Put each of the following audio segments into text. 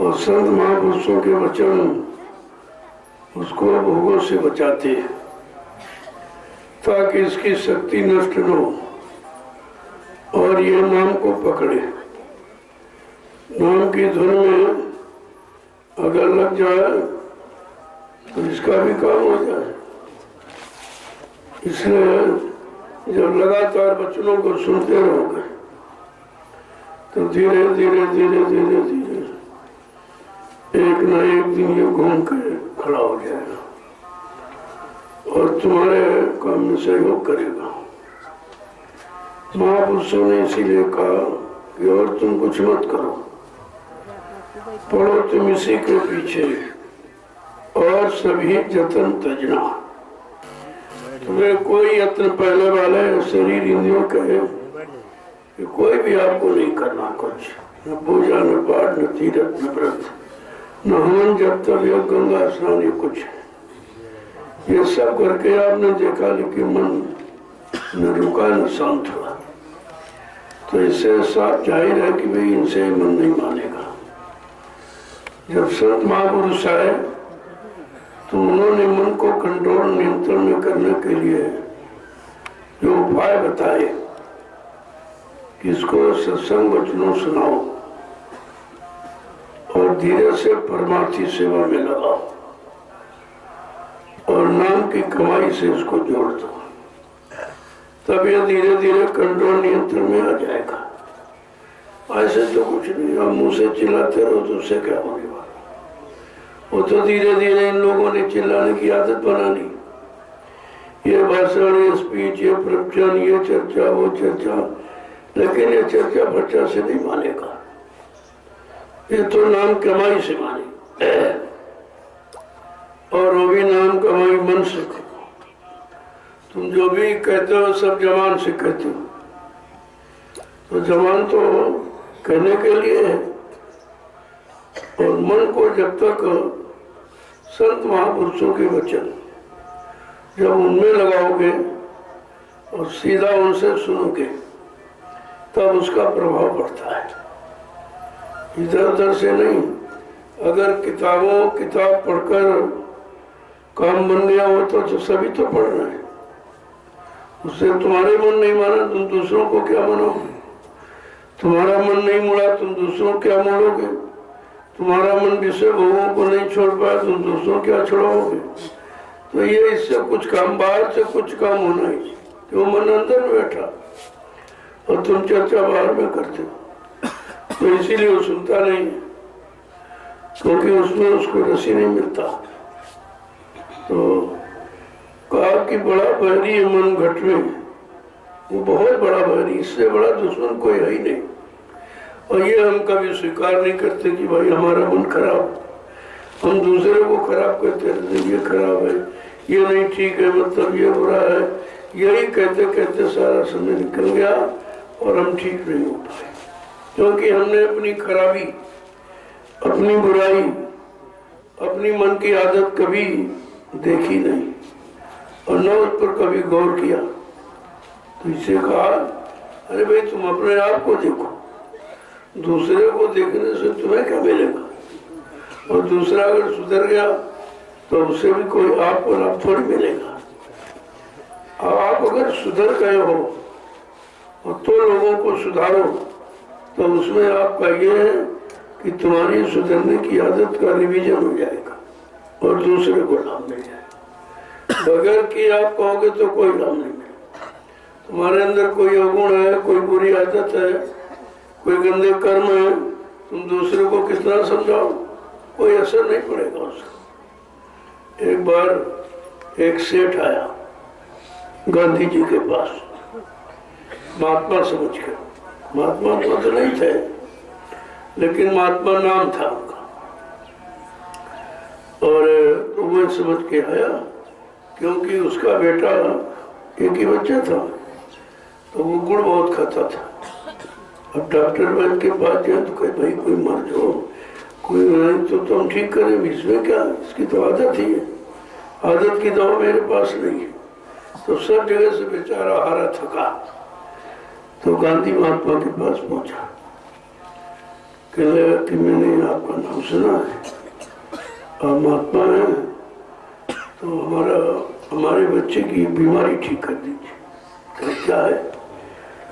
और संत महापुरुषों के वचन उसको भोगों से बचाते हैं ताकि इसकी शक्ति नष्ट न हो और ये नाम को पकड़े। नाम की धुन में अगर लग जाए तो इसका भी काम हो जाए। इसलिए जब लगातार वचनों को सुनते रहोगे तो धीरे धीरे धीरे धीरे धीरे एक न एक दिन ये घूम के खड़ा हो जाएगा और तुम्हारे काम में सहयोग करेगा। महापुरुषों ने इसीलिए कहा कि और तुम कुछ मत करो, पढ़ो तुम इसी के पीछे और सभी जतन तजना। तुम्हें कोई यत्न पहले वाले शरीर इंद्रियों कहे कि कोई भी आपको नहीं करना कुछ, न पूजा न पाठ न तीर्थ न व्रत न हवन जब तक योग गंगा स्नान ये कुछ है। ये सब करके आपने देखा लेकिन मन न रुका न शांत हुआ, तो इससे साफ जाहिर है कि भाई इनसे मन नहीं मानेगा। जब संत महापुरुष आए तो उन्होंने मन को कंट्रोल नियंत्रण में करने के लिए जो उपाय बताए कि इसको सत्संग वचनों सुनाओ और धीरे से परमार्थी सेवा में लगाओ और नाम की कमाई से इसको जोड़ दो, तब यह धीरे धीरे कंट्रोल नियंत्रण में आ जाएगा। ऐसे तो कुछ नहीं, हम मुंह से चिल्लाते रहो तो उससे क्या होने वाला। वो तो धीरे धीरे इन लोगों ने चिल्लाने की आदत बना ली। ये भाषण, ये स्पीच, ये प्रवचन, ये चर्चा, वो चर्चा, लेकिन ये चर्चा भर्चा से नहीं मानेगा, ये तो नाम कमाई से माने और वो भी नाम कमाई मन से। तुम जो भी कहते हो सब जबान से कहते हो, तो जबान तो कहने के लिए है और मन को जब तक संत महापुरुषों के वचन जब उनमें लगाओगे और सीधा उनसे सुनोगे तब उसका प्रभाव पड़ता है, इधर उधर से नहीं। अगर किताब पढ़कर काम बन गया हो तो सभी तो पढ़ रहे हैं, उससे तुम्हारे मन नहीं माना तुम दूसरों को क्या मानोगे, तुम्हारा मन नहीं मुड़ा तुम दूसरों क्या मोड़ोगे, तुम्हारा मन विषय भोगों को नहीं छोड़ पाया तुम दूसरों क्या छोड़ाओगे। तो ये इससे कुछ काम बाहर से कुछ काम होना ही, क्यों मन अंदर में बैठा और तुम चर्चा बाहर में करते हो, तो इसीलिए वो सुनता नहीं, क्योंकि उसमें उसको रसी नहीं मिलता। तो कहा कि बड़ा बहरी है मन घट में, वो बहुत बड़ा बहरी, इससे बड़ा दुश्मन कोई है ही नहीं। और ये हम कभी स्वीकार नहीं करते कि भाई हमारा मन खराब, हम दूसरे को खराब कहते रहते, ये खराब है, ये नहीं ठीक है, मतलब ये बुरा है, यही कहते कहते सारा समय निकल गया और हम ठीक नहीं हो पाए, क्योंकि हमने अपनी खराबी, अपनी बुराई, अपनी मन की आदत कभी देखी नहीं और न उस पर कभी गौर किया। तो इसे कहा अरे भाई तुम अपने आप को देखो, दूसरे को देखने से तुम्हें क्या मिलेगा, और दूसरा अगर सुधर गया तो उससे भी कोई आपको लाभ थोड़ी मिलेगा। अब आप अगर सुधर गए हो और तो लोगों को सुधारो तो उसमें आपका ये है कि तुम्हारी सुधरने की आदत का रिवीजन हो जाएगा और दूसरे को लाभ मिल जाएगा। बगैर कि आप कहोगे तो कोई लाभ नहीं मिलेगा। तुम्हारे अंदर कोई अवगुण है, कोई बुरी आदत है, कोई गंदे कर्म है, तुम दूसरे को कितना समझाओ, कोई असर नहीं पड़ेगा उसका। एक बार एक सेठ आया गांधी जी के पास, महात्मा समझ कर, महात्मा तो नहीं थे लेकिन महात्मा नाम था उनका, और तो वो समझ के आया क्योंकि उसका बेटा एक ही बच्चा था तो वो गुड़ बहुत खाता था। अब डॉक्टर वैद्य के पास गए तो कहे भाई कोई मर जाओ, कोई नहीं तो तुम ठीक करें, इसमें क्या, इसकी तो आदत ही है, आदत की दवा मेरे पास नहीं है। तो सब जगह से बेचारा हारा थका तो गांधी महात्मा के पास पहुंचा कहने लगा कि मैंने आपका नाम सुना है, आप महात्मा हैं, तो हमारे बच्चे की बीमारी ठीक कर दीजिए। तो क्या है?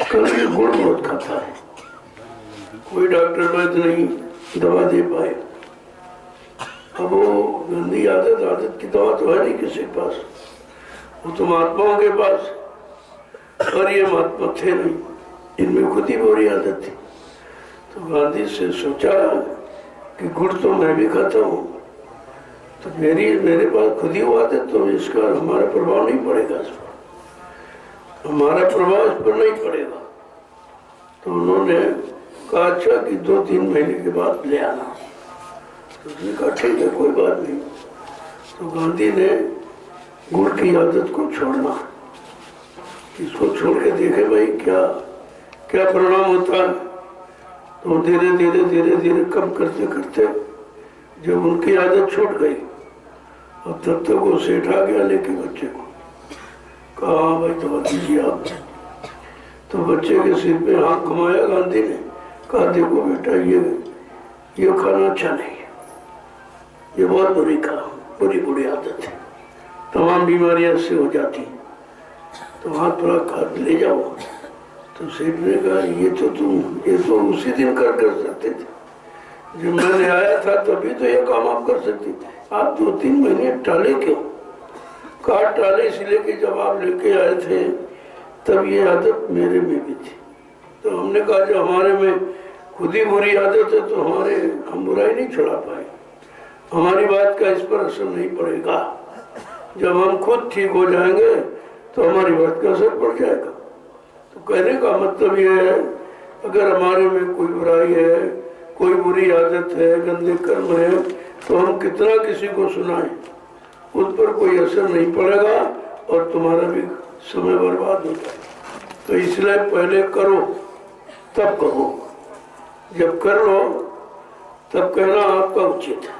कल ये गुड़ बहुत खाता है, कोई डॉक्टर वैद्य नहीं दवा दे पाए। अब वो गंदी आदत की दवा तो है नहीं किसी के पास, वो तो महात्माओं के पास, और ये महात्मा थे नहीं, इनमें खुद ही बुरी आदत थी। तो गांधी से सोचा कि गुड़ तो मैं भी खाता हूँ, तो मेरे पास खुद ही वो आदत, तो इसका हमारा प्रभाव नहीं पड़ेगा, इस पर हमारा प्रभाव इस पर नहीं पड़ेगा। तो उन्होंने कहा अच्छा कि 2-3 महीने के बाद ले आना। तो उसने कहा ठीक है, कोई बात नहीं। तो गांधी ने गुड़ की आदत को छोड़ना, इसको छोड़ के देखे भाई क्या क्या परिणाम होता है। तो धीरे धीरे कम करते करते जब उनकी आदत छूट गई, और तब तक वो सेठ आ गया लेके बच्चे को, कहा हाँ भाई दवा दीजिए आप। तो बच्चे के सिर पे हाथ घुमाया गांधी ने, कहा देखो बेटा ये खाना अच्छा नहीं है, ये बहुत बुरी आदत है, तमाम बीमारियां इससे हो जाती, तो हाथ थोड़ा खा ले जाओ। तो सेठ ने कहा ये तो उसी दिन कर सकते थे, जब मैंने आया था तभी तो ये काम आप कर सकते थे, आप 2-3 महीने टाले क्यों? कहा टाले इसलिए कि जब आप लेके आए थे तब ये आदत मेरे में भी थी। तो हमने कहा जो हमारे में खुद ही बुरी आदत है तो हम बुराई नहीं छुड़ा पाए, हमारी बात का इस पर असर नहीं पड़ेगा। जब हम खुद ठीक हो जाएंगे तो हमारी बात का असर पड़ जाएगा। तो कहने का मतलब ये है, अगर हमारे में कोई बुराई है, कोई बुरी आदत है, गंदे कर्म है, तो हम कितना किसी को सुनाएं, उस पर कोई असर नहीं पड़ेगा और तुम्हारा भी समय बर्बाद हो जाए। तो इसलिए पहले करो तब कहो, जब कर लो तब कहना आपका उचित है।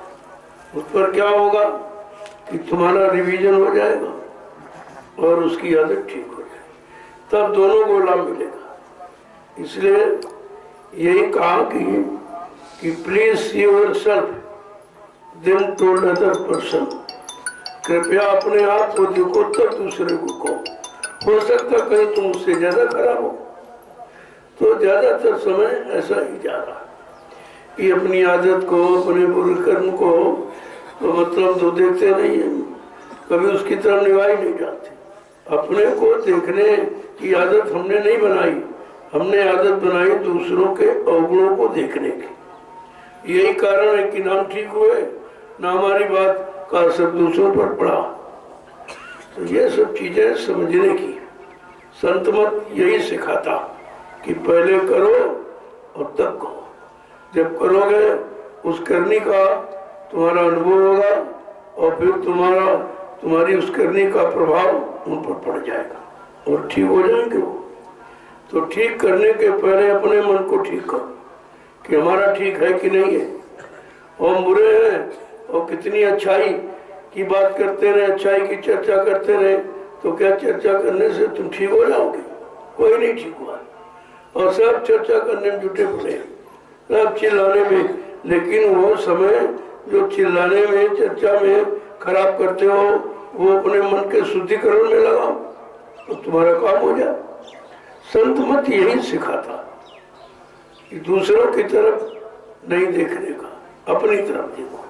उस पर क्या होगा कि तुम्हारा रिवीजन हो जाएगा और उसकी आदत ठीक हो जाएगी, तब दोनों को लाभ मिलेगा। इसलिए यही कहा कि please see yourself then told other person, कृपया अपने आप को देखो तब दूसरे को कहो। हो सकता कहीं तुम उससे ज्यादा खराब हो। तो ज्यादातर समय ऐसा ही जा रहा है कि अपनी आदत को, अपने बुरे कर्म को तो मतलब तो देखते नहीं है, कभी उसकी तरफ निभाई नहीं जाती। अपने को देखने की आदत हमने नहीं बनाई, हमने आदत बनाई दूसरों के अवगुणों को देखने की। यही कारण है कि ना हम ठीक हुए, ना हमारी बात का असर दूसरों पर पड़ा। तो ये सब चीजें समझने की संत मत यही सिखाता कि पहले करो और तब कहो। जब करोगे उस करने का तुम्हारा अनुभव होगा और फिर तुम्हारी उस करने का प्रभाव उन पर पड़ जाएगा और ठीक हो जाएंगे वो। तो ठीक करने के पहले अपने मन को ठीक करो कि हमारा ठीक है कि नहीं है। हम बुरे हैं और कितनी अच्छाई की बात करते रहे, अच्छाई की चर्चा करते रहे, तो क्या चर्चा करने से तुम ठीक हो जाओगे? कोई नहीं ठीक हुआ। और सब चर्चा करने में जुटे पड़े, सब चिल्लाने में। लेकिन वो समय जो चिल्लाने में, चर्चा में खराब करते हो, वो अपने मन के शुद्धिकरण में लगाओ तो तुम्हारा काम हो जाए। संत मत यही सिखाता कि दूसरों की तरफ नहीं देखने का, अपनी तरफ देखो,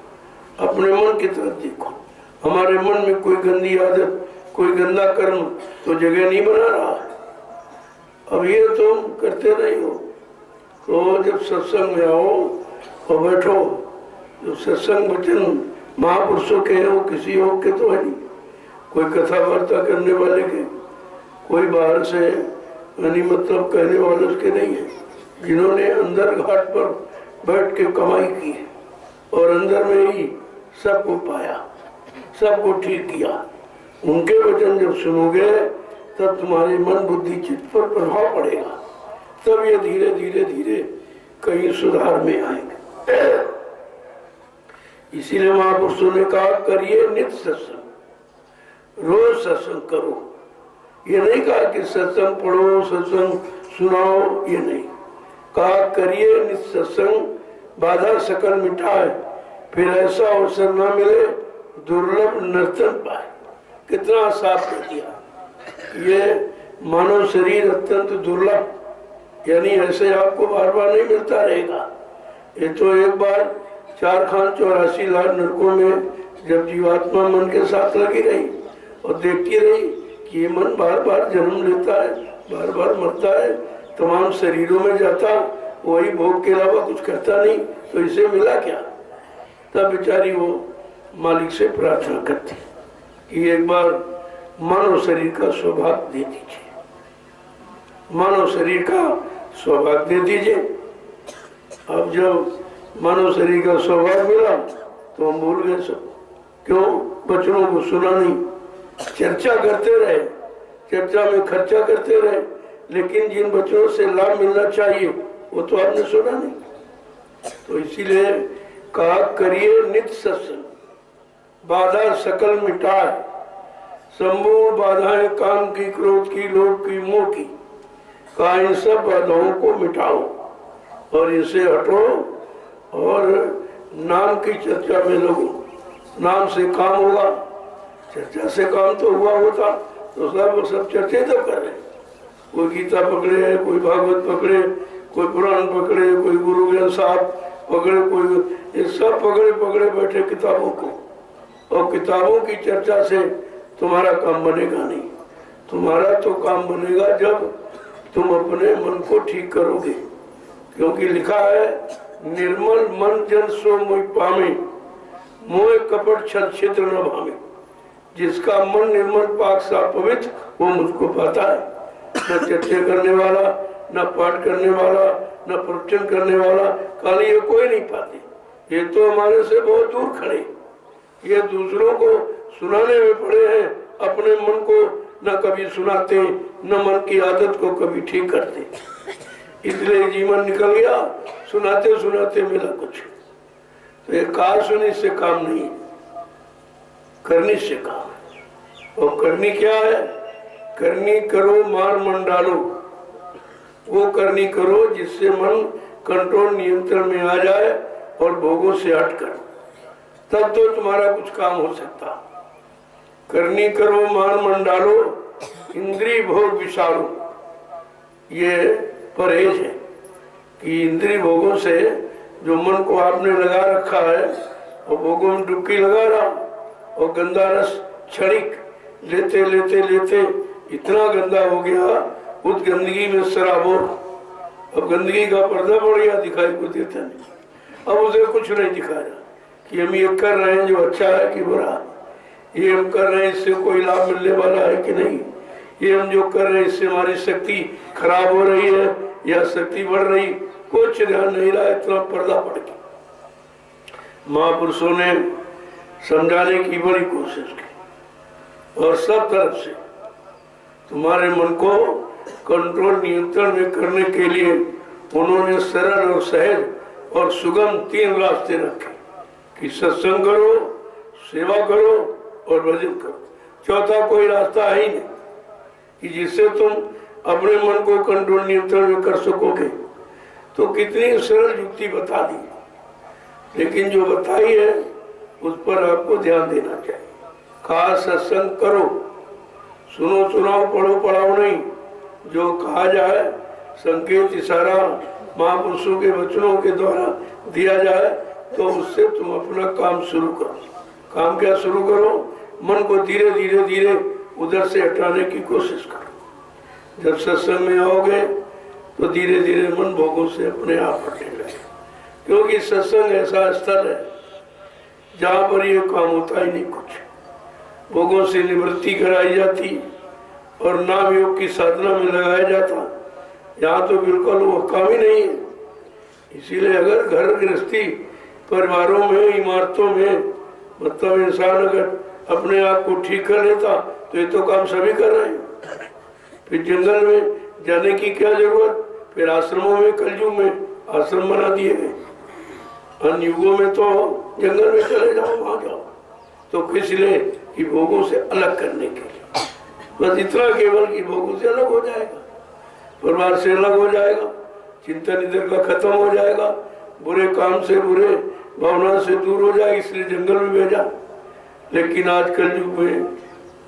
अपने मन की तरफ देखो। हमारे मन में कोई गंदी आदत, कोई गंदा कर्म तो जगह नहीं बना रहा है। अब ये तुम करते नहीं हो, तो जब सत्संग में आओ और बैठो, जो सत्संग वचन महापुरुषों के हैं वो किसी और के तो है नहीं, कोई कथा वार्ता करने वाले के, कोई बाहर से यानी मतलब कहने वाले उसके नहीं है, जिन्होंने अंदर घाट पर बैठ के कमाई की है और अंदर में ही सबको पाया, सबको ठीक किया। उनके वचन जब सुनोगे तब तुम्हारे मन बुद्धि चित्त पर प्रभाव पड़ेगा, तब ये धीरे धीरे धीरे कहीं सुधार में आएंगे। इसीलिए महापुरुषों ने कहा करिए नित्य सत्संग, रोज सत्संग करो। ये नहीं कहा कि सत्संग पढ़ो, सत्संग सुनाओ, ये नहीं कहा। करिए नित्य सत्संग, बाधा सकल मिटाए, फिर ऐसा अवसर न मिले दुर्लभ नर्तन पाए। कितना साफ कर दिया। ये मानव शरीर अत्यंत दुर्लभ, यानी ऐसे आपको बार बार नहीं मिलता रहेगा। ये तो एक बार 4 खान 84 लाख नरकों में जब जीवात्मा मन के साथ लगी रही और देखती रही कि ये मन बार बार जन्म लेता है, बार बार मरता है, तमाम शरीरों में जाता, वही भोग के अलावा कुछ करता नहीं, तो इसे मिला क्या? तब बेचारी वो मालिक से प्रार्थना करती कि एक बार मानव शरीर का सौभाग्य दे दीजिए, मानव शरीर का सौभाग्य दे दीजिए। अब जब मानव शरीर का सौभाग्य मिला तो हम भूल गए सब। क्यों? बच्चों को सुना नहीं, चर्चा करते रहे, चर्चा में खर्चा करते रहे, लेकिन जिन बच्चों से लाभ मिलना चाहिए वो तो आपने सुना नहीं। तो इसीलिए कहा करिए नित्य सत्संग, बाधा सकल मिटाए, संपूर्ण बाधाएं काम की, क्रोध की, लोभ की, मोह की, कहा इन सब बाधाओं को मिटाओ और इसे हटो और नाम की चर्चा में लगो। नाम से काम होगा, चर्चा से काम तो हुआ होता तो सब चर्चे तो कर रहे। कोई गीता पकड़े, कोई भागवत पकड़े, कोई पुराण पकड़े, कोई गुरु ग्रंथ साहब पकड़े, कोई ये सब पकड़े पकड़े बैठे किताबों को, और किताबों की चर्चा से तुम्हारा काम बनेगा नहीं। तुम्हारा तो काम बनेगा जब तुम अपने मन को ठीक करोगे, क्योंकि लिखा है निर्मल मन जन सो मोह पावे, मोह कपट छल छिद्र न भावे। जिसका मन निर्मल पाक साफ पवित्र वो मुझको पाता है। न चर्चा करने वाला, न पाठ करने वाला, न प्रवचन करने वाला, खाली ये कोई नहीं पाते। ये तो हमारे से बहुत दूर खड़े, ये दूसरों को सुनाने में पड़े हैं, अपने मन को न कभी सुनाते, न मन की आदत को कभी ठीक करते। इसलिए जीवन निकल गया, सुनाते सुनाते मिला कुछ। तो ये कहा सुनी से काम नहीं है, करनी से काम है। और करनी क्या है? करनी करो मार मन डालो, वो करनी करो जिससे मन कंट्रोल नियंत्रण में आ जाए और भोगों से हटकर, तब तो तुम्हारा कुछ काम हो सकता। करनी करो मार मन डालो, इंद्रिय भोग विसारो। ये परहेज है कि इंद्रिय भोगों से जो मन को आपने लगा रखा है और भोगों में डुबकी लगा रहा और गंदा रस क्षणिक लेते लेते लेते इतना गंदा हो गया, उस गंदगी में सराबोर। अब गंदगी का पर्दा पड़ गया, दिखाई को देता नहीं। अब उसे कुछ नहीं दिखा रहा कि हम ये कर रहे हैं जो अच्छा है कि बुरा, ये हम कर रहे हैं इससे कोई लाभ मिलने वाला है कि नहीं, ये हम जो कर रहे हैं इससे हमारी शक्ति खराब हो रही है या शक्ति बढ़ रही, कुछ ध्यान नहीं रहा। इतना पर्दा पड़ गया। महापुरुषों ने समझाने की बड़ी कोशिश की और सब तरफ से तुम्हारे मन को कंट्रोल नियंत्रण में करने के लिए उन्होंने सरल और सहज और सुगम 3 रास्ते रखे कि सत्संग करो, सेवा करो और भजन करो। चौथा कोई रास्ता है ही नहीं कि जिससे तुम अपने मन को कंट्रोल नियंत्रण में कर सकोगे। तो कितनी सरल युक्ति बता दी, लेकिन जो बताई है उस पर आपको ध्यान देना चाहिए। खास सत्संग करो, सुनो सुनाओ पढ़ो पढ़ाओ नहीं, जो कहा जाए संकेत इशारा महापुरुषों के वचनों के द्वारा दिया जाए तो उससे तुम अपना काम शुरू करो। काम क्या शुरू करो? मन को धीरे धीरे धीरे उधर से हटाने की कोशिश करो। जब सत्संग में आओगे तो धीरे धीरे मन भोगों से अपने आप हटने लगे, क्योंकि सत्संग ऐसा स्थल है जहाँ पर ये काम होता ही नहीं। कुछ भोगों से निवृत्ति कराई जाती और नाम योग की साधना में लगाया जाता। यहाँ तो बिल्कुल वो काम ही नहीं है। इसीलिए अगर घर गृहस्थी परिवारों में, इमारतों में, मतलब इंसान अगर अपने आप को ठीक कर लेता तो ये तो काम सभी कर रहे हैं। फिर जंगल में जाने की क्या जरूरत? फिर आश्रमों में, कलयुग में आश्रम बना दिए गए। अन्य युगों में तो जंगल में चले जाओ, वहां जाओ। तो किस लिए? कि भोगों से अलग करने के लिए। बस इतना केवल कि भोगों से अलग हो जाएगा, परिवार से अलग हो जाएगा, चिंतन इधर का खत्म हो जाएगा, बुरे काम से, बुरे भावना से दूर हो जाए, इसलिए जंगल में भेजा। लेकिन आज कलयुग में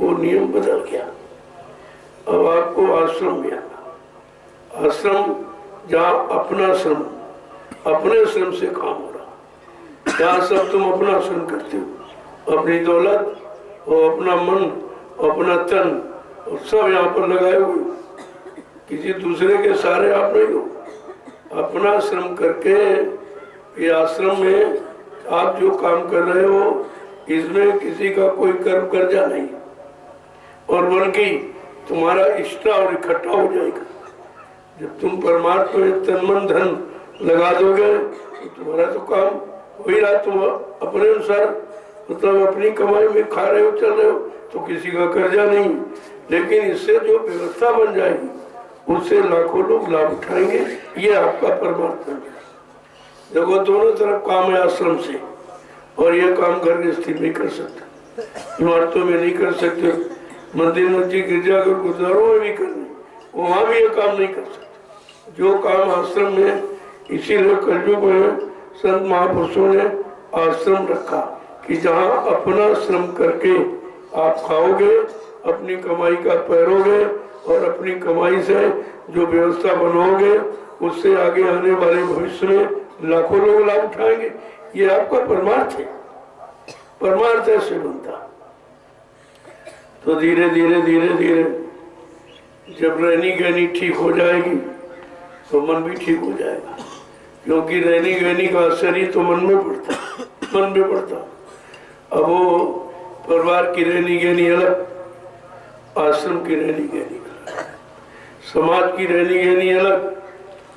वो नियम बदल गया। अब आपको आश्रम में आना, आश्रम जहाँ अपना श्रम, अपने श्रम से काम हो रहा, जहाँ सब तुम अपना श्रम करते हो, अपनी दौलत और अपना मन, अपना तन और सब यहाँ पर लगाए हुए, किसी दूसरे के सहारे आप नहीं हो। अपना श्रम करके ये आश्रम में आप जो काम कर रहे हो, इसमें किसी का कोई कर्म कर्जा नहीं, और बल्कि तुम्हारा इष्टा और इकट्ठा हो जाएगा। जब तुम परमात्मा में तन मन धन लगा दोगे तो तुम्हारा तो काम हो ही रहा। तुम अपने अनुसार, मतलब अपनी कमाई में खा रहे हो, चल रहे हो, तो किसी का कर्जा नहीं। लेकिन इससे जो व्यवस्था बन जाएगी, उससे लाखों लोग लाभ उठाएंगे। ये आपका परमात्मा है। देखो, दोनों तरफ काम है आश्रम से, और ये काम घर गृहस्थी नहीं कर सकते, इमारतों में नहीं कर सकते, मंदिर मस्जिद गिरजाघर गुरुद्वारों में भी करने, वहाँ भी ये काम नहीं कर सकते जो काम आश्रम में। इसीलिए कलयुग में संत महापुरुषों ने आश्रम रखा कि जहाँ अपना श्रम करके आप खाओगे, अपनी कमाई का पैरोगे, और अपनी कमाई से जो व्यवस्था बनाओगे, उससे आगे आने वाले भविष्य में लाखों लोग लाभ उठाएंगे। ये आपका परमार्थ है। परमार्थ ऐसे बनता। तो धीरे धीरे धीरे धीरे जब रहनी गहनी ठीक हो जाएगी तो मन भी ठीक हो जाएगा, क्योंकि रहनी गहनी का असर ही तो मन में पड़ता, मन में पड़ता। अब वो परिवार की रहनी गहनी अलग, आश्रम की रहनी गहनी अलग, समाज की रहनी गहनी अलग,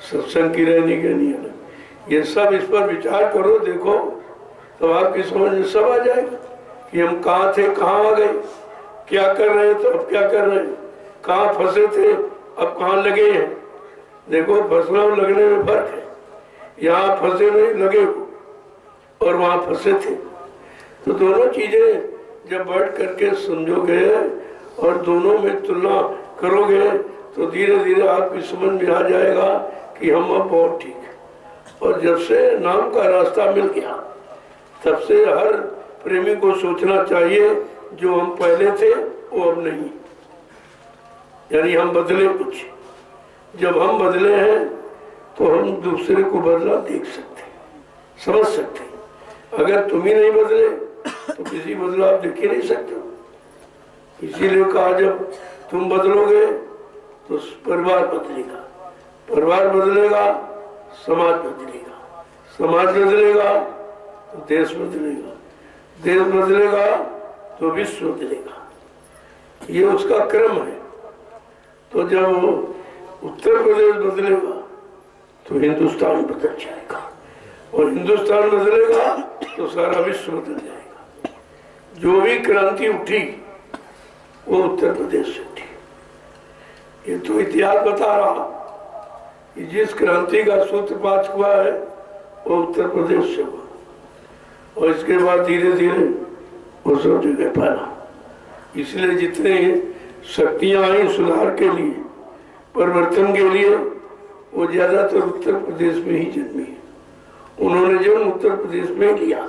सत्संग की रहनी गहनी अलग। ये सब इस पर विचार करो, देखो, तो आपकी समझ में सब आ जाएगा कि हम कहाँ थे, कहाँ आ गए, क्या कर रहे थे, अब क्या कर रहे हैं, कहाँ फंसे थे, अब कहाँ लगे हैं। देखो, फंसना और लगने में फर्क है। यहाँ फंसे नहीं, लगे हो, और वहाँ फंसे थे। तो दोनों चीजें जब बैठ करके समझोगे और दोनों में तुलना करोगे, तो धीरे धीरे आपकी समझ में आ जाएगा कि हम अब बहुत ठीक है। और जब से नाम का रास्ता मिल गया, तब से हर प्रेमी को सोचना चाहिए जो हम पहले थे वो अब नहीं, यानी हम बदले कुछ। जब हम बदले हैं तो हम दूसरे को बदला देख सकते, समझ सकते। अगर तुम ही नहीं बदले तो किसी बदलाव देख ही नहीं सकते। इसीलिए कहा, जब तुम बदलोगे तो परिवार बदलेगा, परिवार बदलेगा, समाज बदलेगा, समाज बदलेगा तो देश बदलेगा, देश बदलेगा तो विश्व बदलेगा। ये उसका क्रम है। तो जब उत्तर प्रदेश बदलेगा तो हिंदुस्तान बदल जाएगा, और हिंदुस्तान बदलेगा तो सारा विश्व बदल जाएगा। जो भी क्रांति उठी वो उत्तर प्रदेश से उठी। ये तो इतिहास बता रहा कि जिस क्रांति का सूत्रपात हुआ है वो उत्तर प्रदेश से हुआ, और इसके बाद धीरे धीरे वो सब जगह फैला। इसलिए जितने शक्तियां आई सुधार के लिए, परिवर्तन के लिए, वो ज्यादातर उत्तर प्रदेश में ही जन्मी। उन्होंने जन्म उत्तर प्रदेश में लिया।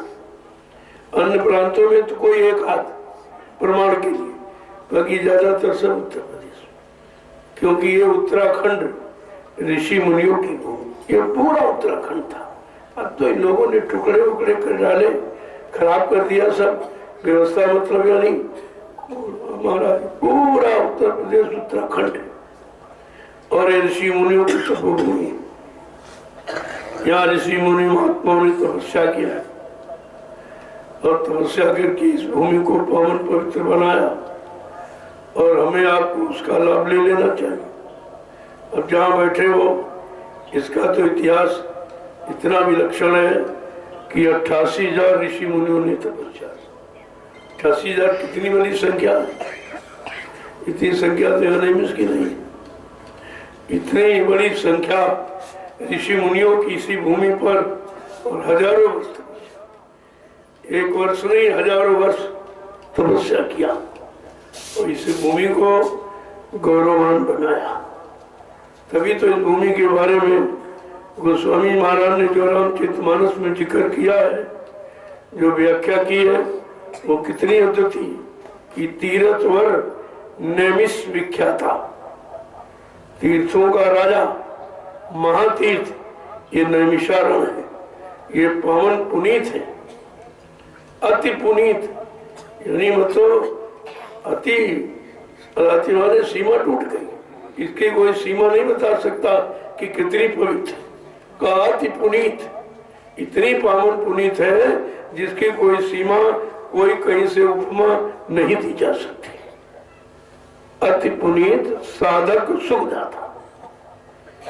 अन्य प्रांतों में तो कोई एक हाथ प्रमाण के लिए, बाकी ज्यादातर सब उत्तर प्रदेश, क्योंकि ये उत्तराखंड ऋषि मुनियों की भूमि, ये पूरा उत्तराखंड था। अब तो इन लोगों ने टुकड़े उकड़े कर डाले, खराब कर दिया सब व्यवस्था, मतलब यानी हमारा पूरा उत्तर प्रदेश उत्तराखंड है। और ऋषि मुनियों की तपोभूमि, यहाँ ऋषि मुनि महात्माओं ने तपस्या किया है, और तपस्या करके इस भूमि को पावन पवित्र बनाया, और हमें आपको उसका लाभ ले लेना चाहिए। अब जहाँ बैठे हो, इसका तो इतिहास इतना विलक्षण है कि 88,000 ऋषि मुनियों ने तपस्या। 88,000 कितनी बड़ी संख्या, इतनी संख्या तो नहीं मुश्किल नहीं। इतनी बड़ी संख्या ऋषि मुनियों की इसी भूमि पर, और हजारों वर्ष तपस्या, एक वर्ष नहीं हजारों वर्ष तपस्या किया, और इस भूमि को गौरववान बनाया। तभी तो इस भूमि के बारे में गोस्वामी महाराज ने जो रामचरितमानस में जिक्र किया है, जो व्याख्या की है, वो कितनी अद्भुत थी कि तीर्थवर नैमिष विख्याता, तीर्थों का राजा महातीर्थ ये नैमिषारण्य है। ये पावन पुनीत है, अति पुनीत, यानी मतलब अति माने सीमा टूट गई, इसकी कोई सीमा नहीं बता सकता कि कितनी पवित्र का अति पुनीत, इतनी पावन पुनीत है जिसकी कोई सीमा, कोई कहीं से उपमा नहीं दी जा सकती। अति पुनीत साधक सुखदाता,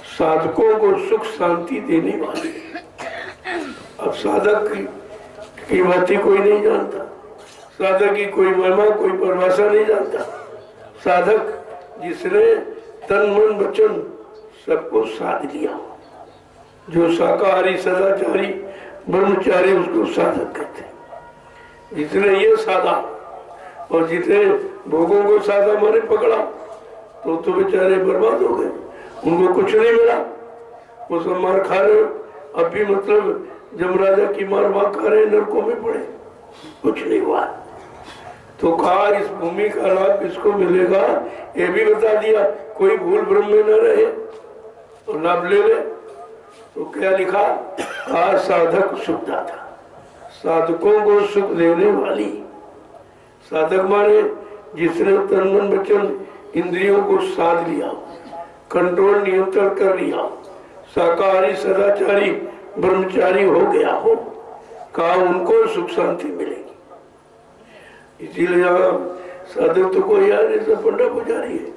साधकों को सुख शांति देने वाले। अब साधक की बातें कोई नहीं जानता, साधक की कोई महिमा, कोई परिभाषा नहीं जानता। साधक जिसने तन मन वचन सबको साध लिया, जो शाकाहारी सदाचारी ब्रह्मचारी, उसको साधक कहते हैं। जिसने ये साधा और जितने भोगों को साधा माने पकड़ा, तो बेचारे बर्बाद हो गए, उनको कुछ नहीं मिला। वो सब मार खा रहे, अब भी मतलब जमराजा की मार वहां खा रहे, नरकों में पड़े, कुछ नहीं हुआ। तो कहा इस भूमि का लाभ किसको मिलेगा, ये भी बता दिया, कोई भूल भ्रम में न रहे और लाभ ले ले। तो क्या लिखा, आज साधक सुखदाता, साधकों को सुख देने वाली। साधक माने जिसने तन मन वचन इंद्रियों को साध लिया, कंट्रोल नियंत्रण कर लिया, शाकाहारी सदाचारी ब्रह्मचारी हो गया हो, कहा उनको सुख शांति मिलेगी। इसीलिए साधक तो कोई यार ऐसा पंडा पुजारी है।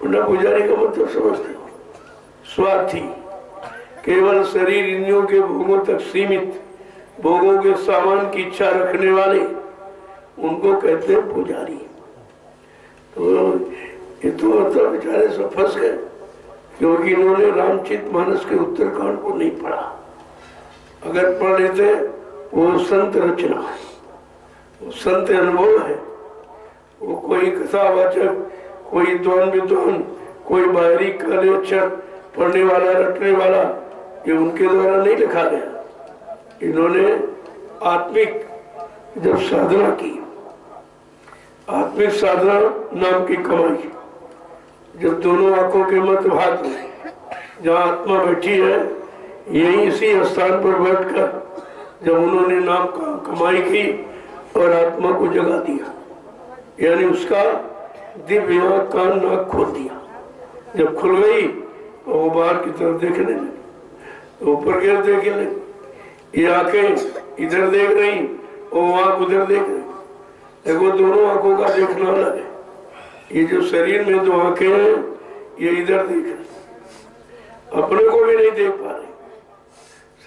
पंडा पुजारी का मतलब समझते हो, स्वार्थी, केवल शरीर इंद्रियों के भोगों तक सीमित, भोगों के सामान की इच्छा रखने वाले, उनको कहते हैं पुजारी। तो ये तो मतलब बेचारे सब फंस गए, क्योंकि इन्होंने रामचरितमानस के उत्तरकांड को नहीं पढ़ा। अगर पढ़ लेते, वो संत रचना है, वो संत अनुभव है, वो कोई कथावाचक, कोई विद्वान, कोई बाहरी काले अक्षर पढ़ने वाला, रटने वाला, ये उनके द्वारा नहीं लिखा गया। इन्होंने आत्मिक जब साधना की, आत्मिक साधना नाम की कमाई, जब दोनों आंखों के मध्य भाग में जहाँ आत्मा बैठी है, यही इसी स्थान पर बैठकर जब उन्होंने नाम का कमाई की और आत्मा को जगा दिया, यानी उसका दिव्य आंख कान नाक खोल दिया। जब खुल गई तो वो बाहर की तरफ देखने लगी, तो ऊपर की तरफ देखने लगी। ये आंखें इधर देख रही और आंख उधर देख रही, देखो दोनों आंखों का देखना अलग है। ये जो शरीर में दो आंखें हैं, ये इधर देख रही, अपने को भी नहीं देख पा रही।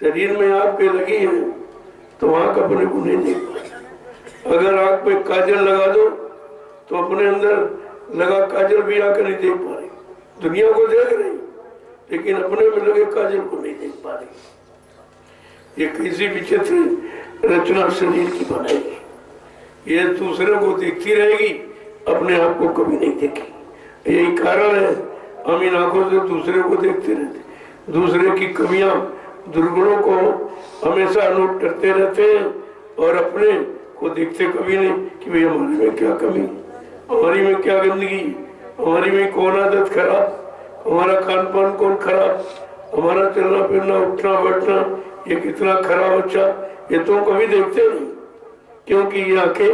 शरीर में आंख पे लगी है तो आंख अपने को नहीं देख पा रही। अगर आंख पे काजल लगा दो तो अपने अंदर लगा काजल भी आंख नहीं देख पा रही। दुनिया को देख रही लेकिन अपने में लगे काजल को नहीं देख पा रही। ये कैसी विचित्र रचना शरीर की बनाएगी। ये दूसरे को देखती रहेगी, अपने आप को कभी नहीं देखी। यही कारण है हम इन आंखों से दूसरे को देखते रहते, दूसरे की कमियां दुर्गुणों को हमेशा नोट करते रहते हैं और अपने को देखते कभी नहीं कि भाई हमारे में क्या कमी, हमारी में क्या गंदगी, हमारी में कौन आदत खराब, हमारा खान पान कौन खराब, हमारा चलना फिरना उठना बैठना ये कितना खराब। अच्छा, ये तो कभी देखते नहीं, क्योंकि ये आंखें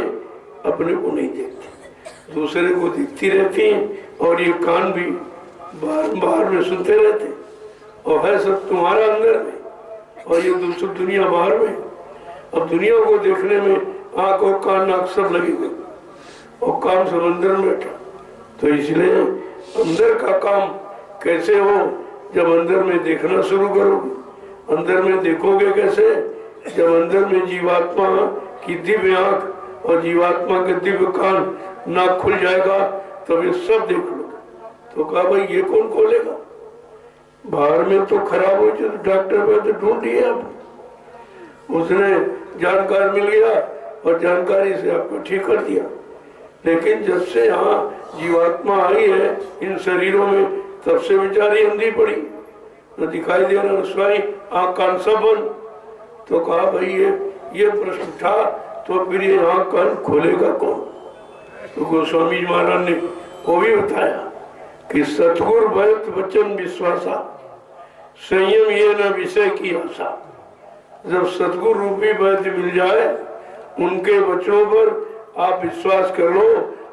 अपने को नहीं देखती, दूसरे को देखती रहती हैं। और ये कान भी बाहर में सुनते रहते, और है सब तुम्हारा अंदर में और ये दूसरी दुनिया बाहर में। अब दुनिया को देखने में आंख और कान नाक सब लगे हुए और काम सब अंदर में बैठा। तो इसलिए अंदर का काम कैसे हो, जब अंदर में देखना शुरू करोगे। अंदर में देखोगे कैसे, जब अंदर में जीवात्मा की दिव्य आंख और जीवात्मा के दिव्य कान नाक खुल जाएगा, तब ये सब देख लो। तो कहा भाई ये कौन खोलेगा, बाहर में तो खराब हो जाए, डॉक्टर पे तो ढूंढिए आप, उसने जानकार मिल गया और जानकारी से आपको ठीक कर दिया। लेकिन जब से यहाँ जीवात्मा आई है इन शरीरों में, तब से बेचारी अंधी पड़ी, न दिखाई दे रहा, स्वाई आँख कान सब बंद। तो कहा भाई ये प्रश्न उठा, तो फिर ये आँख कान खोलेगा कौन? तो गोस्वामी महाराज ने वो भी बताया कि सतगुरु भक्त वचन विश्वासा, संयम ये न विषय की आशा। जब सतगुरु रूपी वैद्य मिल जाए, उनके वचनों पर आप विश्वास कर लो,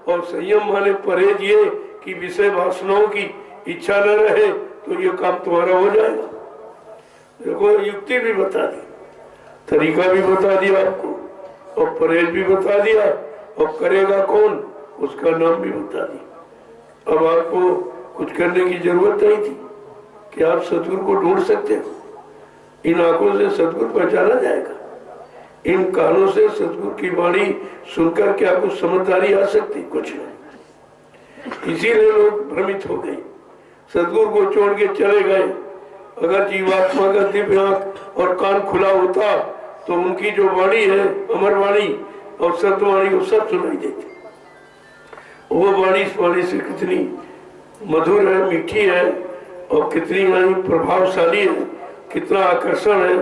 और संयम माने परहेज ये कि विषय वासनाओं की इच्छा न रहे, तो ये काम तुम्हारा हो जाएगा। देखो युक्ति भी बता दी, तरीका भी बता दिया आपको, और परहेज भी बता दिया, और करेगा कौन उसका नाम भी बता दिया। अब आपको कुछ करने की जरूरत नहीं थी कि आप सतगुरु को ढूंढ सकते हो। इन आंखों से सतगुरु पहचाना जाएगा, इन कानों से सतगुरु की वाणी सुनकर क्या कुछ समझदारी आ सकती? कुछ नहीं। इसीलिए लोग भ्रमित हो गए, सतगुरु को छोड़ के चले गए। अगर जीवात्मा का दिव्य आंख और कान खुला होता तो उनकी जो वाणी है, अमर वाणी और सत्यवाणी, वो सब सुनाई देती। वो वाणी इस वाणी से कितनी मधुर है, मीठी है, और कितनी प्रभावशाली है, कितना आकर्षण है।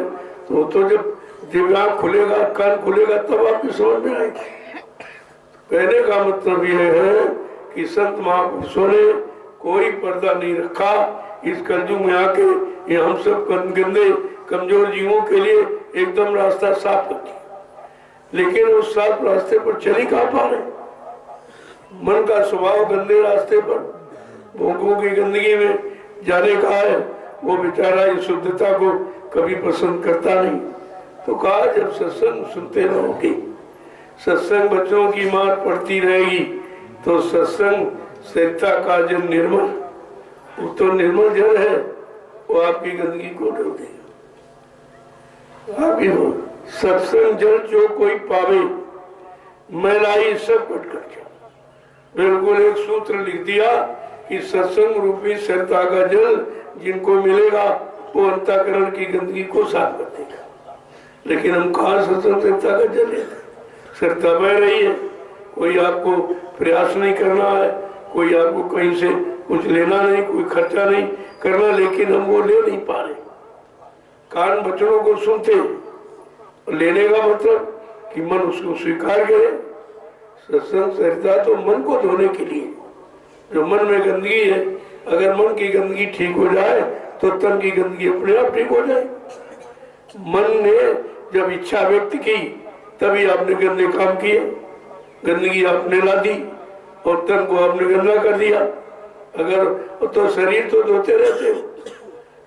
तो जब दिव्यांग खुलेगा, कान खुलेगा, तब आपको समझ में आएगी। कहने का मतलब यह है कि संत महापुरुषों ने कोई पर्दा नहीं रखा। इस कलयुग में आके ये हम सब गंदे कमजोर जीवों के लिए एकदम रास्ता साफ कर दिया, लेकिन उस साफ रास्ते पर चल कहाँ पा रहे? मन का स्वभाव गंदे रास्ते पर, भोगों की गंदगी में जाने का है। वो बेचारा इस शुद्धता को कभी पसंद करता नहीं। तो कहा जब सत्संग सुनते रहोगे, सत्संग बच्चों की मार पड़ती रहेगी, तो सत्संग सरिता का जल निर्मल, वो तो निर्मल जल है, वो आपकी गंदगी को धो देगा। आप ही हो सत्संग जल जो कोई पावे, मैलाई सब कट कर जाए। बिल्कुल एक सूत्र लिख दिया कि सत्संग रूपी सरिता का जल जिनको मिलेगा वो अंतःकरण की गंदगी को साफ कर देगा। लेकिन हम कहाँ सत्संग सरिता का जल लेते? सरिता बह रही है, कोई आपको प्रयास नहीं करना है, कोई आपको कहीं से कुछ लेना नहीं, कोई खर्चा नहीं करना, लेकिन हम वो ले नहीं पा रहे। कान वचनों को सुनते, लेने का मतलब कि मन उसको स्वीकार करे। सत्संग सरिता तो मन को धोने के लिए, जो मन में गंदगी है, अगर मन की गंदगी ठीक हो जाए तो तन की गंदगी अपने आप ठीक हो जाए। मन ने जब इच्छा व्यक्त की तभी आपने गंदे काम किए, गंदगी आपने ला दी और तन को आपने गंदा कर दिया। अगर तो शरीर तो धोते रहते हो,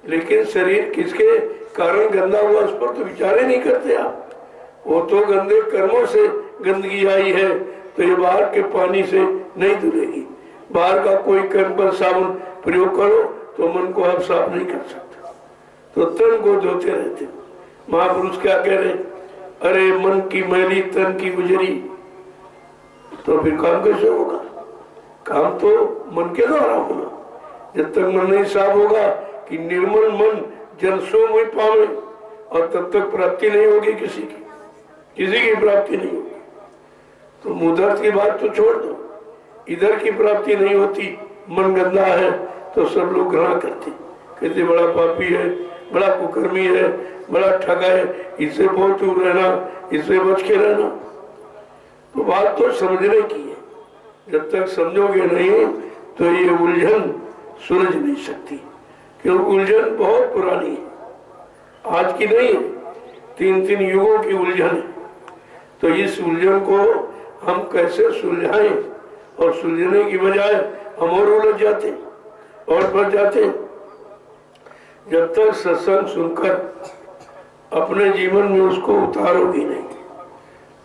लेकिन शरीर किसके कारण गंदा हुआ उस पर तो विचार ही नहीं करते आप। वो तो गंदे कर्मों से गंदगी आई है, तो ये बाहर के पानी से नहीं धुलेगी। बाहर का कोई कर्म पर साबुन प्रयोग करो तो मन को आप साफ नहीं कर सकते, तो तन को धोते रहते हो। महापुरुष क्या कह रहे? अरे मन की मैली तन की गुजरी, तो फिर काम कैसे होगा? काम तो मन के द्वारा होगा। जब तक मन नहीं साफ होगा कि निर्मल मन जन सो मुझ पावे, और तब तक प्राप्ति नहीं होगी किसी की प्राप्ति नहीं होगी। तो मुदर्त की बात तो छोड़ दो, इधर की प्राप्ति नहीं होती। मन गंदा है तो सब लोग घृणा करते, कहते बड़ा पापी है, बड़ा कुकर्मी है, बड़ा ठगा है, इससे बहुत दूर रहना, इससे बच के रहना। तो बात तो समझने की है, जब तक समझोगे नहीं तो ये उलझन सुलझ नहीं सकती, क्योंकि उलझन बहुत पुरानी है, आज की नहीं है, 3-3 युगों की उलझन है। तो इस उलझन को हम कैसे सुलझाएं, और सुलझने की बजाय हम और उलझ जाते और बढ़ जाते। जब तक सत्संग सुनकर अपने जीवन में उसको उतारोगी नहीं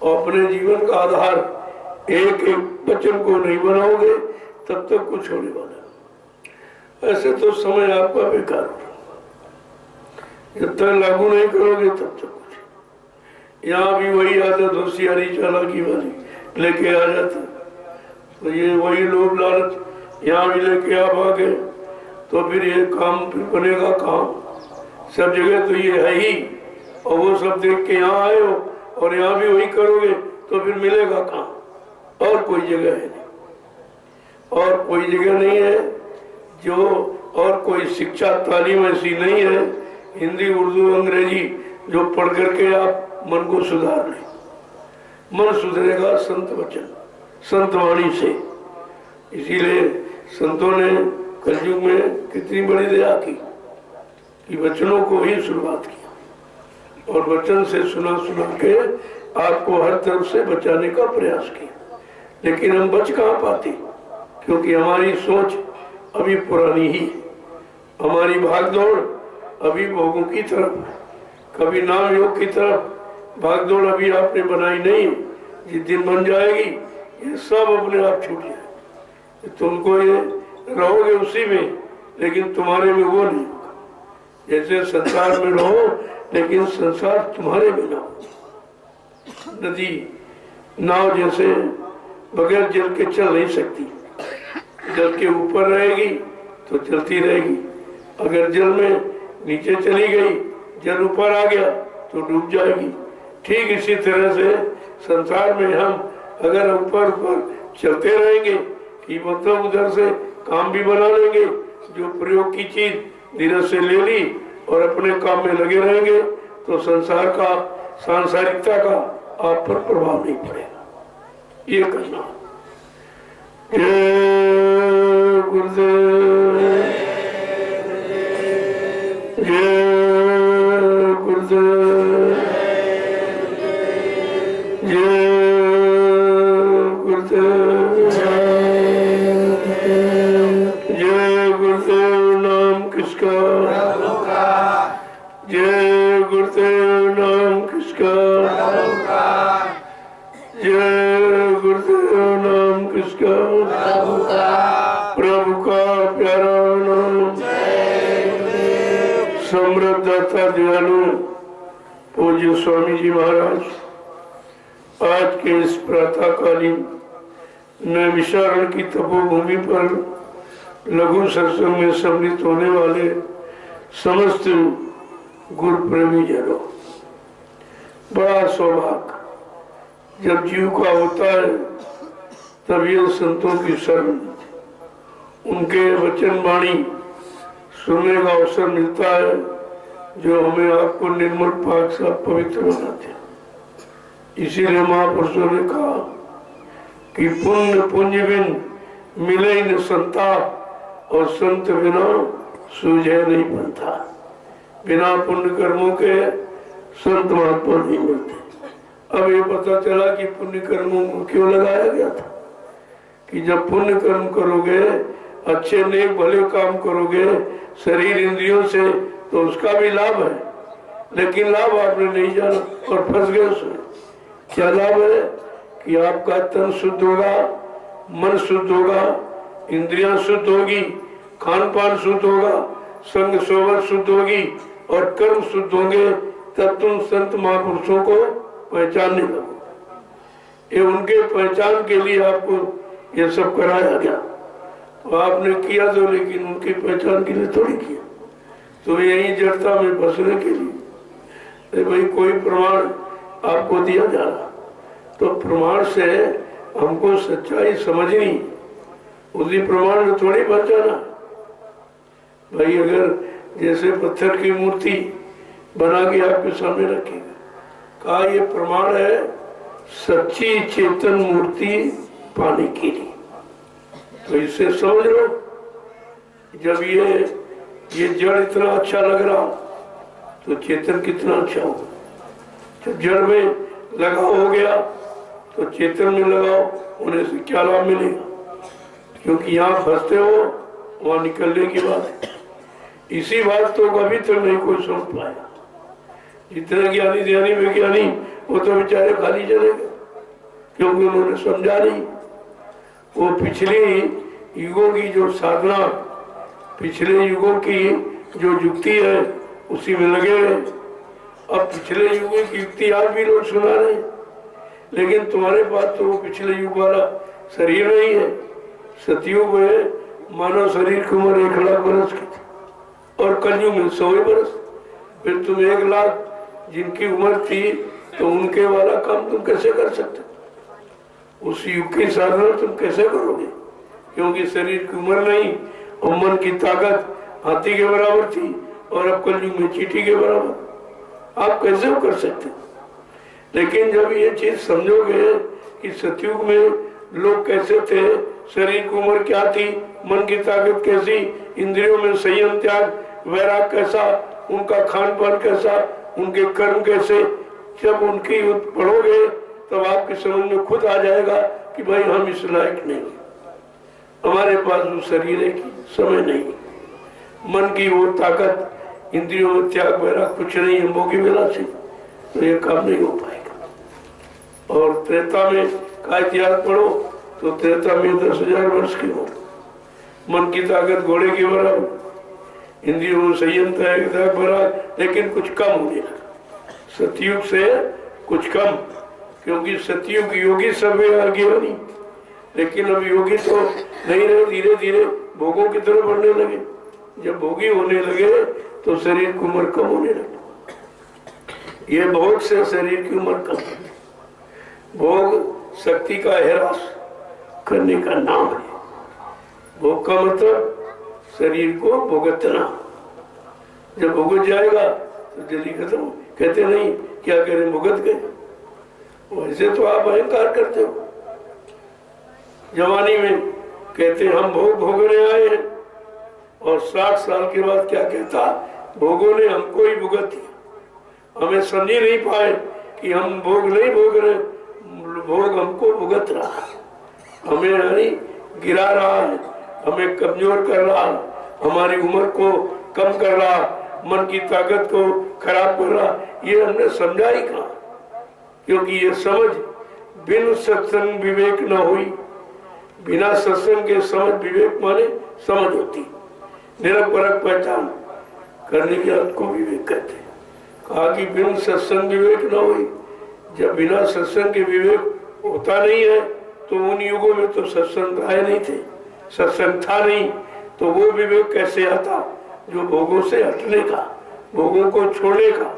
और अपने जीवन का आधार एक एक वचन को नहीं बनाओगे, तब तक कुछ होने वाला। ऐसे तो समय आपका बेकार हो, जब तक लागू नहीं करोगे तब तक कुछ। यहाँ भी वही आदत होशियारी चालाकी वाली लेके आ जाता, तो ये वही लोभ लालच यहाँ भी लेके आप आ गए, तो फिर ये काम फिर बनेगा काम। सब जगह तो ये है ही, और वो सब देख के यहाँ आए हो और यहाँ भी वही करोगे तो फिर मिलेगा काम। और कोई जगह है नहीं, और कोई जगह नहीं है जो और कोई शिक्षा तालीम ऐसी नहीं है हिंदी उर्दू अंग्रेजी जो पढ़ करके आप मन को सुधार लें। मन सुधरेगा संत वचन संत वाणी से। इसीलिए संतों ने कलयुग में कितनी बड़ी दया की कि वचनों को ही शुरुआत किया और वचन से सुना सुना के आपको हर तरफ से बचाने का प्रयास किया। लेकिन हम बच कहाँ पाते, क्योंकि हमारी सोच अभी पुरानी ही है। हमारी भागदौड़ अभी भोगों की तरफ, कभी नाम योग की तरफ भागदौड़ अभी आपने बनाई नहीं। जिस दिन बन जाएगी ये सब अपने आप छूट जाए। तुमको ये रहोगे उसी में, लेकिन तुम्हारे में वो नहीं होगा। जैसे संसार में रहो लेकिन संसार तुम्हारे में ना हो। नदी नाव जैसे बगैर जल के चल नहीं सकती, जल के ऊपर रहेगी तो चलती रहेगी। अगर जल में नीचे चली गई, जल ऊपर आ गया तो डूब जाएगी। ठीक इसी तरह से संसार में हम अगर ऊपर ऊपर चलते रहेंगे कि मतलब उधर से काम भी बना लेंगे, जो प्रयोग की चीज धीरे से ले ली और अपने काम में लगे रहेंगे तो संसार का सांसारिकता का आप पर प्रभाव नहीं पड़ेगा। ये करना। जय गुरुदेव, जय गुरुदेव, जय गुरुदेव, जय गुरुदेव। नाम किसका? जय गुरुदेव। नाम किसका? जय गुरुदेव। नाम किसका? प्रभु का प्यारा नाम। समृद्धता दयालु पूज्य स्वामी जी महाराज आज के इस प्रातःकालीन नैमिषारण्य की तपोभूमि पर लघु सत्संग में सम्मिलित होने वाले समस्त गुरु प्रेमी जनों, बड़ा सौभाग्य जब जीव का होता है तब ये संतों की शरण, उनके वचन वाणी सुनने का अवसर मिलता है जो हमें आपको निर्मल पाक सा पवित्र बनाते हैं। इसीलिए महापुरुषों ने कहा कि पुण्य पुंज बिन मिले न संता और संत बिना सूझे नहीं बनता। बिना पुण्य कर्मों के संत महात्मा नहीं मिलते। अब ये पता चला कि पुण्य कर्मों को क्यों लगाया गया था कि जब पुण्य कर्म करोगे, अच्छे नेक भले काम करोगे शरीर इंद्रियों से तो उसका भी लाभ है, लेकिन लाभ आपने नहीं जाना और फंस गए उसमें। क्या लाभ है कि आपका तन शुद्ध होगा, मन शुद्ध होगा, इंद्रियां शुद्ध होगी, खान पान शुद्ध होगा, संग सोबत शुद्ध होगी और कर्म शुद्ध होंगे। तब तुम संत महापुरुषों को पहचानने लगोगे। ये उनके पहचान के लिए आपको ये सब कराया गया। तो आपने किया तो, लेकिन उनकी पहचान के लिए थोड़ी किया। तो यही जड़ता में बसने के लिए भाई कोई प्रमाण आपको दिया जा रहा, तो प्रमाण से हमको सच्चाई समझनी, उसी प्रमाण में थोड़ी पहचाना। भाई अगर जैसे पत्थर की मूर्ति बना के आपके सामने रखेगा, कहा ये प्रमाण है सच्ची चेतन मूर्ति पाने के लिए, तो इससे समझ लो। जब ये जड़ इतना अच्छा लग रहा तो चेतन कितना अच्छा होगा। जब जड़ में लगाव हो गया तो चेतन में लगाओ होने से क्या लाभ मिलेगा, क्योंकि यहाँ फंसते हो वहां निकलने की बात है। इसी बात तो कभी तक नहीं कोई समझ पाया। जितने ज्ञानी ध्यानी विज्ञानी वो तो बेचारे खाली चले गए, क्योंकि उन्होंने समझा नहीं। वो पिछले युगों की जो साधना, पिछले युगों की जो युक्ति है उसी में लगे हैं। अब पिछले युगों की युक्ति आज भी लोग सुना रहे, लेकिन तुम्हारे पास तो वो पिछले युग वाला शरीर नहीं है। सतयुग में मानव शरीर की उम्र 1 लाख बरस की थी और कलयुग में 100 बरस। फिर तुम 1 लाख जिनकी उम्र थी तो उनके वाला काम तुम कैसे कर सकते? उस युग की साधना तुम कैसे करोगे? क्योंकि शरीर की उम्र नहीं और मन की ताकत हाथी के बराबर थी और अब कलयुग में चींटी के बराबर। आप कैसे वो कर सकते? लेकिन जब ये चीज समझोगे कि सतयुग में लोग कैसे थे, शरीर की उम्र क्या थी, मन की ताकत कैसी, इंद्रियों में संयम त्याग वैराग कैसा, उनका खान पान कैसा, उनके कर्म कैसे, जब उनकी पढ़ोगे तब आपके समझ में खुद आ जाएगा कि भाई हम इस लायक नहीं, हमारे पास वो शरीर है कि समय नहीं, मन की वो ताकत, इंद्रियों में त्याग वैराग कुछ नहीं है, मोगी मिला से तो ये काम नहीं हो पाएगा। और त्रेता में का इतिहास पढ़ो तो त्रेता में 10,000 वर्ष की हो, मन की ताकत घोड़े की बराबर, इंद्रियों में संयम त्याग वैराग, लेकिन कुछ कम होने लगा सतयुग से, कुछ कम, क्योंकि सतयुग योगी सब आगे बनी, लेकिन अब योगी तो नहीं रहे, धीरे धीरे भोगों की तरफ बढ़ने लगे। जब भोगी होने लगे तो शरीर की उम्र कम होने लगी। ये भोग से शरीर की उम्र कम, भोग शक्ति का ह्रास करने का नाम है। भोग का मतलब शरीर को भुगतना, जब भुगत जाएगा तो जल्दी खत्म। कहते नहीं क्या करें, भुगत गए। वैसे तो आप अहंकार करते हो। जवानी में कहते हम भोग भोगने आए हैं, और 60 साल के बाद क्या कहता, भोगों ने हमको ही भुगत दिया, हमें समझ नहीं पाए कि हम भोग नहीं भोग रहे, भोग हमको भुगत रहा है, हमें यानी गिरा रहा है, हमें कमजोर कर रहा, हमारी उम्र को कम कर रहा, मन की ताकत को खराब कर रहा। ये हमने समझा ही कहा, क्योंकि ये समझ बिन सत्संग विवेक न हुई। बिना सत्संग के समझ विवेक माने समझ होती, निरपरक पहचान करने के अर्थ को विवेक कहते हैं। कहा कि बिन सत्संग विवेक न हुई। जब बिना सत्संग के विवेक होता नहीं है तो उन युगों में तो सत्संग आए नहीं थे, सत्संग था नहीं, तो वो विवेक कैसे आता जो भोगों से हटने का, भोगों को छोड़ने का,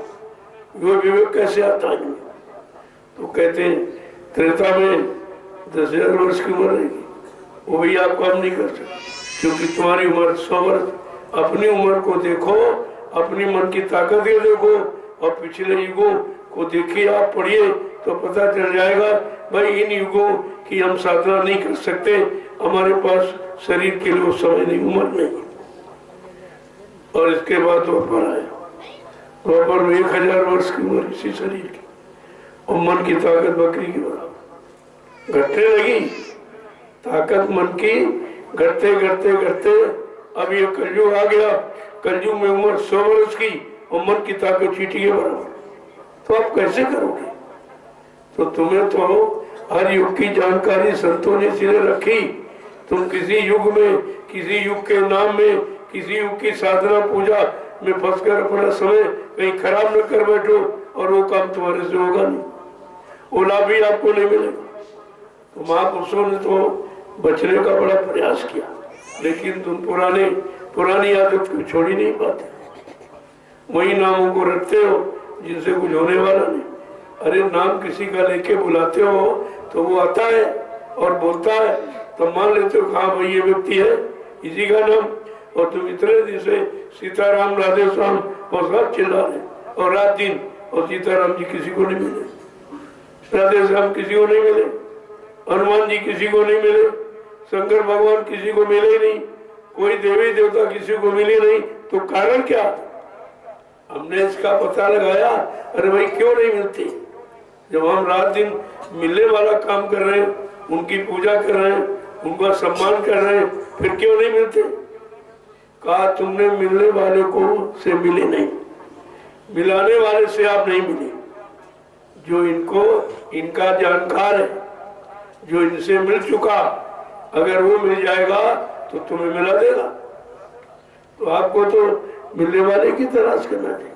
वो विवेक कैसे आता है? तो कहते हैं त्रेता में 10,000 वर्ष की उम्र रहेगी, वो भी आप काम नहीं कर सकते, क्योंकि तुम्हारी उम्र 100 वर्ष। अपनी उम्र को देखो, अपनी मन की ताकत को देखो, और पिछले युगों को देखिए, आप पढ़िए तो पता चल जाएगा भाई इन युगों की हम साधना नहीं कर सकते, हमारे पास शरीर के लिए समय नहीं, उम्र नहीं। और इसके बाद द्वापर आया, द्वापर में 1000 वर्ष की उम्र इसी शरीर की, और मन की ताकत बकरी की बराबर घटने लगी। ताकत मन की घटते घटते घटते अब ये कलयुग आ गया, कलयुग में उम्र 100 वर्ष की और मन की ताकत चींटी के बराबर। तो आप कैसे करोगे? तो तुम्हें तो हर युग की जानकारी संतों ने सिरे रखी। तुम किसी युग में, किसी युग के नाम में, किसी युग की साधना पूजा में फंसकर अपना समय कहीं खराब न कर बैठो, और वो काम तुम्हारे से होगा नहीं, वो लाभ भी आपको नहीं मिलेगा। तो महापुरुषों ने तो बचने का बड़ा प्रयास किया, लेकिन तुम पुरानी आदत को छोड़ ही नहीं पाते, वही नामों को रखते हो जिनसे कुछ होने वाला नहीं। अरे नाम किसी का लेके बुलाते हो तो वो आता है और बोलता है, तो मान लेते हो कहाँ भाई ये व्यक्ति है, इसी का नाम, और तुम इतने दिन से सीताराम राधे श्याम और सब चिल्ला रहे, और रात दिन, और सीताराम जी किसी को नहीं मिले, राधे श्याम किसी को नहीं मिले, हनुमान जी किसी को नहीं मिले, शंकर भगवान किसी को मिले ही नहीं, कोई देवी देवता किसी को मिले नहीं। तो कारण क्या? हमने इसका पता लगाया, अरे भाई क्यों नहीं मिलते? जब हम रात दिन मिलने वाला काम कर रहे हैं, उनकी पूजा कर रहे हैं, उनका सम्मान कर रहे हैं, फिर क्यों नहीं मिलते? कहा तुमने मिलने वाले को से मिले नहीं, मिलाने वाले से आप नहीं मिले। जो इनको इनका जानकार है, जो इनसे मिल चुका, अगर वो मिल जाएगा तो तुम्हें मिला देगा। तो आपको तो मिलने वाले की तलाश करना चाहिए।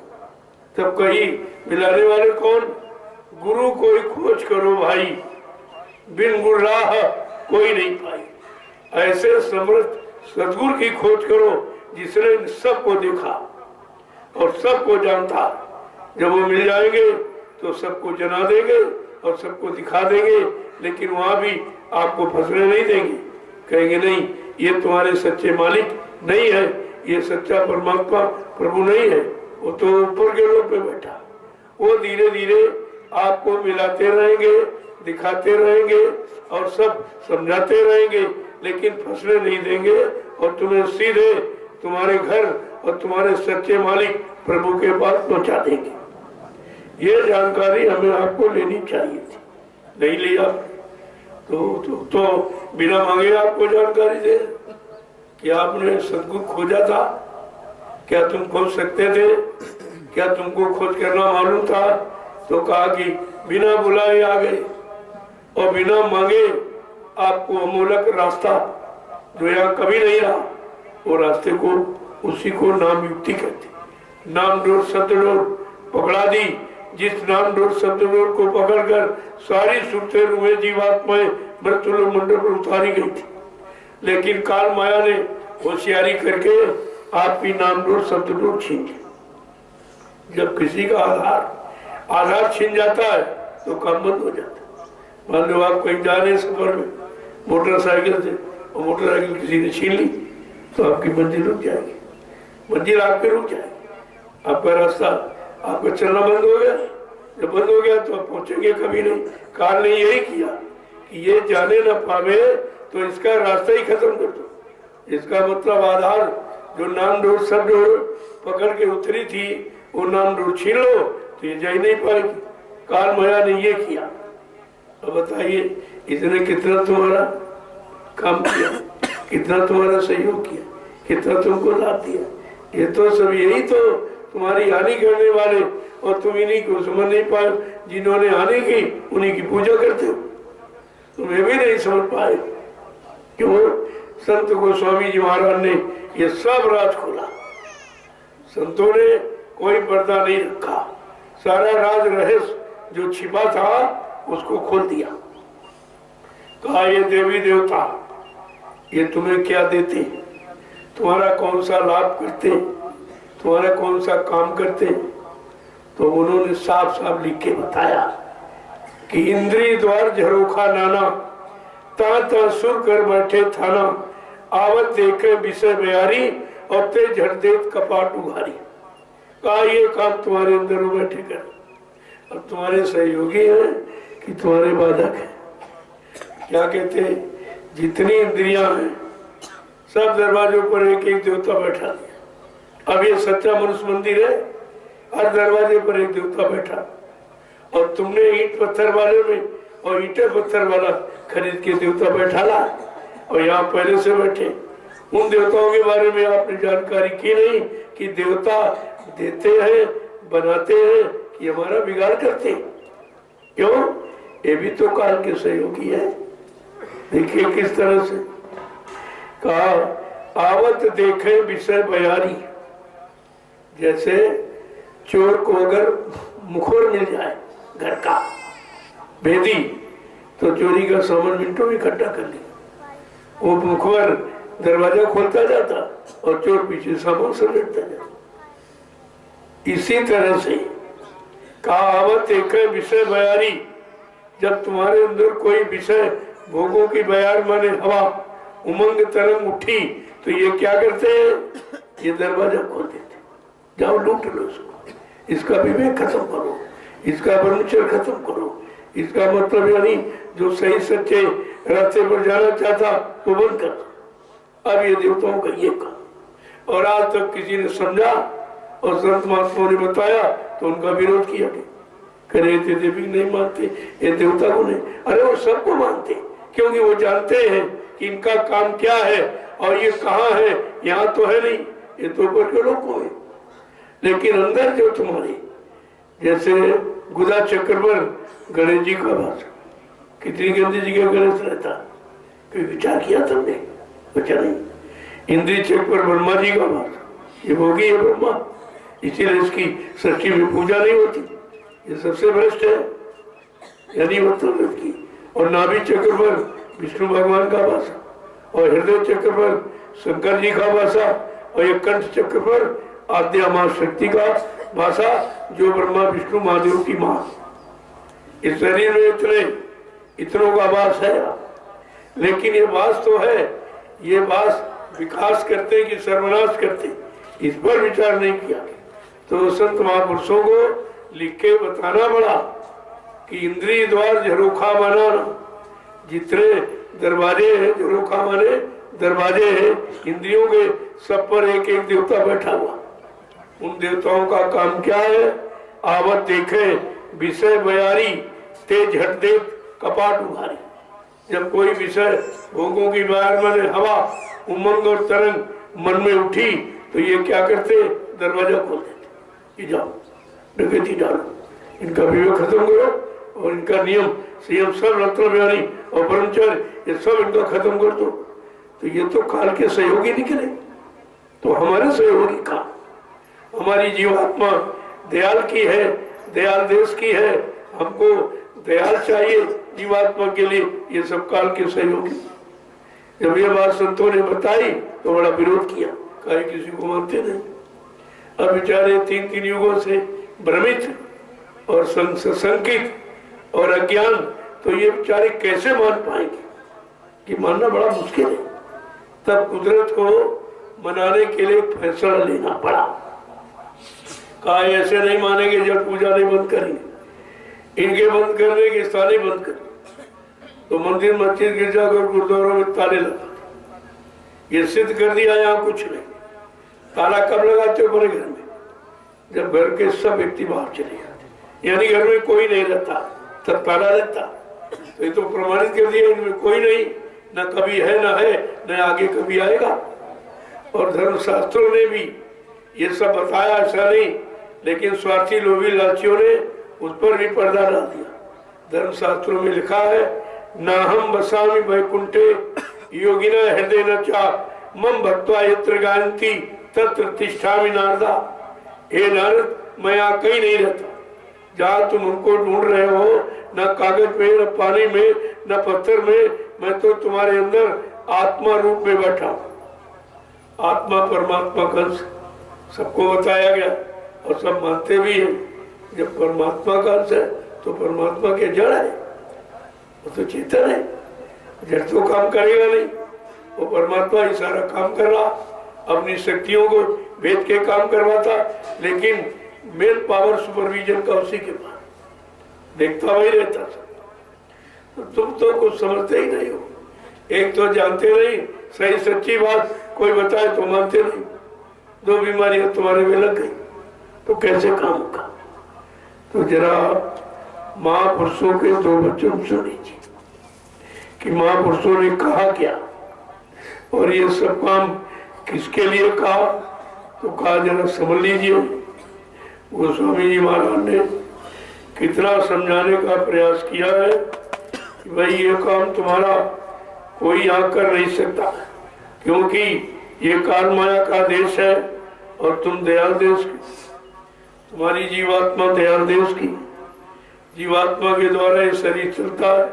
तब कहीं मिलाने वाले कौन? गुरु कोई खोज करो भाई, बिन गुरु राह कोई नहीं पाई। ऐसे समर्थ सदगुरु की खोज करो जिसने सबको देखा और सबको जानता। जब वो मिल जाएंगे तो सबको जना देंगे और सबको दिखा देंगे, लेकिन वहां भी आपको फंसने नहीं देंगे। कहेंगे नहीं, ये तुम्हारे सच्चे मालिक नहीं है, ये सच्चा परमात्मा प्रभु नहीं है, वो तो ऊपर के लोक पे बैठा। वो धीरे धीरे आपको मिलाते रहेंगे, दिखाते रहेंगे और सब समझाते रहेंगे, लेकिन फंसने नहीं देंगे और तुम्हें सीधे तुम्हारे घर और तुम्हारे सच्चे मालिक प्रभु के पास पहुंचा देंगे। ये जानकारी हमें आपको लेनी चाहिए थी, नहीं लिया तो बिना मांगे आपको जानकारी दे। क्या आपने सदगुरु खोजा था? क्या तुम खोज सकते थे? क्या तुमको खोज करना मालूम था? तो कहा कि बिना बुलाए आ गए और बिना मांगे आपको अमूलक रास्ता जो यहाँ कभी नहीं रहा, वो रास्ते को उसी को नाम युक्ति कहते। नाम डोर शब्द डोर पकड़ा दी। जिस नाम डोर शब्द डोर को पकड़कर सारी सुरते रुए जीवात्माएं मृत्यु मंडल पर उतारी गई थी, लेकिन काल माया ने होशियारी करके आपकी नाम डोर शब्द डोर छीन ली। जब किसी का आधार छीन जाता है तो काम बंद हो जाता है। मान लो आप कहीं जा रहे सफर में मोटरसाइकिल से और मोटरसाइकिल किसी ने छीन ली तो आपकी मंजिल रुक जाएगी, मंजिल आपके रुक जाएगी, आपका रास्ता आपका चलना बंद हो गया। जब बंद हो गया तो आप पहुंचेंगे कभी नहीं। काल ने यही किया कि ये जाने न पावे तो इसका रास्ता ही खत्म कर दो। इसका मतलब आधार जो नाम डोर सब डोर पकड़ के उतरी थी वो नाम डोर छीन लो तो ये जा ही नहीं पाएगी। काल माया ने ये किया। अब बताइए इसने कितना तुम्हारा काम किया, कितना तुम्हारा सहयोग किया, कितना तुमको लाभ दिया। ये तो सब यही तो तुम्हारी हानि करने वाले और तुम इन्हीं को समझ नहीं पाए। जिन्होंने हानि की उन्हीं की पूजा करते हो, तुम्हें भी नहीं समझ पाए। क्यों? संत गोस्वामी जी महाराज ने ये सब राज खोला। संतों ने कोई पर्दा नहीं रखा, सारा राज रहस्य जो छिपा था उसको खोल दिया। कहा ये देवी देवता ये तुम्हें क्या देते, तुम्हारा कौन सा लाभ करते, तुम्हारा कौन सा काम करते। तो उन्होंने साफ साफ लिख के बताया कि इंद्रिय द्वार झरोखा नाना ता सुर कर बैठे थाना आवत देखे विषय बयारी और ते झट देत कपाट उघारी। कहा ये काम तुम्हारे अंदर बैठे कर और तुम्हारे सहयोगी हैं कि तुम्हारे बाधक है। क्या कहते हैं? जितनी इंद्रियां हैं सब दरवाजों पर एक एक देवता बैठा दिया। अब ये सच्चा मनुष्य मंदिर है, हर दरवाजे पर एक देवता बैठा और तुमने ईंट पत्थर वाले में और ईंटे पत्थर वाला खरीद के देवता बैठा ला और यहाँ पहले से बैठे। उन देवताओं के बारे में आपने जानकारी की नहीं कि देवता देते हैं, बनाते हैं कि हमारा बिगाड़ करते। क्यों? ये भी तो काल के सहयोगी है। देखिए किस तरह से कहा आवत देखे विषय बयारी। जैसे चोर को अगर मुखोर मिल जाए घर का भेदी तो चोरी का सामान मिनटों में इकट्ठा कर लिया। वो मुखोर दरवाजा खोलता जाता और चोर पीछे सामान समेटता जाता। इसी तरह से कहावत एक विषय बयारी। जब तुम्हारे अंदर कोई विषय भोगों की बयार माने हवा उमंग तरंग उठी तो ये क्या करते हैं? ये दरवाजा खोल देते, जाओ लूट लो उसको, इसका विवेक खत्म करो, इसका ब्रह्मचर्य खत्म करो। इसका मतलब यानी जो सही सच्चे रास्ते पर जाना चाहता वो बंद कर दो। अब ये देवताओं का ये काम, और आज तक किसी ने समझा और संत महात्माओं ने बताया तो उनका विरोध किया गया। करे देवी नहीं मानते, ये देवता को नहीं। अरे वो सबको मानते क्योंकि वो जानते हैं कि इनका काम क्या है और ये कहाँ है। यहाँ तो है नहीं, ये तो ऊपर के लोग को है। लेकिन अंदर जो तुम्हारी जैसे गुदा चक्र पर गणेश जी का वास, कितनी गंदी जगह गणेश रहता, कोई विचार किया तुमने? बचा नहीं। इंद्रिय चक्र पर ब्रह्मा जी का वास, ये भोगी है ब्रह्मा, इसीलिए इसकी सृष्टि में पूजा नहीं होती। ये सबसे भ्रष्ट है, यानी मतलब की। और नाभि चक्र पर विष्णु भगवान का वासा और हृदय चक्र पर शंकर जी का वासा और ये कंठ चक्र पर आद्या मां शक्ति का वासा जो ब्रह्मा विष्णु महादेव की मां। इस शरीर में इतनों का वास है, लेकिन ये वास तो है, ये वास विकास करते कि सर्वनाश करते, इस पर विचार नहीं किया। तो संत महापुरुषों को लिख के बताना पड़ा कि इंद्रिय द्वार झरोखा बनाना, जितने दरवाजे हैं, झरोखा माने दरवाजे हैं इंद्रियों के, सब पर एक एक देवता बैठा हुआ। उन देवताओं का काम क्या है? आवत देखे विषय बयारी, तेज झट देख कपाट उघारी। जब कोई विषय भोगों की बाहर में हवा उमंग और तरंग मन में उठी तो ये क्या करते? दरवाजा खोल देते, ये जाओ डकैती डालो, इनका विवेक खत्म करो और इनका नियम संयम सब रत्न बयानी और ब्रह्मचर्य ये सब इनका खत्म कर दो। तो ये तो काल के सहयोगी निकले। तो हमारे सहयोगी का, हमारी जीवात्मा दयाल की है, दयाल देश की है, हमको दयाल चाहिए जीवात्मा के लिए, ये सब काल के सहयोगी। जब ये बात संतों ने बताई तो बड़ा विरोध किया, कहा किसी को मानते नहीं। अब बेचारे तीन तीन युगों से भ्रमित और संकित और अज्ञान, तो ये बेचारे कैसे मान पाएंगे? कि मानना बड़ा मुश्किल है। तब कुदरत को मनाने के लिए फैसला लेना पड़ा। कहा ऐसे नहीं मानेंगे जब पूजा नहीं बंद करेंगे, इनके बंद करने के ताले बंद कर। तो मंदिर मस्जिद गिरजाघर गुरुद्वारों में ताले लगा, ये सिद्ध कर दिया यहाँ कुछ नहीं। ताला कब लगाते हो? बड़े घर में, जब घर के सब व्यक्ति बाहर चले जाते, यानी घर में कोई नहीं रहता तब ताला रहता। तो ये तो प्रमाणित कर दिया इनमें कोई नहीं, न कभी है न है न आगे कभी आएगा। और धर्मशास्त्रों ने भी ये सब बताया, ऐसा नहीं, लेकिन स्वार्थी लोभी लालचियों ने उस पर भी पर्दा डाल दिया। धर्मशास्त्रों में लिखा है, ना हम बसामी वैकुंठे योगिना हृदय न चा मम भक्त्वा यत्र गायन्ति तत्र तिष्ठामि नारदा। हे नारद, मैं यहाँ कहीं नहीं रहता, जहाँ तुम हमको ढूंढ रहे हो, न कागज में, न पानी में, न पत्थर में, मैं तो तुम्हारे अंदर आत्मा रूप में बैठा हूँ। आत्मा परमात्मा का अंश सबको बताया गया और सब मानते भी हैं। जब परमात्मा का अंश है तो परमात्मा के जड़ है, वो तो चेतन है, जड़ तो काम करेगा नहीं। वो परमात्मा ही सारा काम कर रहा, अपनी शक्तियों को भेद के काम करवाता, लेकिन मेन पावर सुपरविजन का उसी के पास, देखता वही रहता था। तो तुम तो कुछ समझते ही नहीं हो। एक तो जानते नहीं, सही सच्ची बात कोई बताए तो मानते नहीं। दो बीमारियां तुम्हारे में लग गई तो कैसे काम होगा? तो जरा महापुरुषों के दो वचन सुनिए कि महापुरुषों ने कहा क्या और ये सब काम किसके लिए कहा। तो कहा जरा समझ लीजिए। गोस्वामी जी महाराज ने कितना समझाने का प्रयास किया है कि भाई ये काम तुम्हारा कोई यहाँ कर नहीं सकता, क्योंकि ये काल माया का देश है और तुम दयाल देश की, तुम्हारी जीवात्मा दयाल देश की। जीवात्मा के द्वारा ये शरीर चलता है।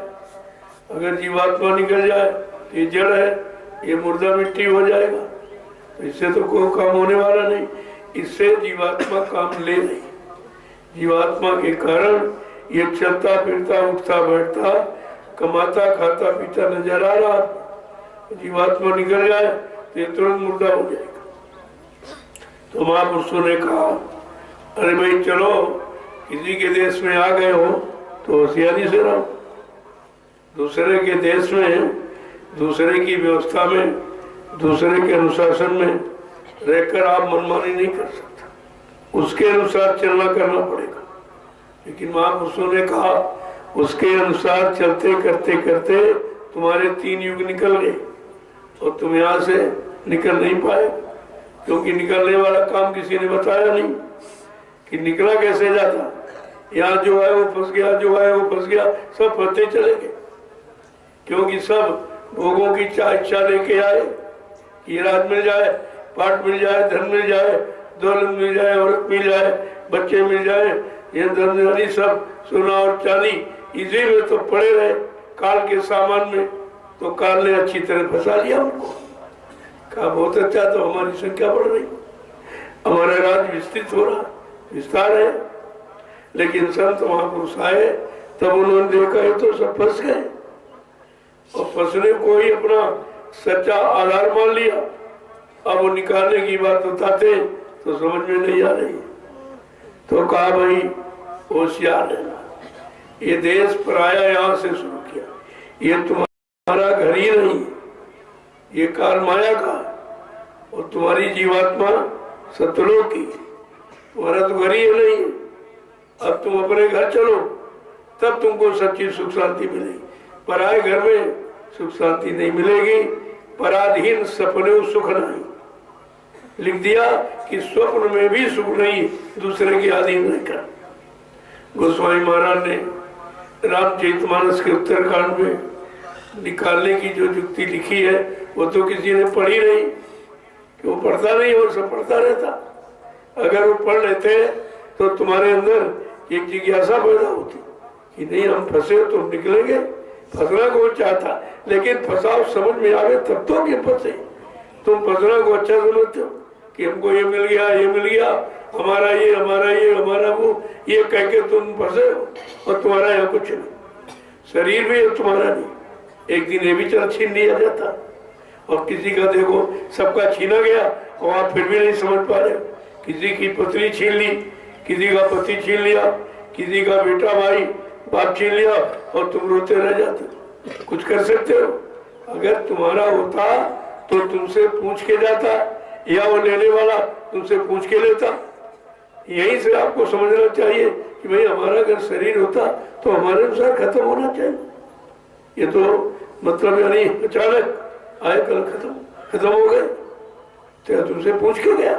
अगर जीवात्मा निकल जाए तो ये जड़ है, ये मुर्दा मिट्टी हो जाएगा, तो इससे तो कोई काम होने वाला नहीं। इससे जीवात्मा काम ले नहीं। जीवात्मा के कारण ये चलता फिरता उठता बैठता कमाता खाता पीता नजर आ रहा। जीवात्मा निकल जाए तो ये तुरंत मुर्दा हो जाएगा। तो महापुरुषों ने कहा, अरे भाई चलो, किसी के देश में आ गए हो तो होशियारी से रहो। दूसरे के देश में, दूसरे की व्यवस्था में, दूसरे के अनुशासन में रहकर आप मनमानी नहीं कर सकते, उसके अनुसार चलना करना पड़ेगा। लेकिन महापुरुषों ने कहा उसके अनुसार चलते करते करते तुम्हारे 3 युग निकल गए और तुम यहाँ से निकल नहीं पाए, क्योंकि निकलने वाला काम किसी ने बताया नहीं कि निकला कैसे जाता। यहाँ जो है वो फंस गया, जो है वो फंस गया, सब फंसते चले गए, क्योंकि सब भोगों की इच्छा लेके आए। ये राज मिल जाए, पाठ मिल जाए, धन मिल जाए, दौलत मिल जाए, औरत मिल जाए, बच्चे मिल जाए, ये धन सब सोना और चांदी इसी में तो पड़े रहे काल के सामान में। तो काल ने अच्छी तरह फंसा लिया उनको। कहा बहुत अच्छा, तो हमारी संख्या बढ़ रही, हमारा राज विस्तृत हो रहा, विस्तार है। लेकिन संत महापुरुष आए तब उन्होंने देखा ये तो सब फंस गए, और फंसने को ही अपना सच्चा आधार मान लिया अब वो निकालने की बात बताते तो समझ में नहीं आ रही। तो कहा भाई होशियार रहना, ये देश पराया यहाँ से शुरू किया, ये तुम्हारा घर ही नहीं, ये काल माया का, और तुम्हारी जीवात्मा सतलोक की, तुम्हारा तो घर ही नहीं। अब तुम अपने घर चलो, तब तुमको सच्ची सुख शांति मिलेगी। पराए घर में सुख शांति नहीं मिलेगी। पराधीन सपने सुख नहीं, लिख दिया कि स्वप्न में भी सुख नहीं, दूसरे के अधीन रहकर। गोस्वामी महाराज ने रामचरितमानस के उत्तरकांड में निकालने की जो युक्ति लिखी है वो तो किसी ने पढ़ी नहीं, कि वो पढ़ता नहीं, वो सब पढ़ता रहता। अगर वो पढ़ लेते तो तुम्हारे अंदर एक जिज्ञासा पैदा होती कि नहीं हम फंसे तो हम निकलेंगे। फंसना को चाहता, लेकिन फंसाव समझ में आवे तब तो कि फंसे। तुम फंसना को अच्छा समझते हो कि हमको ये मिल गया, ये मिल गया, हमारा ये, हमारा ये, हमारा वो, ये कह के तुम फंसे हो, और तुम्हारा यहाँ कुछ नहीं। शरीर भी तुम्हारा नहीं, एक दिन ये भी चल छीन लिया जाता। और किसी का देखो सबका छीना गया और आप फिर भी नहीं समझ पा रहे। किसी की पत्नी छीन ली, किसी का पति छीन लिया, किसी का बेटा भाई बाप छीन लिया, और तुम रोते रह जाते। कुछ कर सकते हो? अगर तुम्हारा होता तो तुमसे पूछ के जाता, या वो लेने वाला तुमसे पूछ के लेता। यहीं से आपको समझना चाहिए कि भाई हमारा अगर शरीर होता तो हमारे अनुसार खत्म होना चाहिए। ये तो मतलब यानी अचानक आए कल खत्म हो गए, क्या तुमसे पूछ के गया?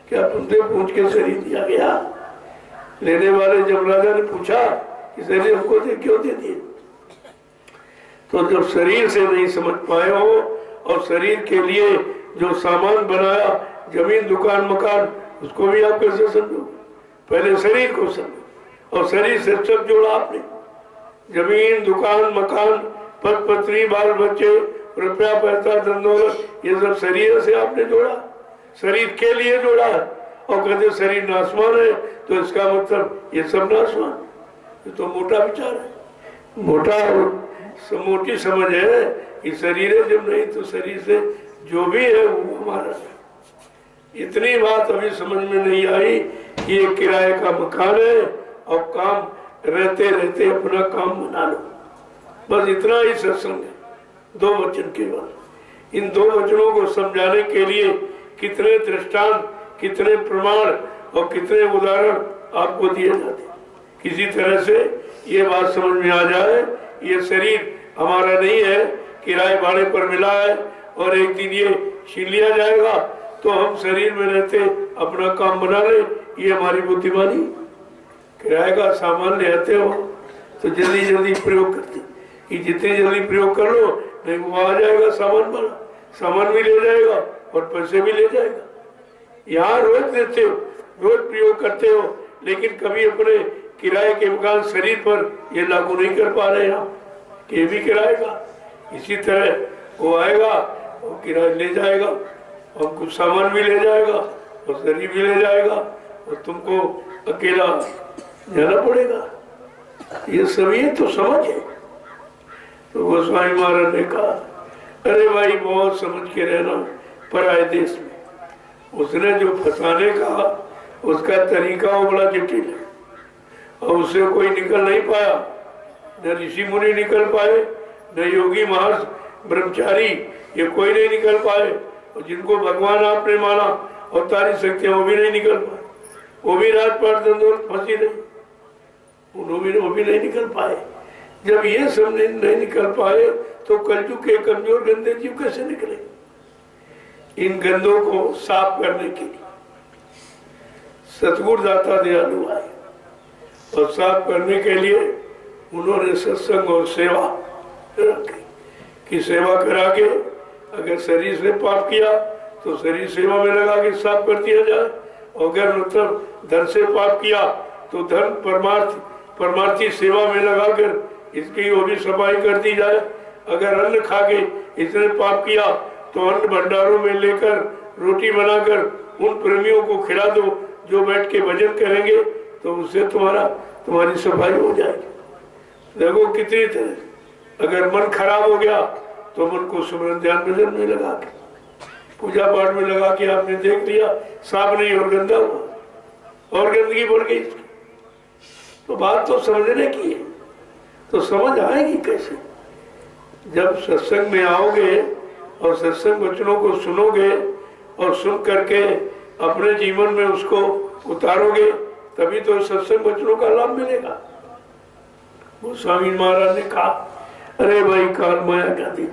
क्या तुमसे पूछ के शरीर दिया गया? लेने वाले जब राजा ने पूछा कि शरीर हमको दे, क्यों दे दिए? तो जब शरीर से नहीं समझ पाए हो, और शरीर के लिए जो सामान बनाया, जमीन दुकान मकान, उसको भी आप कैसे समझो? पहले शरीर को समझो, और शरीर से सब जोड़ा आपने। जमीन दुकान मकान पद पत्नी बाल बच्चे रुपया पैसा धन दौलत, ये सब शरीर से आपने जोड़ा, शरीर के लिए जोड़ा है। और कहते शरीर नाशवान है, तो इसका मतलब ये सब नाशवान। ये तो मोटा विचार है, मोटी समझ है कि शरीर है, जब नहीं तो शरीर से जो भी है वो हमारा है। इतनी बात अभी समझ में नहीं आई कि ये किराए का मकान है, और काम रहते रहते अपना काम बना लो। बस इतना ही सत्संग है, 2 वचन केवल। इन 2 वचनों को समझाने के लिए कितने दृष्टांत, कितने प्रमाण और कितने उदाहरण आपको दिए जाते। किसी तरह से ये बात समझ में आ जाए, ये शरीर हमारा नहीं है, किराए भाड़े पर मिला है, और एक दिन ये छीन लिया जाएगा, तो हम शरीर में रहते अपना काम बना ले। ये हमारी बुद्धिमानी। किराए का सामान ले आते हो तो जल्दी जल्दी प्रयोग करते, कि जितनी जल्दी प्रयोग कर लो, नहीं वो आ जाएगा सामान वाला, सामान भी ले जाएगा और पैसे भी ले जाएगा। यहाँ रोज देते हो, रोज प्रयोग करते हो, लेकिन कभी अपने किराए के मकान शरीर पर ये लागू नहीं कर पा रहे हैं कि ये भी किराए का। इसी तरह वो आएगा, वो किराया ले जाएगा, और कुछ सामान भी ले जाएगा, और शरीर भी ले जाएगा, और तुमको अकेला जाना पड़ेगा। ये सभी तो समझ है। तो गोस्वामी महाराज ने कहा, अरे भाई बहुत समझ के रहना पराए देश में। उसने जो फंसाने का उसका तरीका वो बड़ा जटिल है, और उससे कोई निकल नहीं पाया। न ऋषि मुनि निकल पाए, न योगी महर्ष ब्रह्मचारी, ये कोई नहीं निकल पाए। और जिनको भगवान आपने माना और तारी शक्तियां, वो भी नहीं निकल पाए। वो भी राजपाट दंडोत फंसी नहीं, वो भी नहीं निकल पाए। जब ये सब नहीं निकल पाए तो कलयुग के कमजोर गंदे जीव कैसे निकले? इन गंदों को साफ करने के लिए सतगुरु दाता दयालु आए, और साफ करने के लिए उन्होंने सत्संग और सेवा रखी कि सेवा करा के अगर शरीर से पाप किया तो शरीर सेवा में लगा के साफ कर दिया जाए। अगर मतलब धन से पाप किया तो धन परमार्थी सेवा में लगाकर इसकी वो भी सफाई कर दी जाए। अगर अन्न खा के इसने पाप किया तो अन्न भंडारों में लेकर रोटी बनाकर उन प्रेमियों को खिला दो जो बैठ के भजन करेंगे, तो उससे तुम्हारी सफाई हो जाएगी। देखो कितनी तरह। अगर मन खराब हो गया तो मन को सुमरन ध्यान भजन में लगा के, पूजा पाठ में लगा के आपने देख लिया साफ नहीं और गंदा हुआ और गंदगी बढ़ गई। तो बात तो समझने की है, तो समझ आएगी कैसे? जब सत्संग में आओगे और सत्संग वचनों को सुनोगे और सुन करके अपने जीवन में उसको उतारोगे, तभी तो सत्संग वचनों का लाभ मिलेगा। गोस्वामी महाराज ने कहा, अरे भाई काल माया का दिन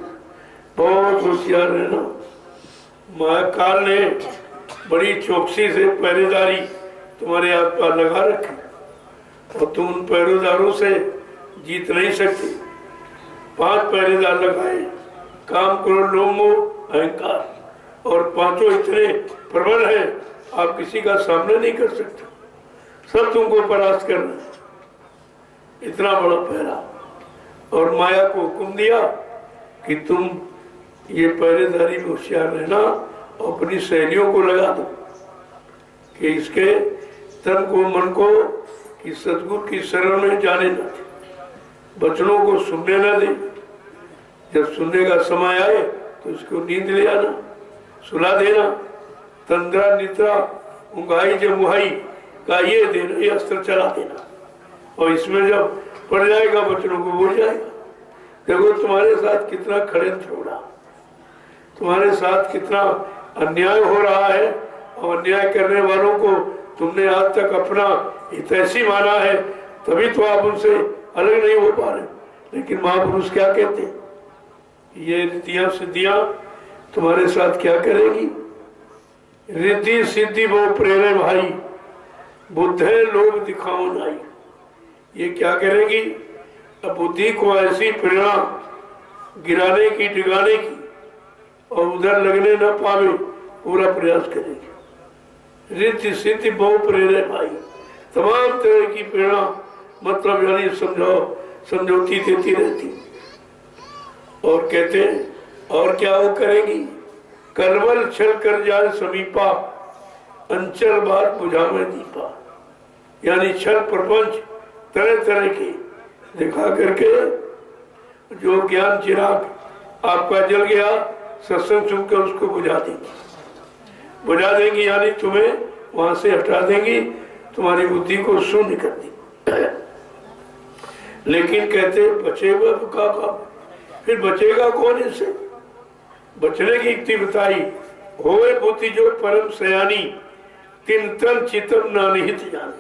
बहुत होशियार है ना। माया काल ने बड़ी चौकसी से पहरेदारी तुम्हारे आसपास लगा रखी और तुम उन पहरेदारों से जीत नहीं सकते। 5 पहरेदार लगाए, काम, क्रोध, लोभ, मोह, अहंकार, और पांचों इतने प्रबल हैं आप किसी का सामना नहीं कर सकते, सब तुमको परास्त करना है। इतना बड़ा पहरा, और माया को हुक्म दिया कि तुम ये पहरेदारी में होशियार रहना और अपनी सहेलियों को लगा दो कि इसके तन को मन को कि सतगुरु की शरण में जाने न दे, वचनों को सुनने न दे। जब सुनने का समय आए तो उसको नींद ले आना, सुला देना। तंद्रा निद्रा उंगाई जमुहाई का ये देना, ये अस्त्र चला देना, और इसमें जब पड़ जाएगा बच्चों को भूल जाएगा। देखो तुम्हारे साथ कितना षड्यंत्र हो रहा, तुम्हारे साथ कितना अन्याय हो रहा है, और अन्याय करने वालों को तुमने आज तक अपना हितैषी माना है, तभी तो आप उनसे अलग नहीं हो पा रहे। लेकिन महापुरुष क्या कहते हैं, ये रीतियां सिद्धियां तुम्हारे साथ क्या करेगी? रिद्धि सिद्धि वो प्रेरे भाई, बुद्धे लोग दिखाओ नाई। ये क्या करेगी? अब बुद्धि को ऐसी प्रेरणा गिराने की, डिगाने की, और उधर लगने न पावे पूरा प्रयास करेगी। रिद्धि सिद्धि बहु प्रेरे भाई, तमाम तरह की प्रेरणा, मतलब यानी समझौती देती रहती। और कहते हैं और क्या वो करेगी? कलवल छल कर जाए समीपा, अंचल बात बुझा में दीपा। यानी छल प्रपंच तरह तरह के दिखा करके जो ज्ञान चिराग आपका जल गया, सत्संग सुनकर उसको बुझा देंगी, यानी तुम्हें वहां से हटा देंगी, तुम्हारी बुद्धि को शून्य कर देंगी। लेकिन कहते बचेगा का, फिर बचेगा कौन इनसे? बचने की युक्ति बताई, होए बुद्धि जो परम सयानी, तिन तन चितम नानिहित जानी।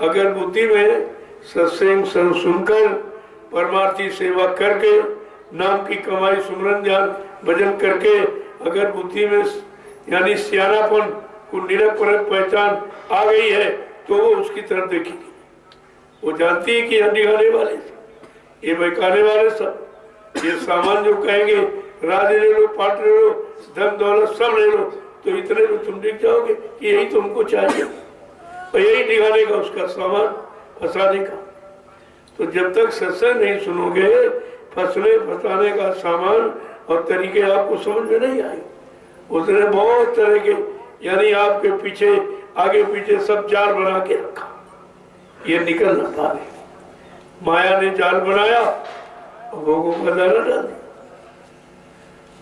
अगर बुद्धि में सत्संग सुनकर परमार्थी सेवा करके, नाम की कमाई, सुमरन ध्यान भजन करके, अगर बुद्धि में यानी सियानापन को निरख परख पहचान आ गई है, तो वो उसकी तरफ देखेगी। वो जानती है कि यहाँ दिखाने वाले, ये बहकाने वाले सब, ये सामान जो कहेंगे राज ले लो, पाट ले लो, धन दौलत सब ले लो, तो इतने में तुम दिख जाओगे कि यही तुमको चाहिए, और यही दिखाने का उसका सामान, फंसाने का। तो जब तक सत्संग नहीं सुनोगे, फंसने फंसाने का सामान और तरीके आपको समझ में नहीं आए। उसने बहुत तरह के, यानी आपके पीछे आगे पीछे सब जाल बना के रखा, ये निकल ना पाए। माया ने जाल बनाया और भोगों का दाना डाल दिया।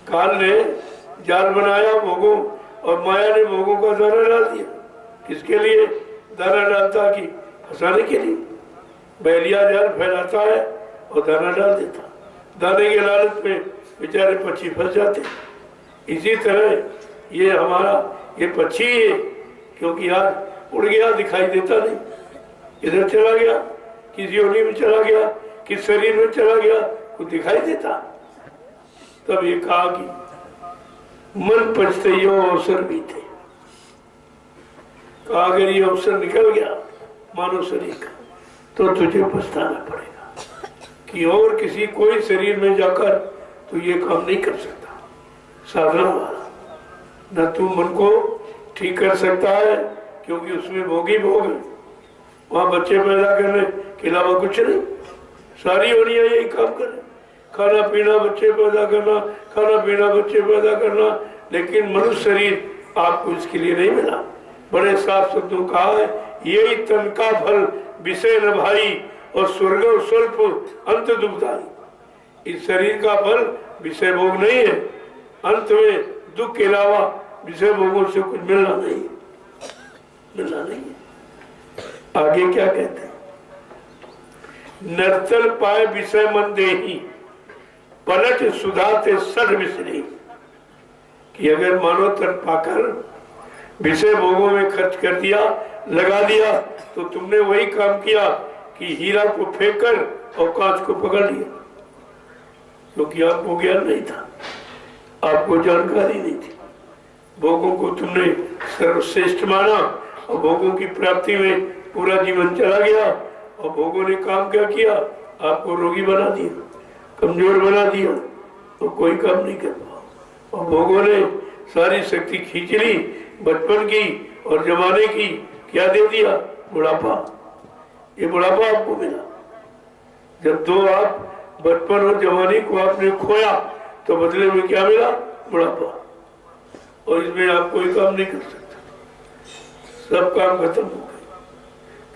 काल ने जाल बनाया भोगों, और माया ने भोगों का दाना डाल दिया। किसके लिए दाना डालता? कि फंसाने के लिए। बैलिया जाल फैलाता है और दाना डाल देता, दाने के लालच में बेचारे पक्षी फंस जाते। इसी तरह ये हमारा ये पक्षी है, क्योंकि आज उड़ गया, दिखाई देता नहीं, इधर चला गया, किसी योनि में चला गया, किस शरीर में चला गया, कुछ दिखाई देता। तब ये कहा कि मन पछते यो अवसर भी थे। कहा अगर ये अवसर निकल गया मानव शरीर का, तो तुझे पछताना पड़ेगा कि और किसी कोई शरीर में जाकर तू ये काम नहीं कर सकता। साधना वाला न तू मन को ठीक कर सकता है, क्योंकि उसमें भोग ही भोग है। वहां बच्चे पैदा करने के अलावा कुछ नहीं, सारी होनियां यही काम करे, खाना पीना बच्चे पैदा करना, खाना पीना बच्चे पैदा करना। लेकिन मनुष्य शरीर आपको इसके लिए नहीं मिला। बड़े साफ शब्दों कहा है, यही तन का फल विषय न भाई, और स्वर्ग स्वल्प अंत दुखदाई। इस शरीर का फल विषय भोग नहीं है, अंत में दुख के अलावा विषय भोगों से कुछ मिलना नहीं, मिलना नहीं। आगे क्या कहते हैं, नर्तल पाए विषय मन देही पलट सुधाते सद विसरे, कि अगर मानो तर पाकर विषय भोगों में खर्च कर दिया, लगा दिया, तो तुमने वही काम किया कि हीरा को फेंक कर और कांच को पकड़ लिया, क्योंकि आपको ज्ञान नहीं था, आपको जानकारी नहीं थी। भोगों को तुमने सर्वश्रेष्ठ माना और भोगों की प्राप्ति में पूरा जीवन चला गया, और भोगों ने काम क्या किया, आपको रोगी बना दिया, कमजोर बना दिया, तो कोई काम नहीं कर पाओ। और भोगों ने सारी शक्ति खींच ली बचपन की और जमाने की, क्या दे दिया, बुढ़ापा। ये बुढ़ापा आपको मिला। जब दो आप बचपन और जवानी को आपने खोया तो बदले में क्या मिला, बुढ़ापा। और इसमें आप कोई काम नहीं कर सकते, सब काम खत्म हो गए,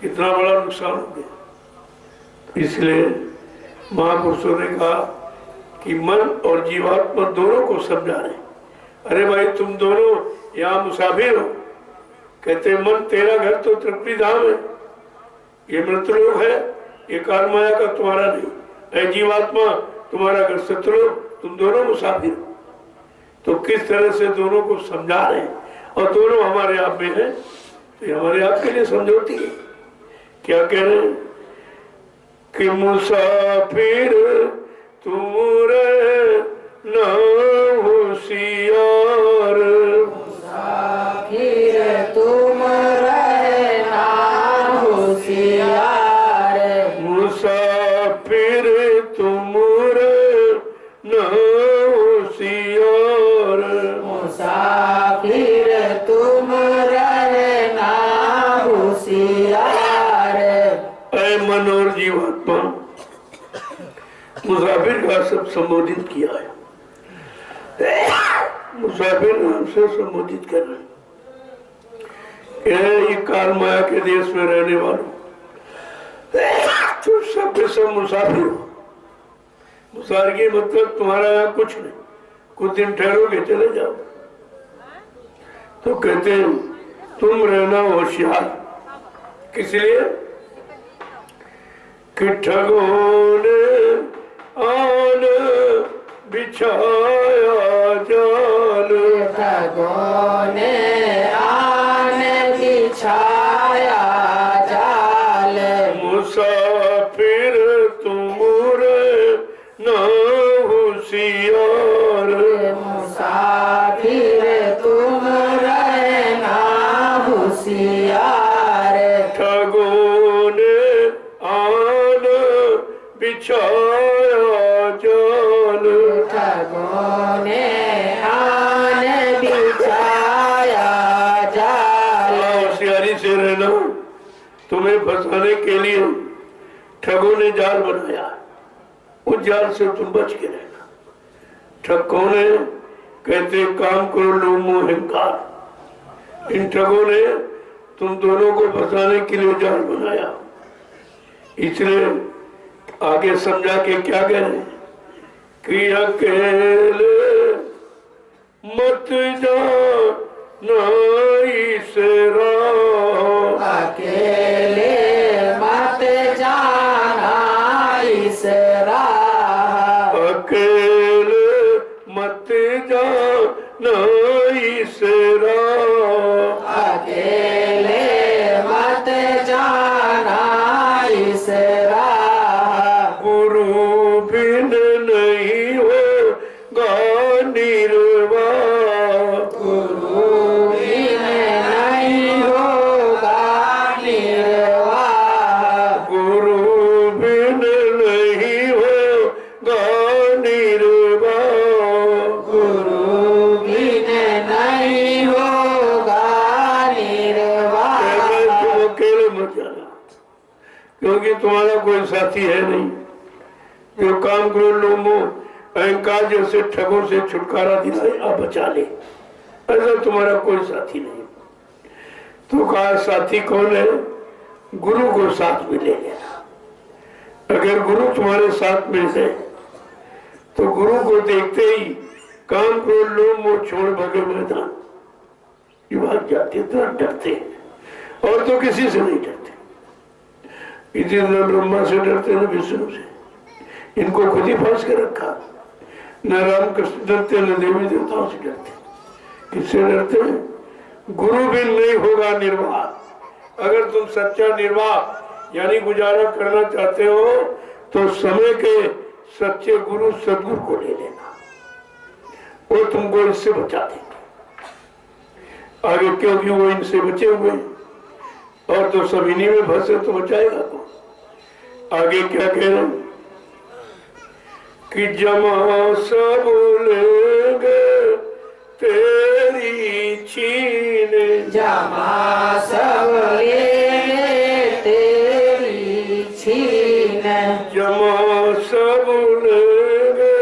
कितना बड़ा नुकसान हो गया। इसलिए महापुरुषों ने कहा कि मन और जीवात्मा दोनों को समझा रहे। अरे भाई तुम दोनों यहाँ मुसाफिर हो, कहते मन तेरा घर तो त्रिपुरी धाम है, ये मृतलोक है, ये काल माया का तुम्हारा नहीं है। जीवात्मा तुम्हारा घर सतलोक, तुम दोनों मुसाफिर हो। तो किस तरह से दोनों को समझा रहे हैं, और दोनों हमारे आप में है, तो हमारे आप के लिए समझौती है। क्या कह रहे हैं कि मुसाफिर तुम रे ना होशियार, मुसाफिर तुम रे ना होशियार, मुसाफिर तुम रे ना होशियार, मुसाफिर तुम रे ना होशियार। ऐ मन और जीवात्मा, मुसाफिर का सब संबोधित किया है। मुसाफिर नाम से संबोधित कर रहे हैं। ये काल माया के देश में रहने वालों, तो सब के सब मुसाफिर हो। मुसाफिर मतलब तुम्हारा यहाँ कुछ नहीं, कुछ दिन ठहरोगे चले जाओ। तो कहते हैं तुम रहना होशियार, किस लिए कि ठगों ने आन बिछाया जाल, ठगों ने आन बिछाया जाल, मुसाफिर तुम रे ना होशियार, मुसाफिर तुम रे ना होशियार, ठगों ने आन बिछाया जाल, ठगों ने आन बिछाया जाल। होशियारी से रहना, तुम्हें फंसाने के लिए ठगों ने जाल बनाया, उस जाल से तुम बच के रहना। ठग कौन है, कहते काम करो लोग मोह अहंकार। इन ठगों ने तुम दोनों को फंसाने के लिए जाल बनाया। इसलिए आगे समझा के क्या कह रहे हैं कि अकेले मत जाना इस राह, अकेले मत जाना इस राह, अकेले मत जाना इस राह, अकेले मत जाना इस राह, गुरु बिन नहीं होगा निर्वाह, गुरु बिन नहीं होगा निर्वाह, गुरु बिन नहीं होगा निर्वाह, गुरु बिन नहीं होगा निर्वाह। तुम अकेले मत जाना, क्योंकि तुम्हारा कोई साथी है नहीं जो काम करो लोगों अहंकार जैसे ठगों से छुटकारा दिलाए आप बचा ले। ऐसा तुम्हारा कोई साथी नहीं। तो कहा साथी कौन है, गुरु को साथ में ले लेना। अगर गुरु तुम्हारे साथ में है तो गुरु को देखते ही काम क्रोध लोभ मोह छोड़ भगे मैदान, ये भाग जाते तो डरते हैं और तो किसी से नहीं डरते। इसी न ब्रह्मा से डरते न विष्णु से, इनको खुद ही फांस के रखा। न राम कृष्ण डरते न देवी देवताओं से डरते। किससे डरते हैं? गुरु भी नहीं होगा निर्वाह। अगर तुम सच्चा निर्वाह यानी गुजारा करना चाहते हो तो समय के सच्चे गुरु सदगुरु को ले लेना, वो तुमको इससे बचा देंगे आगे, क्योंकि वो इनसे बचे हुए और तो सब इन्हीं में फंसे तो बचाएगा कौन? आगे क्या कह रहे हैं कि जमा सब लेंगे तेरी छीन, जमा सब लेंगे तेरी छीन, जमा सब लेंगे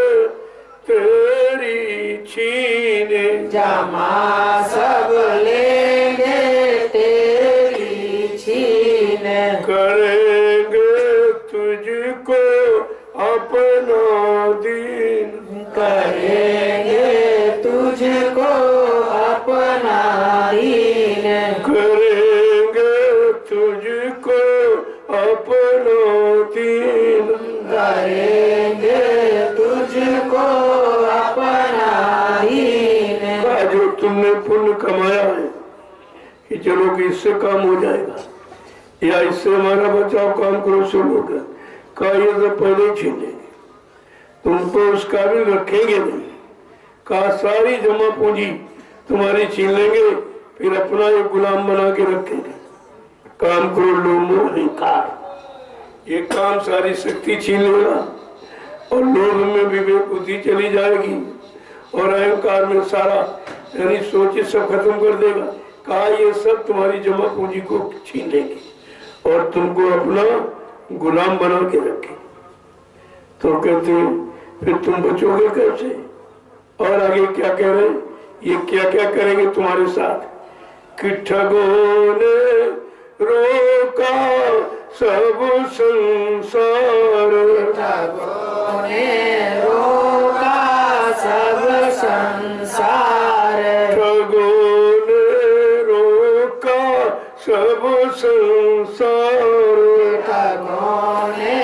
तेरी छीन, जमा सब लेंगे तेरी छीन, करेंगे तुझको अपना दीन, करेंगे तुझको अपना दीन, करेंगे तुझको अपना दीन, करेंगे तुझको अपना दीन। जो तुमने पुण्य कमाया है कि चलो कि इससे काम हो जाएगा या इससे हमारा बचाव काम करो शुरू होगा, का ये तो पहले ही छीन लेंगे, तुमको उस काबिल रखेंगे नहीं। कहा सारी जमा पूंजी तुम्हारी छीन लेंगे, फिर अपना एक गुलाम बना के रखेंगे। काम करो लोभ मोह अहंकार, ये काम सारी शक्ति छीन लेगा और लोभ में विवेक बुद्धि चली जाएगी और अहंकार में सारा यानी सोच सब खत्म कर देगा। कहा ये सब तुम्हारी जमा पूंजी को छीन लेंगे और तुमको अपना गुलाम बना के रखे। तो कहते हैं फिर तुम बचोगे कैसे? और आगे क्या कह रहे हैं, ये क्या क्या करेंगे तुम्हारे साथ कि ठगों ने रोका सब संसार, ठगों ने रोका सब संसार, ठगों ने रोका सब संसार, ठगों ने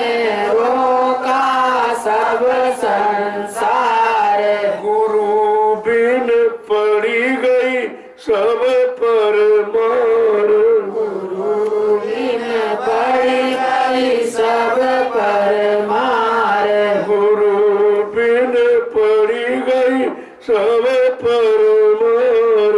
रोका सब संसार, गुरु बिन पड़ी गई सब पर मार, गुरु बिन पड़ी गई सब पर मार, गुरु बिन पड़ी गई सब पर मार,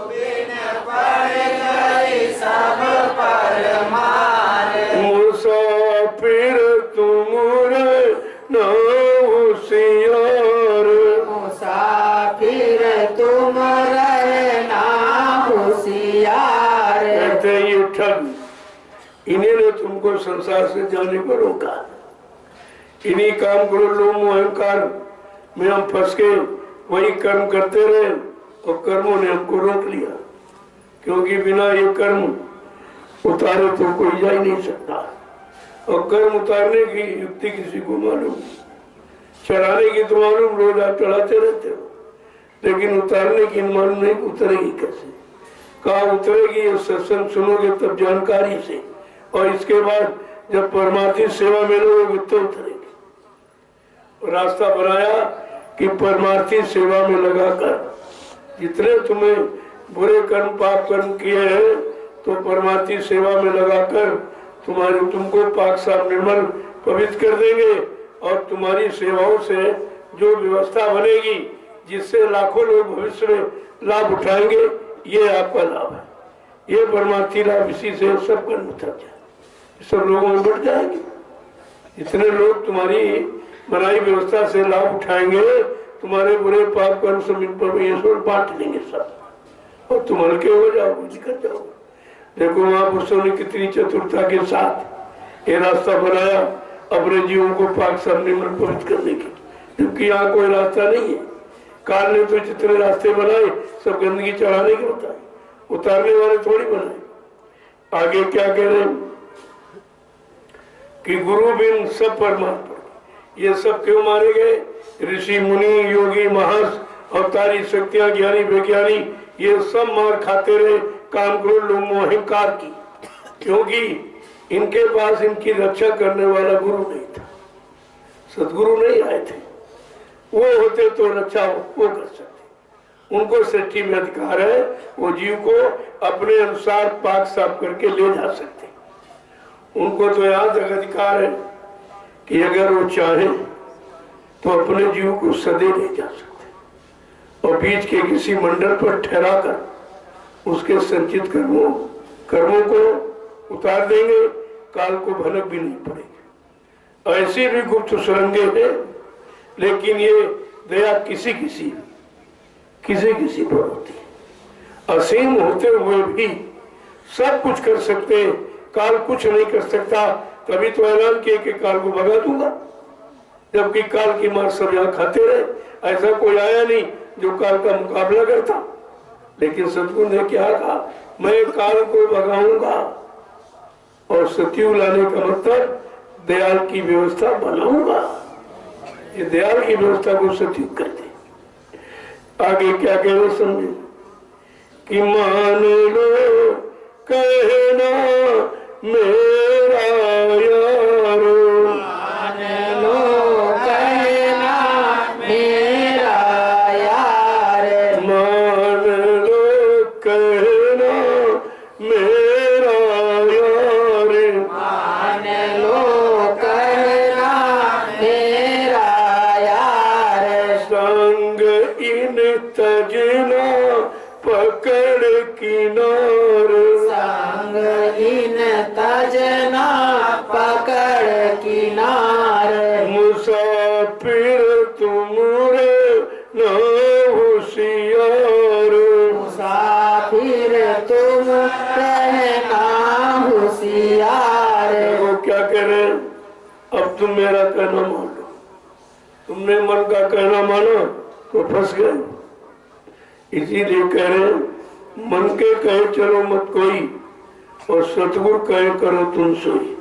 बिन पड़ी गई सब पर मार, मुसाफिर तुम रे ना होशियार, मुसाफिर तुम रहना होशियार, कहते ये ठग, इन्हीं ने तुमको संसार से जाने को रोका। इन्हीं काम करो लोभ मोह अहंकार में हम फंस के वही कर्म करते रहे और कर्मों ने हमको रोक लिया, क्योंकि बिना ये कर्म उतारे तो कोई जा ही नहीं सकता। और कर्म उतारने की युक्ति किसी को मालूम, चढ़ाने की तो मालूम, रोज आप चढ़ाते रहते हो, लेकिन उतारने की मालूम नहीं उतरेगी कैसे। कहा उतरेगी ये सत्संग सुनोगे तब जानकारी से, और इसके बाद जब परमार्थी सेवा में लोगे तो उतरेगी। रास्ता बनाया कि परमार्थी सेवा में लगाकर जितने तुम्हें बुरे कर्म पाप कर्म किए हैं तो परमार्थी सेवा में लगाकर तुमको पाक साफ निर्मल पवित्र कर देंगे और तुम्हारी सेवाओं से जो व्यवस्था बनेगी जिससे लाखों लोग भविष्य में लाभ उठाएंगे, ये आपका लाभ है। ये परमार्थी लाभ इसी से सब कर्म उतर जाए, सब लोगों में बढ़ जाएंगे। इतने लोग तुम्हारी बनाई व्यवस्था से लाभ उठाएंगे, तुम्हारे बुरे पाप कर्म सब इन पर बांट लेंगे सब, और तुम हल्के हो जाओगे, निकल जाओगे। देखो महापुरुषों ने कितनी चतुरता के साथ ये रास्ता बनाया अपने जीवों को पाक साफ निर्मल पवित्र करने की, जबकि यहाँ कोई रास्ता नहीं है। काल ने तो जितने रास्ते बनाए सब गंदगी चढ़ाने के बताए, उतारने वाले थोड़ी बनाए। आगे क्या कह रहे हैं कि गुरु बिन सब पर मार पड़े, ये सब क्यों मारे गए? ऋषि मुनि योगी महर्ष अवतारी शक्तियां ज्ञानी विज्ञानी ये सब मार खाते रहे काम क्रोध लोभ अहंकार की, क्योंकि इनके पास इनकी रक्षा करने वाला गुरु नहीं था, सदगुरु नहीं आए थे। वो होते तो रक्षा वो कर सकते। उनको सृष्टि में अधिकार है, वो जीव को अपने अनुसार पाक साफ करके ले जा सकते। उनको तो यहाँ तक अधिकार है कि अगर वो चाहे तो अपने जीव को सदे ले जा सकते और बीच के किसी मंडल पर ठहरा कर उसके संचित कर्मों को उतार देंगे, काल को भनक भी नहीं पड़ेगी। ऐसी भी गुप्त सुरंगे हैं, लेकिन ये दया किसी किसी पर होती है। असीम होते हुए भी सब कुछ कर सकते, काल कुछ नहीं कर सकता। तभी तो ऐलान किए कि काल को भगा दूंगा, जबकि काल की मार सब यहाँ खाते रहे। ऐसा कोई आया नहीं जो काल का मुकाबला करता। लेकिन सतगुरु ने क्या कहा, मैं काल को भगाऊंगा और सतयुग लाने का मतलब दयाल की व्यवस्था बनाऊंगा। ये दयाल की व्यवस्था को सतयुग कहते। आगे क्या कहना समझे कि मान लो कहना मेरा यार, मान लो कहना मेरा यार, मान लो कहना मेरा यार, मान लो कहना मेरा यार, संग इन तजना पकड़ किनार, संग इन तजना पकड़ किनार, मुसाफिर तुमरे ना होशियार, मुसाफिर तुम रहना होशियार। वो क्या कह रहे हैं, अब तुम मेरा कहना मान लो। तुमने मन का कहना माना तो फंस गए। इसीलिए कह रहे हैं, मन के कहे चलो मत कोई और सतगुरु कहे करो तुम सोई।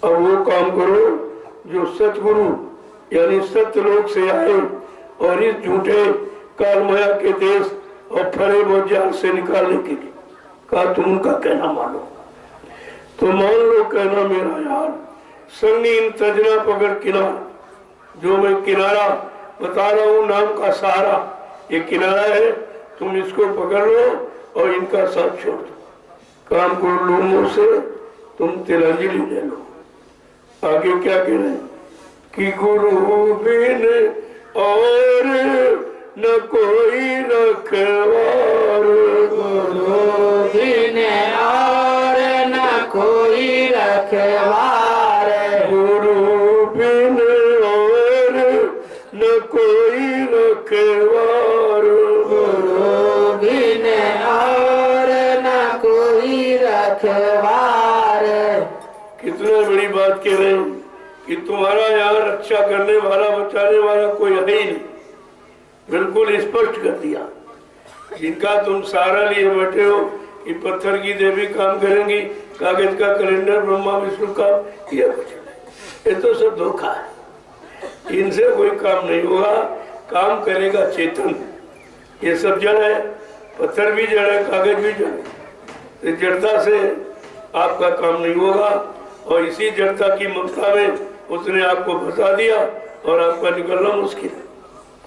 अब वो काम करो जो सतगुरु यानी सत्यलोक से आए और इस झूठे काल माया के देश और फरे बोझाल से निकालने के लिए कहा, तुम उनका कहना मानो। तो मान लो कहना मेरा यार, संगीन तजना पकड़ किनार, जो मैं किनारा बता रहा हूँ नाम का सहारा, ये किनारा है, तुम इसको पकड़ लो और इनका साथ छोड़ दो। काम को लोगों से तुम तिलांजलि ले लो। आगे क्या कह रहे हैं कि गुरु बिन और न कोई रखवार, गुरु बिन और न कोई रखवार, गुरु बिन और न कोई रखवार, गुरु बिन और न कोई रखवार। कितना बड़ी बात कह रहे हैं कि तुम्हारा यहाँ रक्षा करने वाला बचाने वाला कोई है ही नहीं। बिल्कुल स्पष्ट कर दिया। जिनका तुम सहारा लिए बैठे हो कि पत्थर की देवी काम करेंगी, कागज का कैलेंडर ब्रह्मा विष्णु का, ये कुछ नहीं, ये तो सब धोखा है। इनसे कोई काम नहीं होगा, काम करेगा चेतन। ये सब जड़ है, पत्थर भी जड़ है, कागज भी जड़ है। जड़ता से आपका काम नहीं होगा और इसी जड़ता की ममता में उसने आपको फंसा दिया और आपका निकलना मुश्किल है।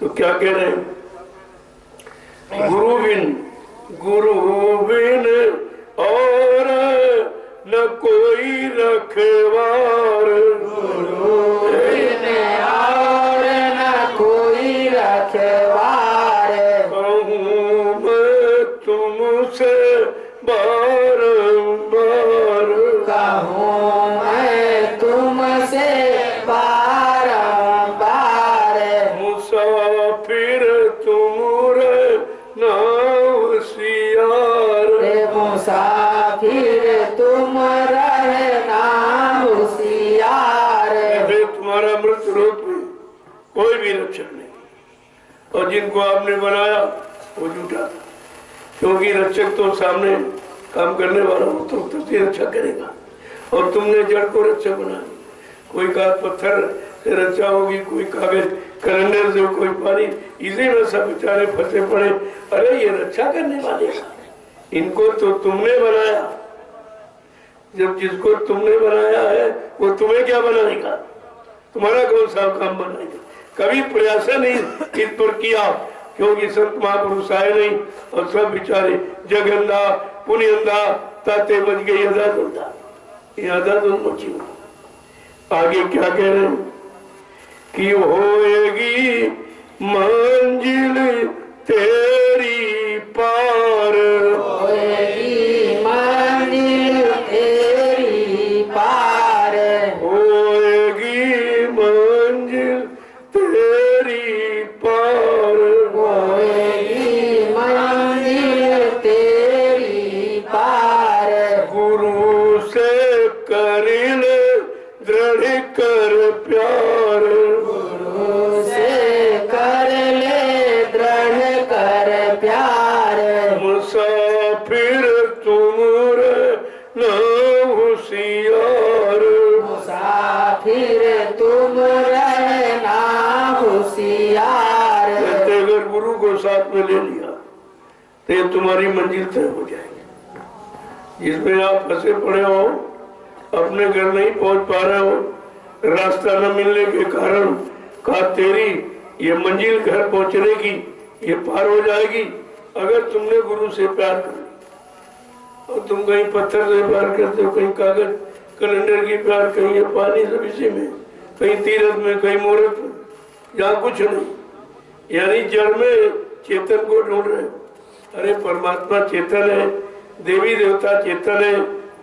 तो क्या कह रहे हैं, गुरु बिन और न कोई रखवार, गुरु बिन और न कोई रखवार, कहूँ मैं तुमसे बारंबार, कहूँ मैं तुमसे बारंबार, मुसाफिर तुमरे ना होशियार, मुसाफिर तुम रहना होशियार। तुम्हारा मृत्यु रूप में कोई भी रक्षक नहीं, और जिनको आपने बनाया वो झूठा था, क्योंकि रक्षक तो सामने काम करने वाला हो तो रक्षा करेगा, और तुमने जड़ को रक्षक बनाया। कोई कहा पत्थर से रक्षा होगी, कोई कागज कैलेंडर से, कोई पानी, इसी में सब बेचारे फंसे पड़े। अरे ये रक्षा करने वाले, इनको तो तुमने बनाया। जब जिसको तुमने बनाया है वो तुम्हें क्या बनाएगा? तुम्हारा कौन सा काम बनाएगा? कभी प्रयास नहीं इस पर किया, क्योंकि संत महापुरुष आए नहीं और सब बेचारे जगंदा पुण्यंदा ताते बच गई अदाधुंदा, ये अदाधुंद मची हुई। आगे क्या कह रहे हैं कि होएगी मंजिल तेरी पार, होएगी मंजिल तेरी पार, होएगी मंजिल तेरी पार, होएगी मंजिल तेरी पार। गुरु से कर ले दृढ़ कर प्यार, गुरु से कर ले दृढ़ कर प्यार, मुसाफिर तुम रे न होशियार, मुसाफिर तुम रहना होशियार। कहते अगर गुरु को साथ में ले लिया तो ये तुम्हारी मंजिल तय हो जाएगी। जिसमें आप फंसे पड़े हो, अपने घर नहीं पहुंच पा रहे हो, रास्ता न मिलने के कारण, कहा तेरी ये मंजिल घर पहुंचने की ये पार हो जाएगी अगर तुमने गुरु से प्यार कर लिया। और तुम कहीं पत्थर से प्यार करते हो, कहीं कागज कैलेंडर की प्यार, कहीं ये पानी सब इसी में, कहीं तीरथ में, कहीं मुहूर्त में, यहाँ कुछ नहीं, यानी जड़ में चेतन को ढूंढ रहे हो। अरे परमात्मा चेतन है, देवी देवता चेतन है,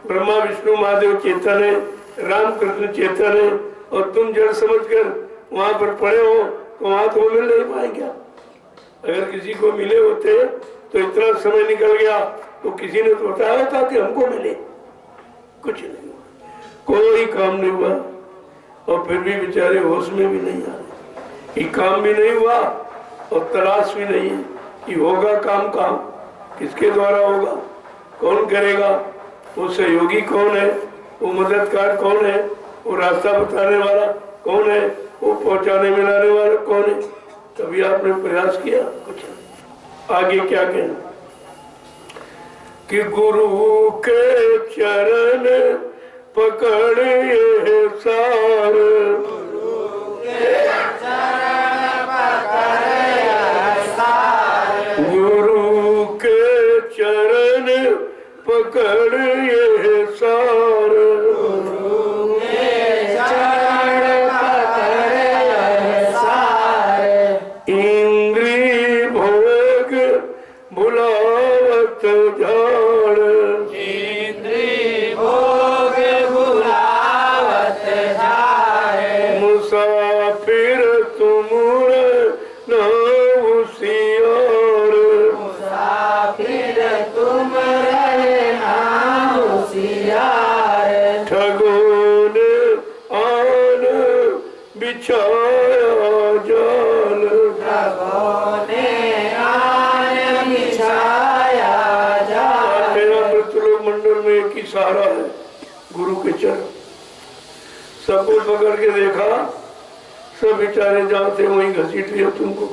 ब्रह्मा विष्णु महादेव चेतन है, राम कृष्ण चेतन है, और तुम जड़ समझकर वहां पर पड़े हो तो वहां तो मिल नहीं पाएंगे। अगर किसी को मिले होते तो इतना समय निकल गया तो किसी ने तो बताया था कि हमको मिले, कुछ नहीं हुआ, कोई काम नहीं हुआ, और फिर भी बेचारे होश में भी नहीं आ रहे। ये काम भी नहीं हुआ और तलाश भी नहीं है कि होगा काम कहाँ, किसके द्वारा होगा, कौन करेगा, वो सहयोगी कौन है, वो मददगार कौन है, वो रास्ता बताने वाला कौन है, वो पहुंचाने मिलाने वाला कौन है। कभी आपने प्रयास किया? कुछ नहीं। आगे क्या कहना कि गुरु के चरण पकड़े सार, गुरु के चरण पकड़े सार, गुरु के चरण पकड़े सार, गुरु के चरण पकड़े सार। इंद्री भोग बुलावत झाड़, इंद्री भोग बुलावत जाए, मुसाफिर तुम न होशियार, मुसाफिर तुम रहना होशियार। ठगों ने आन बिछाया जाल, ठगों ने आन बिछाया जाल। मेरा मृतलोक मंडल में एक ही सहारा है, गुरु के चरण। सबको पकड़ के देखा, सब बेचारे जहाँ थे वहीं घसीट लिया तुमको,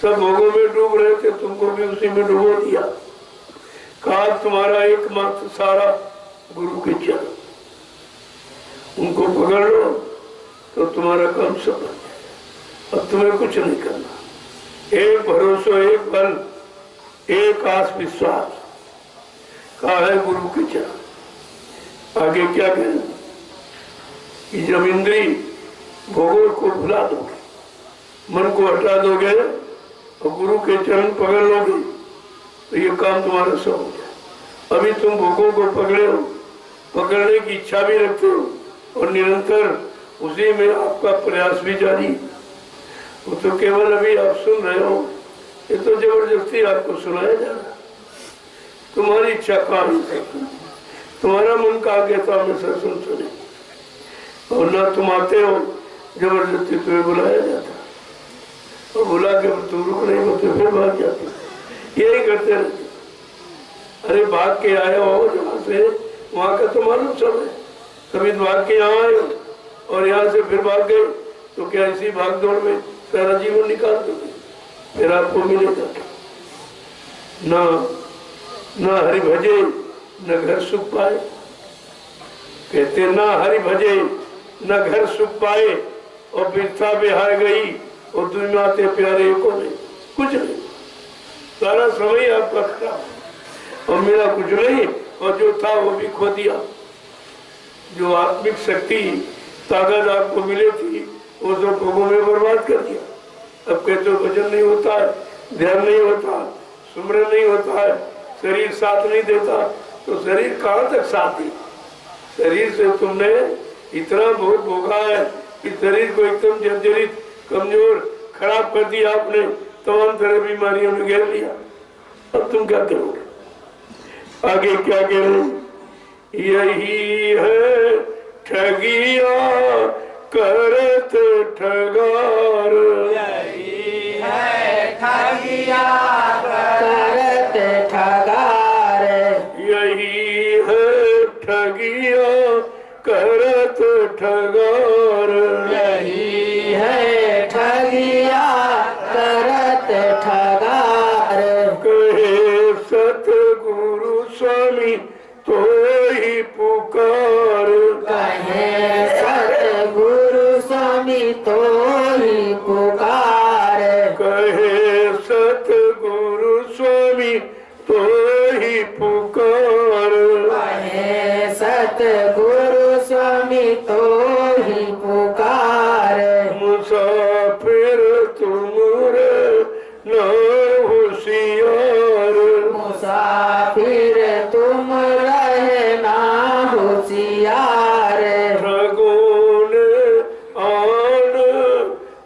सब भोगों में डूब रहे थे, तुमको भी उसी में डुबो दिया। कहा तुम्हारा एकमात्र सहारा गुरु के चरण, उनको पकड़ लो तो तुम्हारा काम सब बन जाए। अब तुम्हें कुछ नहीं करना, एक भरोसा, एक बल, एक आस विश्वास, कहा है गुरु के चरण। आगे क्या कहें कि जब इंद्री भोगों को भुला दोगे, मन को हटा दोगे और गुरु के चरण पकड़ लोगे तो ये काम तुम्हारा सब हो जाए। अभी तुम भोगों को पकड़े हो, पकड़ने की इच्छा भी रखते हो और निरंतर उसी में आपका प्रयास भी जारी। वो तो केवल अभी आप सुन रहे हो, ये तो जबरदस्ती आपको सुनाया जा रहा है। तुम्हारी इच्छा कहाँ है, तुम्हारा मन कहा कहता हमेशा सुन सुने, और ना तुम आते हो, जबरदस्ती तुम्हें बुलाया जाता और बुला के तुम रुक नहीं होते, फिर भाग जाते, यही करते रहते। अरे भाग के आए हो जहाँ से, वहाँ का तो मालूम सब है, कभी भाग के यहाँ आए हो, और यहाँ से फिर भाग गए तो क्या इसी भाग दौड़ में सारा जीवन निकाल दोगे? फिर आपको मिलेगा क्या? ना हरि भजे न घर सुख पाए। कहते ना हरि भजे न घर सुख पाए और बिरथा बिहार गई और दुनिया ते प्यारे को नहीं, कुछ नहीं, सारा समय आपका खराब और मेरा कुछ नहीं, और जो था वो भी खो दिया। जो आत्मिक शक्ति ताकत आपको मिली थी वो सब भोगों में बर्बाद कर दिया। अब कहते हो भजन नहीं होता है, ध्यान नहीं होता, सुमरन नहीं होता है, शरीर साथ नहीं देता, तो शरीर कहाँ तक साथ दी? शरीर से तुमने इतना बहुत भोगा है कि शरीर को एकदम जर्जरित कमजोर खराब कर दिया आपने, तमाम तरह बीमारियों में घेर लिया। अब तुम क्या करोगे? आगे क्या करें? यही है ठगिया करत ठगार, यही है ठगिया करत ठगार, यही है ठगिया करत ठगार, यही है ठगिया करत ठगार। कहे सतगुरु स्वामी तो ही पुकार, कहे सतगुरु स्वामी तो ही पुकार, कहे सतगुरु स्वामी तो ही पुकार, कहे सतगुरु स्वामी तो ही पुकार। मुसाफिर तुमरे न होशियार, मुसाफिर तुम रहना होशियार, ठगों ने आन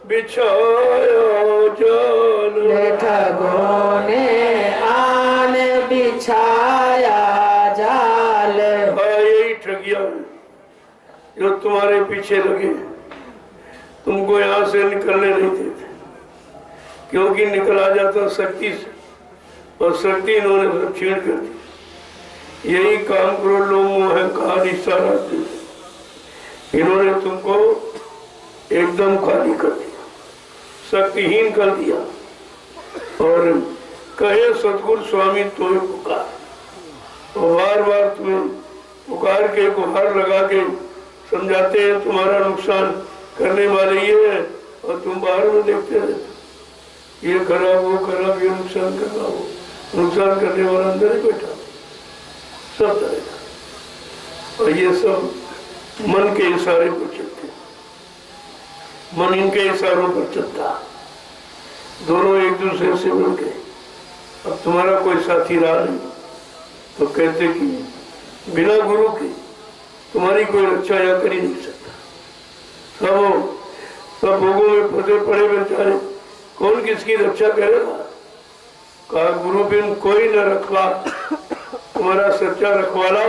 बिछाया जाल, ठगों ने आन बिछाया जाल। यही ठगिया जो तुम्हारे पीछे लगे, तुमको यहाँ से निकलने नहीं देते, क्योंकि निकला जाता शक्ति से, और शक्ति इन्होंने सब छीन कर दी। यही काम करो लोग मोह अहंकार इशारा, इन्होंने तुमको एकदम खाली कर दिया, शक्तिहीन कर दिया। और कहे सतगुरु स्वामी तुम्हें पुकार, और बार बार तुम्हें पुकार के गुहार लगा के समझाते हैं तुम्हारा नुकसान करने वाले ये है, और तुम बाहर में देखते रहते, ये खराब वो खराब, ये नुकसान कर रहा हो, नुकसान करने वाला अंदर ही बैठा सब तरह का। और ये सब मन के इशारे पर चलते, मन इनके इशारों पर चलता, दोनों एक दूसरे से मिल गए। अब तुम्हारा कोई साथी रहा नहीं तो कहते कि बिना गुरु के तुम्हारी कोई रक्षा या कर ही नहीं सकता। सब भोगों में फंसे पड़े बेचारे, कौन किसकी रक्षा करेगा? कहा गुरु बिन कोई न रखवा, तुम्हारा सच्चा रखवाला,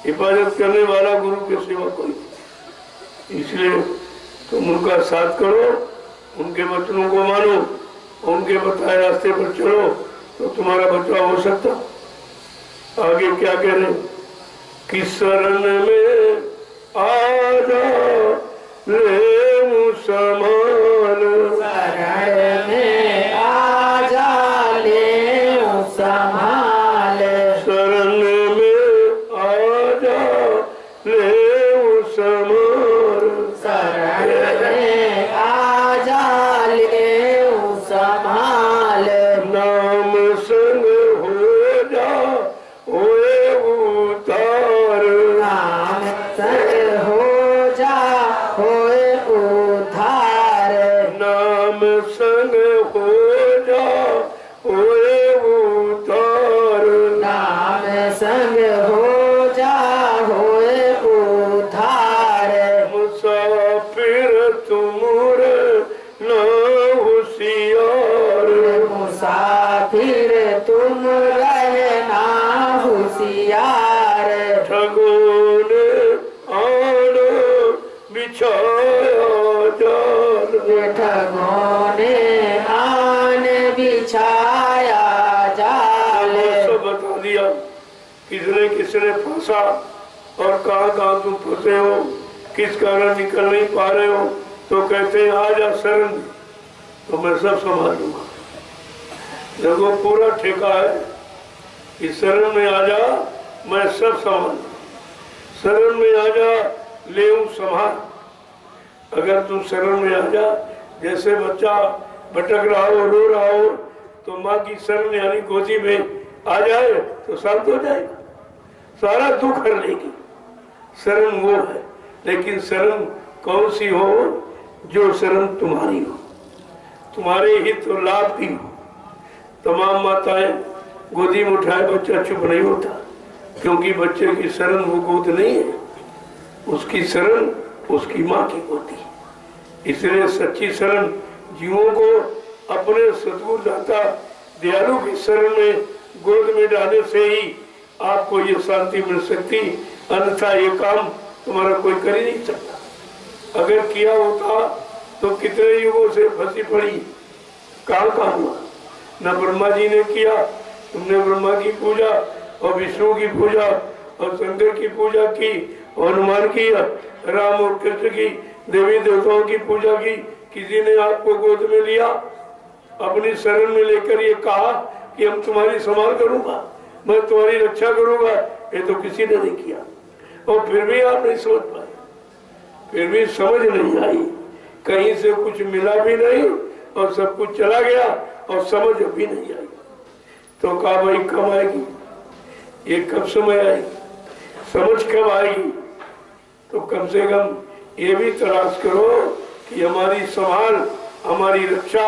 हिफाजत करने वाला गुरु के सिवा कोई नहीं। इसलिए तुम उनका साथ करो, उनके वचनों को मानो, उनके बताए रास्ते पर चलो, तो तुम्हारा बचाव हो सकता। आगे क्या कह रहे? किस शरण में आजा ले मुसलमान, शरण में आजा ले संभाल, शरण में आजा ले मुसलमान, शरण में आजा ले संभाल। नाम संग हो जा होए उतार, नाम संग हो जा होए उद्धार, नाम संग हो जा होए उतार, नाम संग हो जा होए उद्धार। मुसाफिर तुमरे न होशियार, मुसाफिर तुम रहना होशियार, ठगों ने आन बिछाया जाल, ठगों ने आन बिछाया जाल। सब बता दिया किसने किसने फंसा और कहाँ कहाँ तुम फंसे हो। किस कारण निकल नहीं पा रहे हो तो कहते हैं आ जा शरण में, तो मैं सब संभाल लूंगा। देखो पूरा ठेका है कि शरण में आ जा, मैं सब संभाल। शरण में आ जा, ले संभाल। अगर तुम शरण में आ जा, जैसे बच्चा भटक रहा हो, रो रहा हो, तो माँ की शरण यानी गोदी में आ जाए तो शांत हो जाएगा, सारा दुख हर लेगी। शरण वो है, लेकिन शरण कौन सी हो? जो शरण तुम्हारी हो, तुम्हारे हित और लाभ की हो। तमाम माताएं गोदी में उठाए बच्चा चुप नहीं होता, क्योंकि बच्चे की शरण वो गोद नहीं है, उसकी शरण उसकी माँ की होती है। इसलिए सच्ची शरण जीवों को अपने सद्गुरु दाता दयालु की शरण में गोद में डालने से ही आपको ये शांति मिल सकती, अन्यथा ये काम तुम्हारा कोई कर ही नहीं सकता। अगर किया होता तो कितने युगों से फंसी पड़ी, कहाँ हुआ। न ब्रह्मा जी ने किया, तुमने ब्रह्मा की पूजा और विष्णु की पूजा और शंकर की पूजा की, और हनुमान की, राम और कृष्ण की, देवी देवताओं की पूजा की। किसी ने आपको गोद में लिया, अपनी शरण में लेकर ये कहा कि हम तुम्हारी संभाल करूंगा, मैं तुम्हारी रक्षा करूंगा, ये तो किसी ने नहीं किया। और फिर भी आप नहीं समझ पाए, फिर भी समझ नहीं आई, कहीं से कुछ मिला भी नहीं और सब कुछ चला गया और समझ भी नहीं आई। तो कहा भाई कब आएगी, ये कब समय आएगी, समझ कब आएगी? तो कम से कम ये भी तलाश करो कि हमारी संभाल, हमारी रक्षा,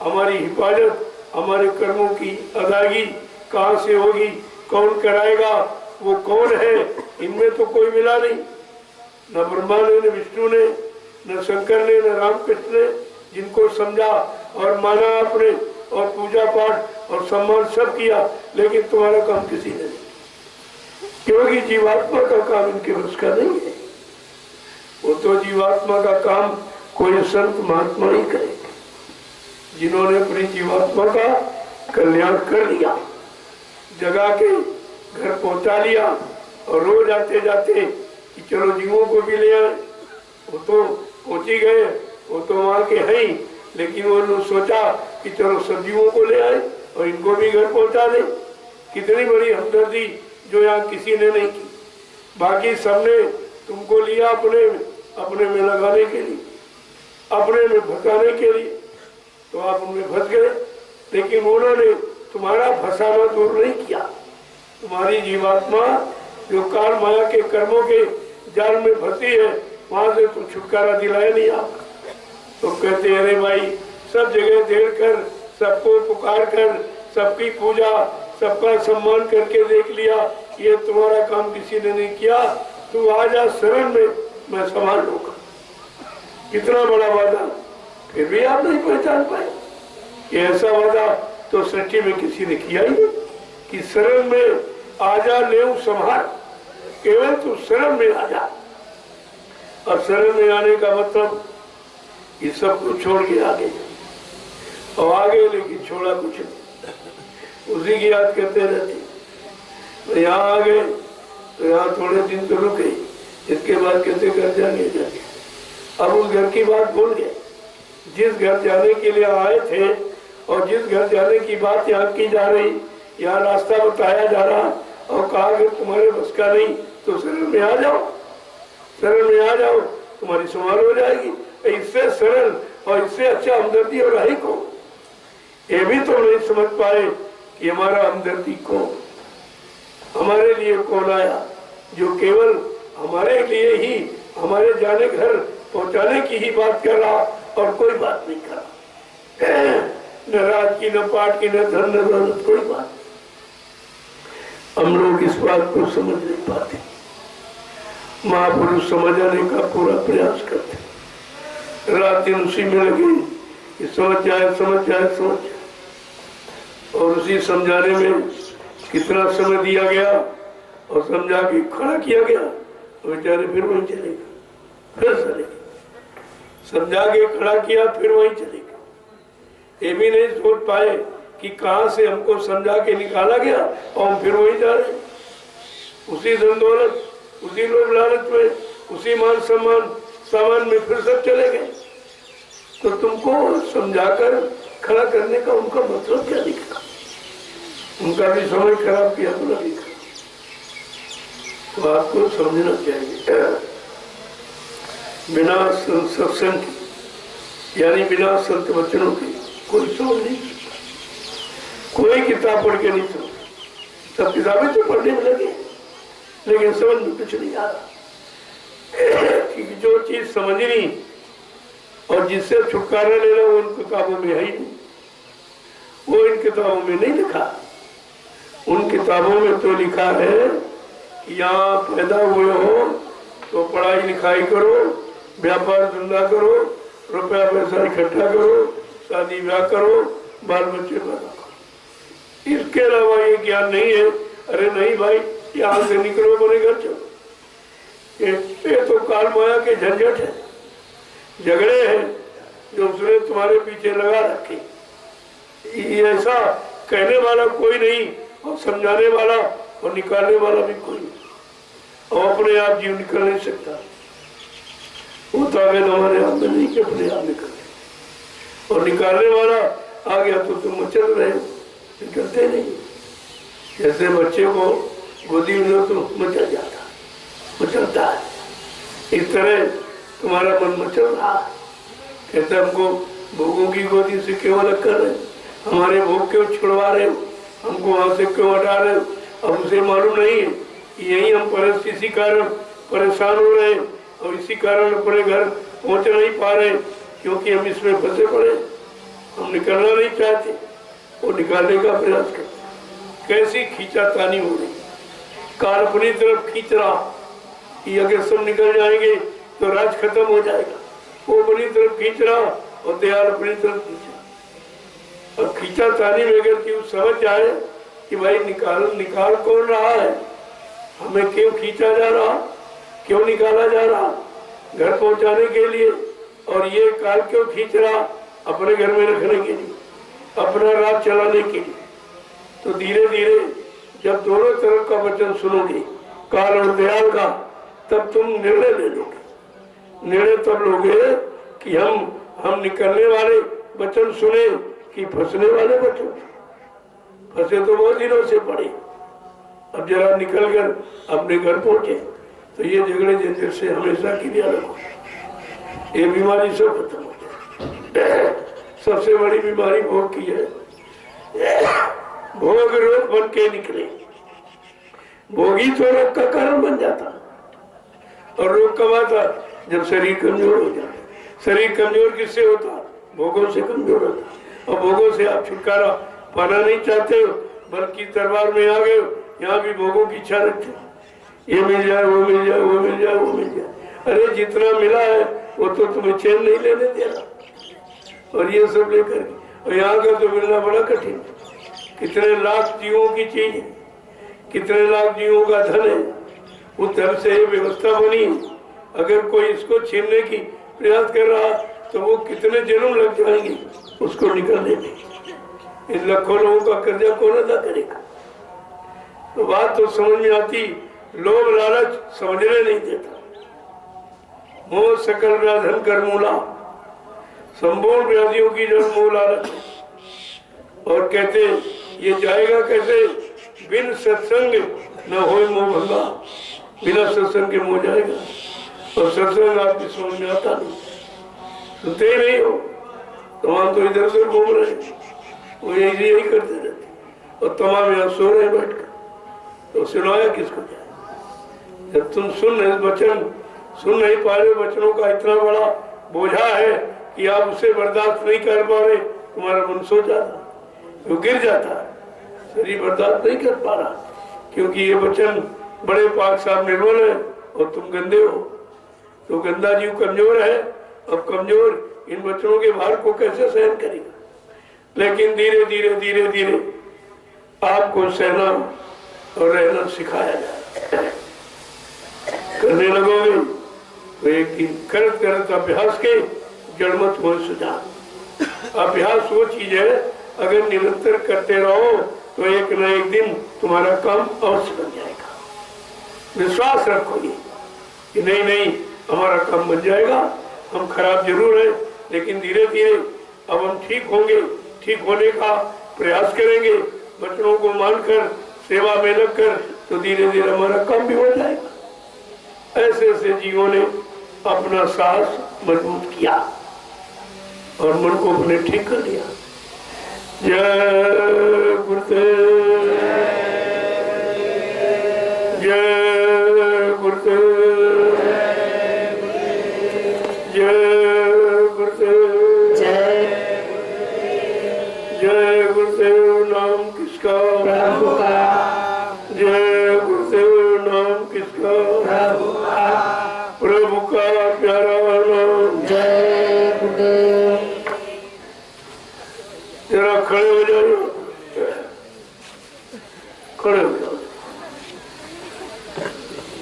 हमारी हिफाजत, हमारे कर्मों की अदायगी कहाँ से होगी, कौन कराएगा, वो कौन है? इनमें तो कोई मिला नहीं, न ब्रह्मा ने, न विष्णु ने, न शंकर ने, न रामकृष्ण ने, जिनको समझा और माना आपने और पूजा पाठ और सम्मान सब किया, लेकिन तुम्हारा काम किसी ने नहीं, क्योंकि जीवात्मा का काम इनके बस का नहीं है। वो तो जीवात्मा का काम कोई संत महात्मा ही करेगा, जिन्होंने अपनी जीवात्मा का कल्याण कर लिया, जगा के घर पहुंचा लिया, और रोज आते जाते कि चलो जीवों को भी ले आए। वो तो पहुंच ही गए, वो तो वहां के हैं ही, लेकिन वो सोचा कि चलो सब जीवों को ले आए और इनको भी घर पहुंचा दे। कितनी बड़ी हमदर्दी जो यहाँ किसी ने नहीं की। बाकी सबने तुमको लिया अपने में लगाने के लिए, अपने में फंसाने के लिए, तो आप उनमें फंस गए। लेकिन उन्होंने तुम्हारा फंसाना दूर नहीं किया। तुम्हारी जीवात्मा जो काल माया के कर्मों के जाल में फंसी है, वहां से तुम छुटकारा दिलाया नहीं आप। तो कहते अरे भाई, सब जगह देर कर, सबको पुकार कर, सबकी पूजा, सबका सम्मान करके देख लिया, ये तुम्हारा काम किसी ने नहीं किया। तू आ जा शरण में, मैं संभाल लूंगा। कितना बड़ा वादा, फिर भी आप नहीं पहचान पाए। ये ऐसा वादा तो सच्ची में किसी ने किया ही नहीं कि शरण में आ जा, ले संभाल, केवल तू शरण में आ जा। और शरण में आने का मतलब ये सब कुछ छोड़ के आगे, और आगे लेकिन छोड़ा कुछ नहीं, उसी की याद करते रहते। तो यहाँ आ गए तो यहाँ थोड़े दिन तो रुके, इसके बाद कैसे घर जाके अब उस घर की बात भूल गए। जिस घर जाने के लिए आए थे और जिस घर जाने की बात यहाँ की जा रही, यहाँ रास्ता बताया जा रहा और कहा कि तुम्हारे बस का नहीं तो शरण में आ जाओ, शरण में आ जाओ, तुम्हारी संभाल हो जाएगी। इससे सरल और इससे अच्छा हमदर्दी और है को, ये भी तो नहीं समझ पाए कि हमारा हमदर्दी कौन, हमारे लिए कौन आया, जो केवल हमारे लिए ही हमारे जाने घर पहुंचाने की ही बात कर रहा और कोई बात नहीं कर रहा। न रात की, न पाठ की, न धन, न दौलत, कोई बात। हम लोग इस बात को समझ नहीं पाते। महापुरुष समझाने का पूरा प्रयास करते, रात दिन उसी में लगी कि समझ जाए, समझ जाए, समझ जाए। और उसी समझाने में कितना समय दिया गया और समझा के खड़ा किया गया, बेचारे फिर वहीं चले गए, फिर चले गए। समझा के खड़ा किया, फिर वहीं चले गए। ये भी नहीं सोच पाए कि कहां से हमको समझा के निकाला गया और हम फिर वहीं जा रहे। उसी धन दौलत, उसी लोभ लालच में उसी मान सम्मान सामान में फिर सब चले गए। तो तुमको समझाकर खड़ा करने का उनका मतलब क्या दिखा? उनका भी समय खराब किया तो नहीं दिखा। तो आपको समझना चाहिए, बिना सत्संग की यानी बिना संत वचनों की कोई समझ नहीं सकता, कोई किताब पढ़ के नहीं समझ। सब किताबें तो पढ़ने में लगे लेकिन समझ में कुछ नहीं आ रहा, क्योंकि जो चीज समझनी और जिससे छुटकारा लेना वो उन किताबों में है ही नहीं, वो इन किताबों में नहीं लिखा। उन किताबों में तो लिखा है कि यहाँ पैदा हुए हो तो पढ़ाई लिखाई करो, व्यापार धंधा करो, रुपया पैसा इकट्ठा करो, शादी ब्याह करो, बाल बच्चे पैदा करो। इसके अलावा ये ज्ञान नहीं है। अरे नहीं भाई, यहाँ से निकलो, बने घर चलो। ये तो काल माया के झंझट है, झगड़े हैं जो उसने तुम्हारे पीछे लगा रखे। ऐसा कहने वाला कोई नहीं और समझाने वाला और निकालने वाला भी कोई नहीं, और अपने आप जीव निकल नहीं सकता। वो ताकत हमारे हाथ में नहीं कि अपने आप निकल, और निकालने वाला आ गया तो तुम मचल रहे हो, निकलते नहीं। जैसे बच्चे को गोदी में लो तो मचल जाता, मचलता है, इस तरह तुम्हारा मन मचल रहा है। कहते हमको भोगों की गोदी से क्यों अलग कर रहे हो, हमारे भोग क्यों छुड़वा रहे हो, हमको वहां से क्यों हटा रहे हो? अब उसे मालूम नहीं है कि यही हम इसी कारण परेशान हो रहे हैं और इसी कारण अपने घर पहुंच नहीं पा रहे, क्योंकि हम इसमें फंसे पड़े, हम निकलना नहीं चाहते, वो निकालने का प्रयास करते। कैसी खींचातानी हो रही, काल अपनी तरफ खींच रहा कि अगर सब निकल जाएंगे तो राज खत्म हो जाएगा, वो अपनी तरफ खींच रहा और दयाल अपनी तरफ खींच रहा। और खींचातानी में अगर क्यों समझ जाए कि भाई निकाल कौन रहा है, हमें क्यों खींचा जा रहा, क्यों निकाला जा रहा, घर पहुंचाने के लिए, और ये काल क्यों खींच रहा, अपने घर में रखने के लिए, अपना राज चलाने के लिए। तो धीरे धीरे जब दोनों तरफ का वचन सुनोगे, काल और दयाल का, तब तुम निर्णय ले लोगे। निर्णय तब लोगे कि हम निकलने वाले वचन सुने कि फंसने वाले वचन। फंसे तो बहुत दिनों से पड़े, अब जरा निकल कर अपने घर पहुंचे तो ये झगड़े झंझट से हमेशा के लिए अलग हो, ये बीमारी सब खत्म हो जाए। सबसे बड़ी बीमारी भोग की है, भोग रोग बन के निकले। भोगी तो रोग का कारण बन जाता, और रोग कब आता? जब शरीर कमजोर हो जाता। शरीर कमजोर किससे होता? भोगों से कमजोर होता। और भोगों से आप छुटकारा पाना नहीं चाहते हो, बल्कि दरबार में आ गए हो, यहाँ भी भोगों की इच्छा रखते हो, ये मिल जाए, वो मिल जाए, वो मिल जाए, वो मिल जाए। अरे जितना मिला है वो तो तुम्हें चैन नहीं लेने दे रहा, और ये सब लेकर, और यहाँ का तो मिलना बड़ा कठिन। कितने लाख जीवों की चीज है, कितने लाख जीवों का धन है, उस धन से व्यवस्था बनी। अगर कोई इसको छीनने की प्रयास कर रहा तो वो कितने जन्म लग जाएंगे उसको निकलने में। इन लाखों लोगों का कर्जा कौन अदा करेगा? तो बात तो समझ में आती, लोभ लालच समझने नहीं देता। मोह सकल व्याधन कर मूला, संपूर्ण व्याधियों की जड़ मोह लालच है। और कहते ये जाएगा कैसे? बिन सत्संग न होए मोह भंगा, बिना सत्संग के मोह जाएगा। और सत्संग आपकी समझ में आता नहीं, सुनते ही नहीं हो, तमाम तो इधर उधर घूम रहे, वो यही करते रहते, और तमाम यहाँ सो रहे बैठकर, तो सुनाया किसको जाए? जब तुम वचन सुन नहीं पा रहे, वचनों का इतना बड़ा बोझा है कि आप उसे बर्दाश्त नहीं कर पा रहे, तुम्हारा मन सो जाता, वो गिर जाता है, शरीर बर्दाश्त नहीं कर पा रहा, क्योंकि ये वचन बड़े पाक साफ निर्मल है और तुम गंदे हो। तो गंदा जीव कमजोर है, अब कमजोर इन वचनों के भार को कैसे सहन करेगा? लेकिन धीरे धीरे धीरे धीरे आपको सहना और रहना सिखाया जाए। करने लगोगे तो एक दिन करत करत अभ्यास के जड़मत हो सुजान। अभ्यास वो चीज है, अगर निरंतर करते रहो तो एक न एक दिन तुम्हारा काम अवश्य बन जाएगा। विश्वास रखो, ये कि नहीं नहीं हमारा काम बन जाएगा, हम खराब जरूर है लेकिन धीरे धीरे अब हम ठीक होंगे, ठीक होने का प्रयास करेंगे, बच्चों को मानकर सेवा में लगकर, तो धीरे धीरे हमारा काम भी हो जाएगा। ऐसे ऐसे जीवों ने अपना साहस मजबूत किया और मन को अपने ठीक कर लिया। जय गुरुदेव, जय गुरुदेव, जय गुरुदेव, जय गुरुदेव। नाम किसका? प्रभु का। जय गुरुदेव। नाम किसका? प्रभु का। प्रभु का प्यारा नाम। जय गुरुदेव। जरा खड़े हो जाओ, खड़े हो जाओ,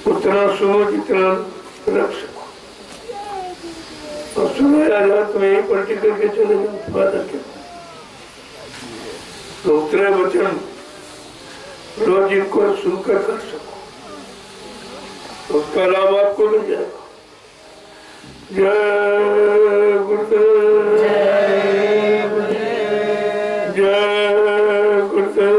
उतना सुनो जितना रख सको, और सुनाया जाए तो यही पलटी करके चले जाओ, बात क्या तो उतने वचन रोज इनको सुनकर कर सको, तो उसका लाभ आपको मिल जाएगा। जय गुरुदेव, जय गुरुदेव, जय गुरुदेव,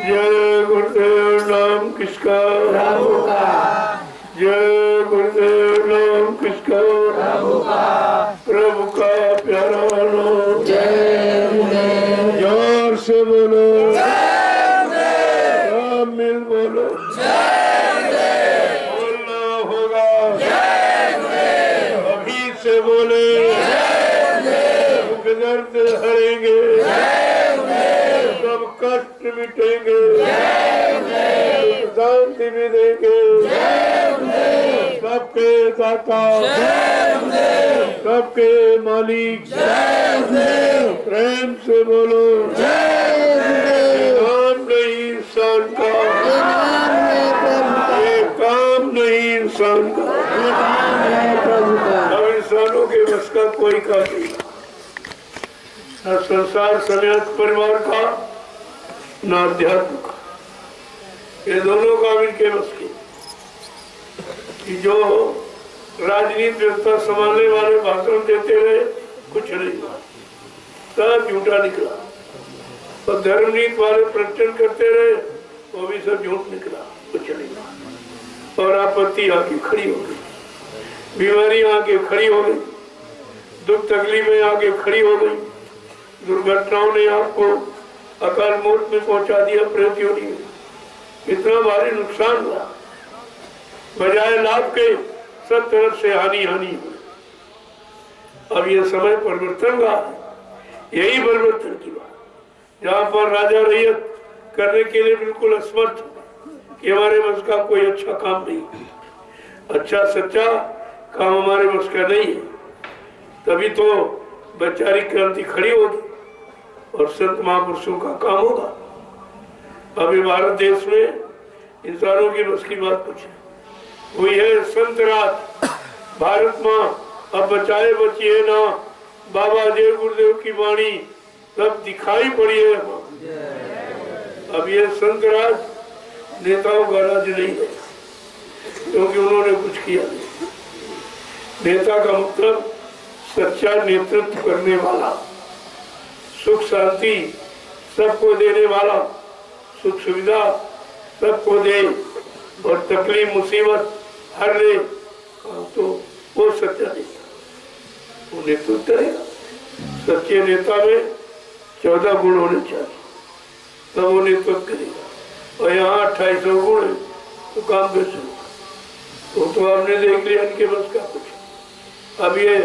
जय गुरुदेव। नाम किसका? प्रभु का। जय गुरुदेव। नाम किसका? प्रभु का। प्रभु का प्यारा नाम। जय गुरुदेव। जोर से बोलो, सब मिल बोलो, बोलना होगा, अभी से बोले, दुख दर्द हरेंगे, सब कष्ट मिटेंगे, शांति भी देंगे, सबके दाता, सबके मालिक, प्रेम से बोलो, काम नहीं इंसान का, ये काम नहीं इंसान का, अब इंसानों के बस का कोई काम नहीं, न संसार समेत परिवार का, न अध्यात्म का, ये दोनों काम इनके बस की। कि जो राजनीति व्यवस्था संभालने वाले भाषण देते रहे, कुछ नहीं, सब झूठा निकला, और धर्म नीति वाले प्रवचन करते रहे, वो भी सब झूठ निकला, कुछ नहीं। और आपत्ति आके खड़ी हो गई, बीमारियां आके खड़ी हो गई, दुख तकलीफें आके खड़ी हो गई, दुर्घटनाओं ने आपको अकाल मौत में पहुंचा दिया, प्रतियोगी में इतना भारी नुकसान हुआ, बजाय लाभ के सब तरफ से हानि हानि हुई। अब ये समय परिवर्तन का है, यही परिवर्तन की बात, जहाँ पर राजा रैयत करने के लिए बिल्कुल असमर्थ कि हमारे बस का कोई अच्छा काम नहीं, अच्छा सच्चा काम हमारे बस का नहीं है, तभी तो वैचारिक क्रांति खड़ी होगी और संत महापुरुषों का काम होगा। अभी भारत देश में इंसानों की बस की बात कुछ है, हुई है संत रात, भारत माँ अब बचाए बचिए ना, बाबा देव गुरुदेव की वाणी सब दिखाई पड़ी है। अब ये संत राज नेताओं का राज नहीं है, क्योंकि उन्होंने कुछ किया नहीं। नेता का मतलब सच्चा नेतृत्व करने वाला, सुख शांति सबको देने वाला, सुख सुविधा सबको दे और तकलीफ मुसीबत हर ले, तो वो सच्चा नेता, वो नेतृत्व करेगा। सच्चे नेता में 14 गुण होने चाहिए, तब वो नेतृत्व करेगा। और यहाँ 2800 गुण है तो काम कैसे होगा? तो आपने देख लिया इनके बस का कुछ। अब ये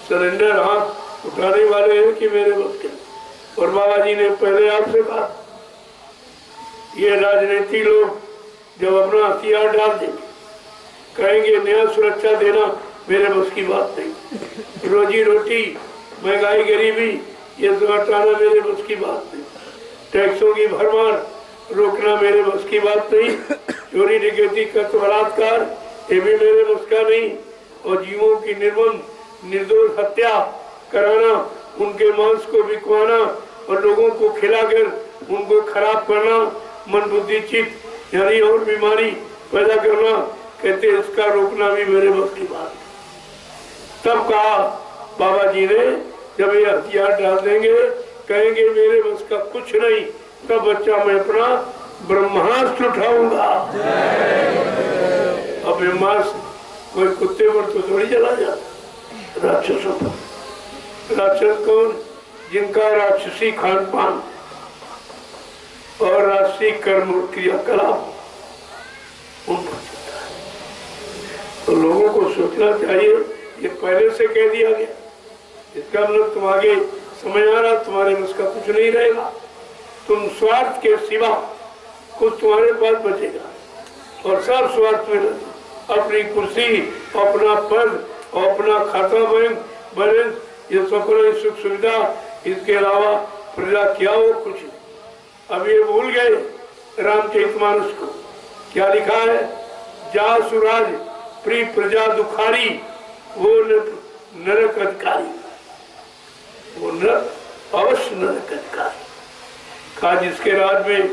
सरेंडर हाथ उठाने वाले हैं कि मेरे बस के। और बाबा जी ने पहले आपसे कहा, ये राजनीति लोग जब अपना हथियार डाल देंगे, कहेंगे नया सुरक्षा देना मेरे बस की बात नहीं, रोजी रोटी महंगाई गरीबी ये सब हटाना मेरे बस की बात नहीं, टैक्सों की भरमार रोकना मेरे बस की बात नहीं, चोरी डकैती कत्ल बलात्कार ये भी मेरे बस का नहीं, और जीवों की निर्मम निर्दोष हत्या कराना, उनके मांस को बिकवाना और लोगों को खिलाकर उनको खराब करना, मन बुद्धि चित्त यानी और बीमारी पैदा करना, कहते इसका रोकना भी मेरे बस की बात है। तब कहा बाबा जी ने, जब ये हथियार डाल देंगे, कहेंगे मेरे बस का कुछ नहीं, तब बच्चा मैं अपना ब्रह्मास्त्र उठाऊंगा। अब ब्रह्मास्त्र कोई कुत्ते पर तो थोड़ी चला जाता, राक्षसों पर। राक्षस कौन? जिनका राक्षसी खान पान और राष्ट्रीय कर्म क्रियाकलाप उन पर चलता है। तो लोगों को सोचना चाहिए, ये पहले से कह दिया गया, इसका मतलब तुम आगे समझ आ रहा, तुम्हारे बस का कुछ नहीं रहेगा, तुम स्वार्थ के सिवा कुछ तुम्हारे पास बचेगा, और सब स्वार्थ में अपनी कुर्सी, अपना पद, अपना खाता बैंक बैलेंस, ये सपना सुख सुविधा, इसके अलावा प्रजा क्या हो कुछ। अब ये भूल गए रामचरितमानस को, क्या लिखा है? जा सुराज प्रिय प्रजा दुखारी, वो नरक अधिकारी, वो नरक अवश्य नरक अधिकारी। कहा जिसके राज में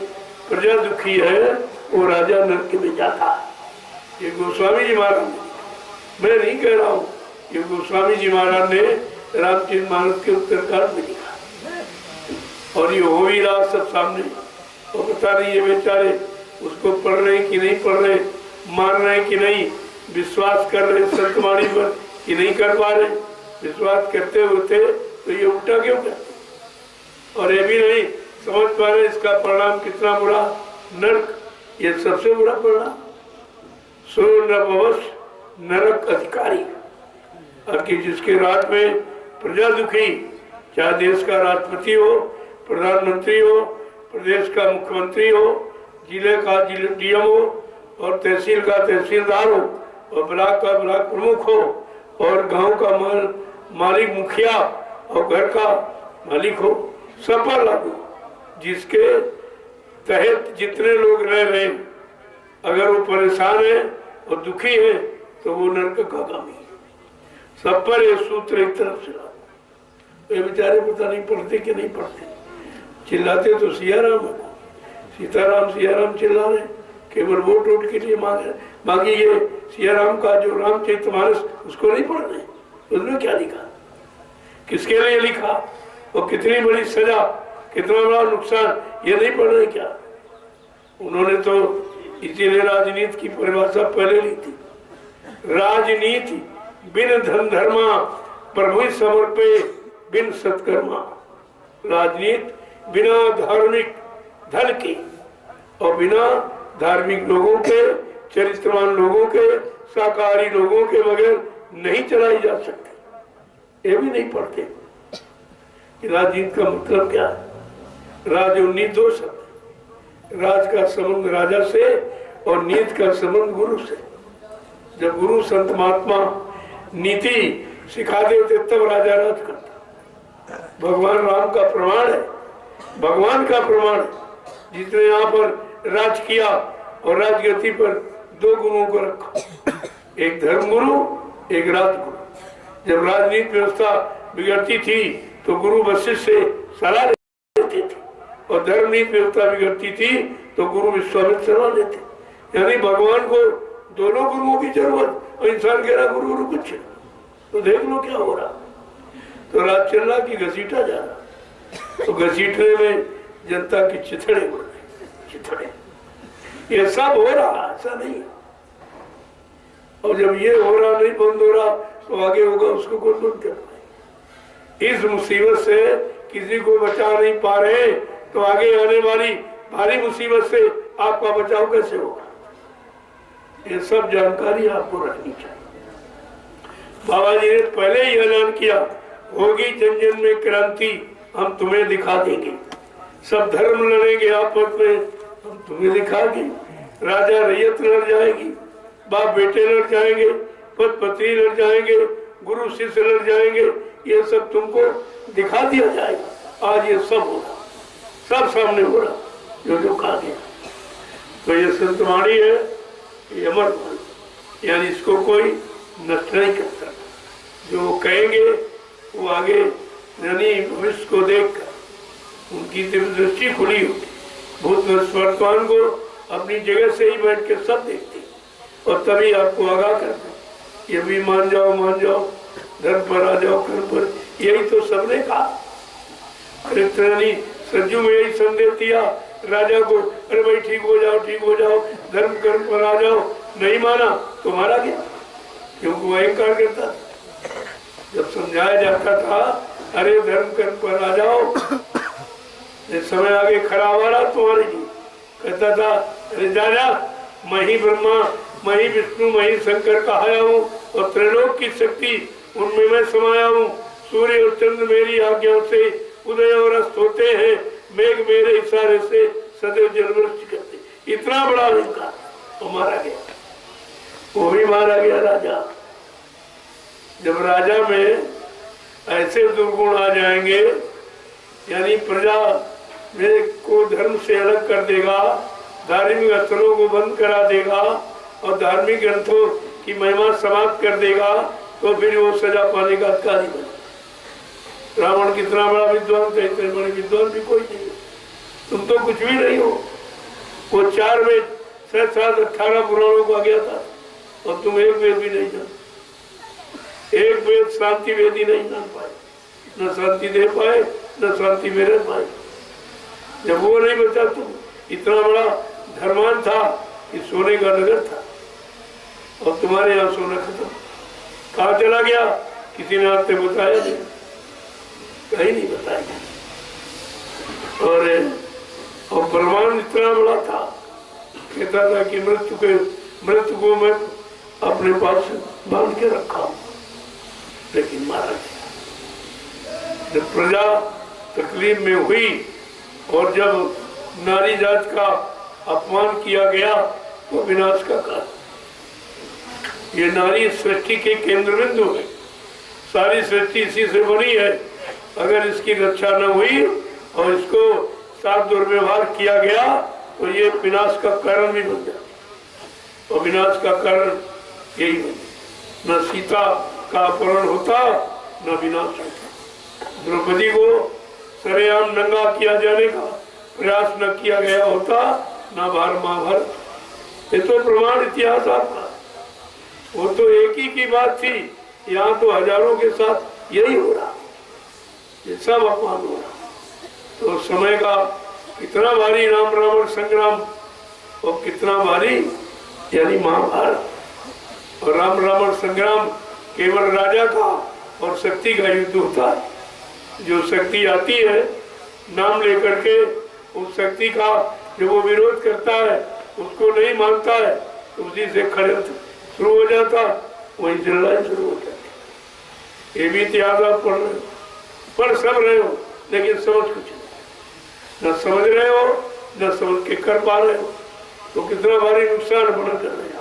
प्रजा दुखी है वो राजा नरक में जाता है। ये गोस्वामी जी महाराज ने, मैं नहीं कह रहा हूँ, ये गोस्वामी जी महाराज ने रामचरितमानस के उत्तरकांड में लिखा, और ये हो भी रहा सब सामने। और पता नहीं ये बेचारे उसको पढ़ रहे कि नहीं पढ़ रहे, मान रहे कि नहीं, विश्वास कर रहे संतवाणी पर कि नहीं कर पा रहे। विश्वास करते होते तो ये उल्टा क्यों करते, और ये भी नहीं समझ पा रहे इसका परिणाम कितना बुरा, नरक, ये सबसे बुरा परिणाम। सो नवश नरक अधिकारी, कि जिसके राज में प्रजा दुखी, चाहे देश का राष्ट्रपति हो, प्रधानमंत्री हो, प्रदेश का मुख्यमंत्री हो, जिले का डीएम हो, और तहसील का तहसीलदार हो, और ब्लॉक का ब्लॉक प्रमुख हो, और गांव का मालिक मुखिया, और घर का मालिक हो, सब पर लागू। जिसके तहत जितने लोग रह रहे हैं, अगर वो परेशान है और दुखी है तो वो नरक का गामी है। सब पर ये सूत्र एक तरफ से लागू। ये बेचारे पता नहीं पढ़ते कि नहीं पढ़ते, चिल्लाते तो सियाराम है, सीताराम सियाराम चिल्ला रहे, केवल वोट वोट के लिए मांगी। ये सियाराम का जो रामचरितमानस उसको नहीं पढ़ रहे, उसमें क्या लिखा, किसके लिए लिखा, और कितनी बड़ी सजा, कितना बड़ा नुकसान, ये नहीं पढ़ रहे क्या? उन्होंने तो इसीलिए राजनीति की परिभाषा पहले ली थी, राजनीति बिन धन धर्मा प्रभु समर्पे बिन सत्कर्मा। राजनीति बिना धार्मिक धन के और बिना धार्मिक लोगों के, चरित्रवान लोगों के, शाकाहारी लोगों के बगैर नहीं चलाई जा सकती। ये भी नहीं पढ़ते। राजनीति का मतलब क्या है? राज और नीति दो शब्द, राज का संबंध राजा से और नीति का संबंध गुरु से। जब गुरु संत महात्मा नीति सिखा देते तब राजा राज करता। भगवान राम का प्रमाण है, भगवान का प्रमाण है, जिसने यहाँ पर राज किया और राजगति पर दो गुरुओं को रखा, एक धर्म गुरु, एक राजगुरु। जब राजनीति व्यवस्था बिगड़ती थी तो गुरु वशिष्ठ से सलाह लेते थे, और धर्म नीति व्यवस्था बिगड़ती थी तो गुरु विश्वामित्र सलाह लेते। यानी भगवान को दोनों गुरुओं की जरूरत, और इंसान कह रहा गुरु गुरु कुछ। तो देख लो क्या हो रहा। तो राज चल रहा कि घसीटा जा रहा, तो घसीटने में जनता की चिथड़े उड़ रही, चिथड़े। ये सब हो रहा, ऐसा नहीं। और जब ये हो रहा नहीं, बंद हो रहा, तो आगे होगा उसको कौन बंद कर पाए। इस मुसीबत से किसी को बचा नहीं पा रहे तो आगे आने वाली भारी मुसीबत से आपका बचाव कैसे होगा? ये सब जानकारी आपको रखनी चाहिए। बाबा जी ने पहले ही ऐलान किया, होगी जन जन में क्रांति, हम तुम्हें दिखा देंगे। सब धर्म लड़ेंगे आपस में, हम तुम्हें दिखाएंगे। राजा रैयत लड़ जाएगी, बाप बेटे लड़ जाएंगे, पति पत्नी लड़ जाएंगे, गुरु शिष्य लड़ जाएंगे। ये सब तुमको दिखा दिया जाएगा। आज ये सब हो रहा, सब सामने हो रहा, जो जो कहा गया। तो ये संतवाणी है, ये अमर वाणी, यानी इसको कोई नष्ट नहीं कर सकता। जो कहेंगे वो आगे यानी भविष्य को देखकर उनकी दिव्य दृष्टि खुली होगी। भूत वर्तमान को अपनी जगह से ही बैठ के सब देखते हैं। और तभी आपको आगाह कर दे, ये भी मान जाओ, धर्म पर आ जाओ, कर्म पर। यही तो सबने कहा। कृष्ण सज्जू में यही संदेश दिया राजा को, अरे भाई ठीक हो जाओ, धर्म कर्म पर आ जाओ। नहीं माना तो मारा गया, क्योंकि वह इंकार करता था। जब समझाया जाता था अरे धर्म कर्म पर आ जाओ, जब समय आगे खराब आ रहा तुम्हारे लिए, कहता था अरे जा, मैं ही ब्रह्मा, मैं ही विष्णु, मैं ही शंकर कहाया हूँ, और त्रिलोक की शक्ति उनमें मैं समाया हूँ। सूर्य और चंद्र मेरी आज्ञा से उदय और अस्त होते हैं, मेघ मेरे इशारे से सदैव जलवृष्टि करते। इतना बड़ा अहंकार, वो मारा गया, वो भी मारा गया राजा। जब राजा में ऐसे दुर्गुण आ जाएंगे, यानी प्रजा में को धर्म से अलग कर देगा, धार्मिक स्थलों को बंद करा देगा और धार्मिक ग्रंथों की महिमा समाप्त कर देगा, तो फिर वो सजा पाने का अधिकारी बने। रावण कितना बड़ा विद्वान था, इतने बड़े विद्वान भी कोई नहीं। तुम तो कुछ भी नहीं हो। वो 4 वेद 6, 7, 18 पुराणों का गया था, और तुम एक वेद भी नहीं जानते। एक वेद शांति वेद ही नहीं जान पाए, न शांति दे पाए, न शांति में रह पाए। जब वो नहीं बचा, तुम इतना बड़ा धर्मान था कि सोने का नगर था, और तुम्हारे यहाँ सोना खत्म। कहाँ चला गया किसी ने आपसे बताया नहीं, कहीं नहीं बताया। और ब्रह्मांड इतना बड़ा था, कहता था कि मृत्यु को मैं अपने पास बांध के रखा हूं, लेकिन मारा गया। जब प्रजा तकलीफ में हुई और जब नारी जात का अपमान किया गया, तो विनाश का कारण। ये नारी सृष्टि के केंद्र बिंदु है, सारी सृष्टि इसी से बनी है। अगर इसकी रक्षा न हुई और इसको साथ दुर्व्यवहार किया गया, तो ये विनाश का कारण भी बन जाता। और विनाश का कारण यही बन, न सीता का अपहरण होता, न विनाश होता। द्रौपदी को सरेआम नंगा किया जाने का प्रयास न किया गया होता, न महाभारत। ये तो प्रमाण इतिहास आपका। वो तो एक ही की बात थी, यहाँ तो हजारों के साथ यही हो रहा, ये सब अपमान हो रहा। तो समय का कितना भारी राम रावण संग्राम, और कितना भारी यानी महाभारत। और राम रावण संग्राम केवल राजा का और शक्ति का युद्ध होता है। जो शक्ति आती है नाम लेकर के, उस शक्ति का जो वो विरोध करता है, उसको नहीं मानता है, तो उसी से खड़े शुरू हो जाता, वहीं से लड़ाई शुरू हो जाती। ये भी इतिहास आप पढ़ सब रहे हो, लेकिन समझ कुछ नहीं। न समझ रहे हो, न समझ के कर पा रहे हो, तो कितना भारी नुकसान बना कर रहे हो।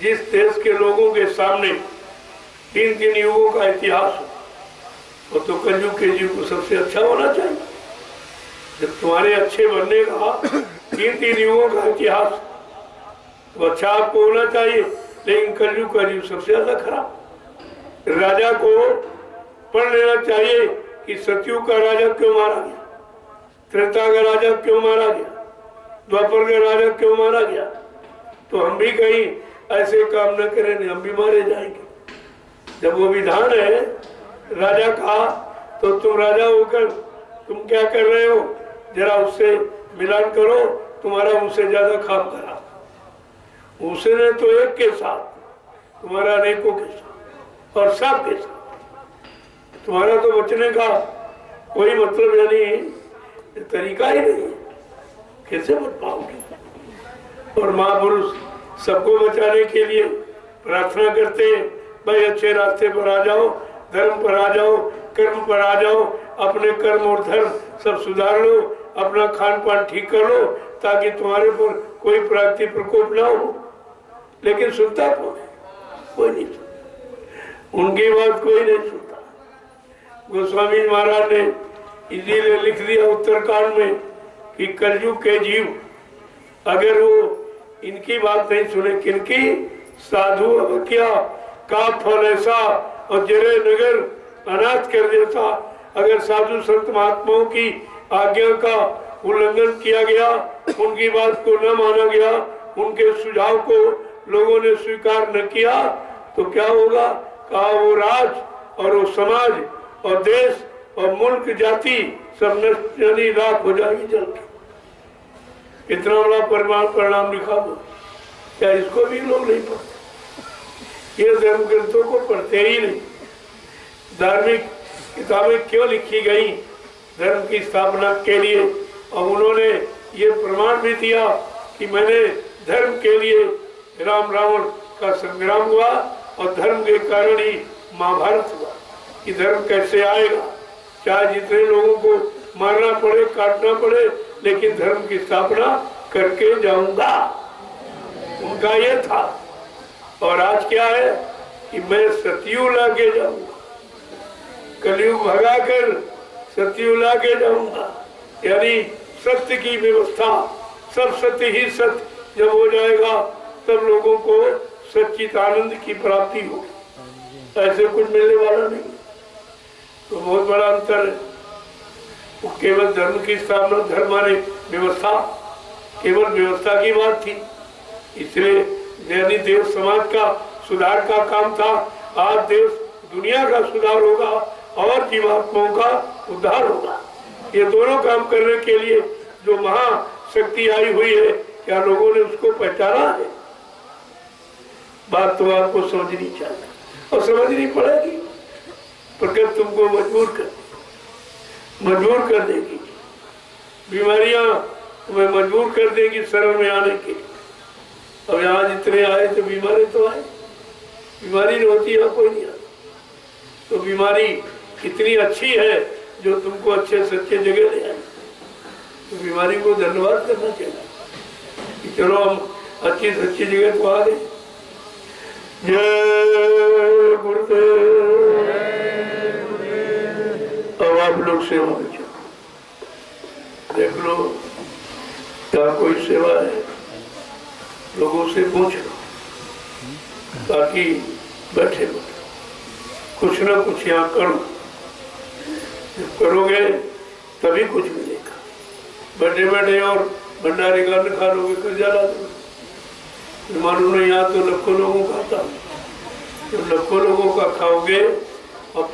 जिस देश के लोगों के सामने 3 युगों का इतिहास हो, वो तो कलयुग के जीव को सबसे अच्छा होना चाहिए। जब तुम्हारे अच्छे बनने का 3 युगों का इतिहास, तो अच्छा आपको होना चाहिए, लेकिन कलयुग का जीव सबसे ज्यादा खराब। राजा को पढ़ लेना चाहिए कि सतयुग का राजा क्यों मारा गया, त्रेता का राजा क्यों मारा गया, द्वापर का राजा क्यों मारा गया। तो हम भी कहीं ऐसे काम न करें, हम भी मारे जाएंगे। जब वो विधान है राजा का, तो तुम राजा होकर तुम क्या कर रहे हो, जरा उससे मिलान करो, तुम्हारा उससे ज्यादा काम करा। उसने तो एक के साथ, तुम्हारा अनेकों के साथ और सब के साथ। तुम्हारा तो बचने का कोई मतलब यानी तरीका ही नहीं है, कैसे बच पाओगे। और महापुरुष सबको बचाने के लिए प्रार्थना करते हैं, भाई अच्छे रास्ते पर आ जाओ, धर्म पर आ जाओ, कर्म पर आ जाओ, अपने कर्म और धर्म सब सुधार लो, अपना खान पान ठीक कर लो, ताकि तुम्हारे पर कोई प्राकृतिक प्रकोप ना हो। लेकिन सुनता कौन है? कोई नहीं सुनता, उनकी बात कोई नहीं सुनता। गोस्वामी महाराज ने इसीलिए लिख दिया उत्तरकांड में कि कलयुग के जीव अगर वो इनकी बात नहीं सुने, किनकी? साधु अवज्ञा का फल ऐसा, और जरे नगर अनाथ कर देता। अगर साधु संत महात्माओं की आज्ञा का उल्लंघन किया गया, उनकी बात को न माना गया, उनके सुझाव को लोगों ने स्वीकार न किया, तो क्या होगा? कहा वो राज और वो समाज और देश और मुल्क जाति सब नष्ट यानी राख हो जाएगी जल के। इतना बड़ा परिणाम लिखा दो, क्या इसको भी लोग नहीं पढ़ते? ये धर्म ग्रंथों को पढ़ते ही नहीं। धार्मिक किताबें क्यों लिखी गई? धर्म की स्थापना के लिए, और उन्होंने ये प्रमाण भी दिया कि मैंने धर्म के लिए राम रावण का संग्राम हुआ और धर्म के कारण ही महाभारत हुआ। कि धर्म कैसे आएगा, चाहे जितने लोगों को मारना पड़े, काटना पड़े, लेकिन धर्म की स्थापना करके जाऊंगा, उनका ये था। और आज क्या है कि मैं सतयुग लाके जाऊंगा, कलयुग भगाकर सतयुग लाके जाऊंगा, यानी सत्य की व्यवस्था, सब सत्य ही सत्य जब हो जाएगा तब लोगों को सच्चित आनंद की प्राप्ति होगी। ऐसे कुछ मिलने वाला नहीं। तो बहुत बड़ा अंतर है। वो केवल धर्म की स्थापना, धर्म माने व्यवस्था, केवल व्यवस्था की बात थी, इसलिए यानी देश समाज का सुधार का काम था। आज देश दुनिया का सुधार होगा और जीवात्माओं का उद्धार होगा। ये दोनों काम करने के लिए जो महाशक्ति आई हुई है, क्या लोगों ने उसको पहचाना है? बात तो आपको समझनी चाहिए और समझनी पड़ेगी। प्रकृति तुमको मजबूर कर देगी, बीमारियां तुम्हें मजबूर कर देगी शरण में आने के। अब यहाँ जितने आए तो बीमारी तो आए, बीमारी नहीं होती है कोई नहीं आता। तो बीमारी इतनी अच्छी है जो तुमको अच्छे से अच्छे जगह ले आए। तो बीमारी को धन्यवाद करना चाहिए कि चलो हम अच्छी से अच्छी जगह तो आ गए। जय गुरुदेव। अब आप लोग सेवा में चलो, देख लो क्या कोई सेवा है, लोगों से पूछ लो, ताकि बैठे कुछ ना कुछ यहाँ करो। जब करोगे तभी कुछ मिलेगा। बैठे बैठे और भंडारे का न खा लोगे, कर्जा ला दोगे। मालूम नहीं, यहाँ तो लाखों लोगों का था। जब लाखों लोगों का खाओगे और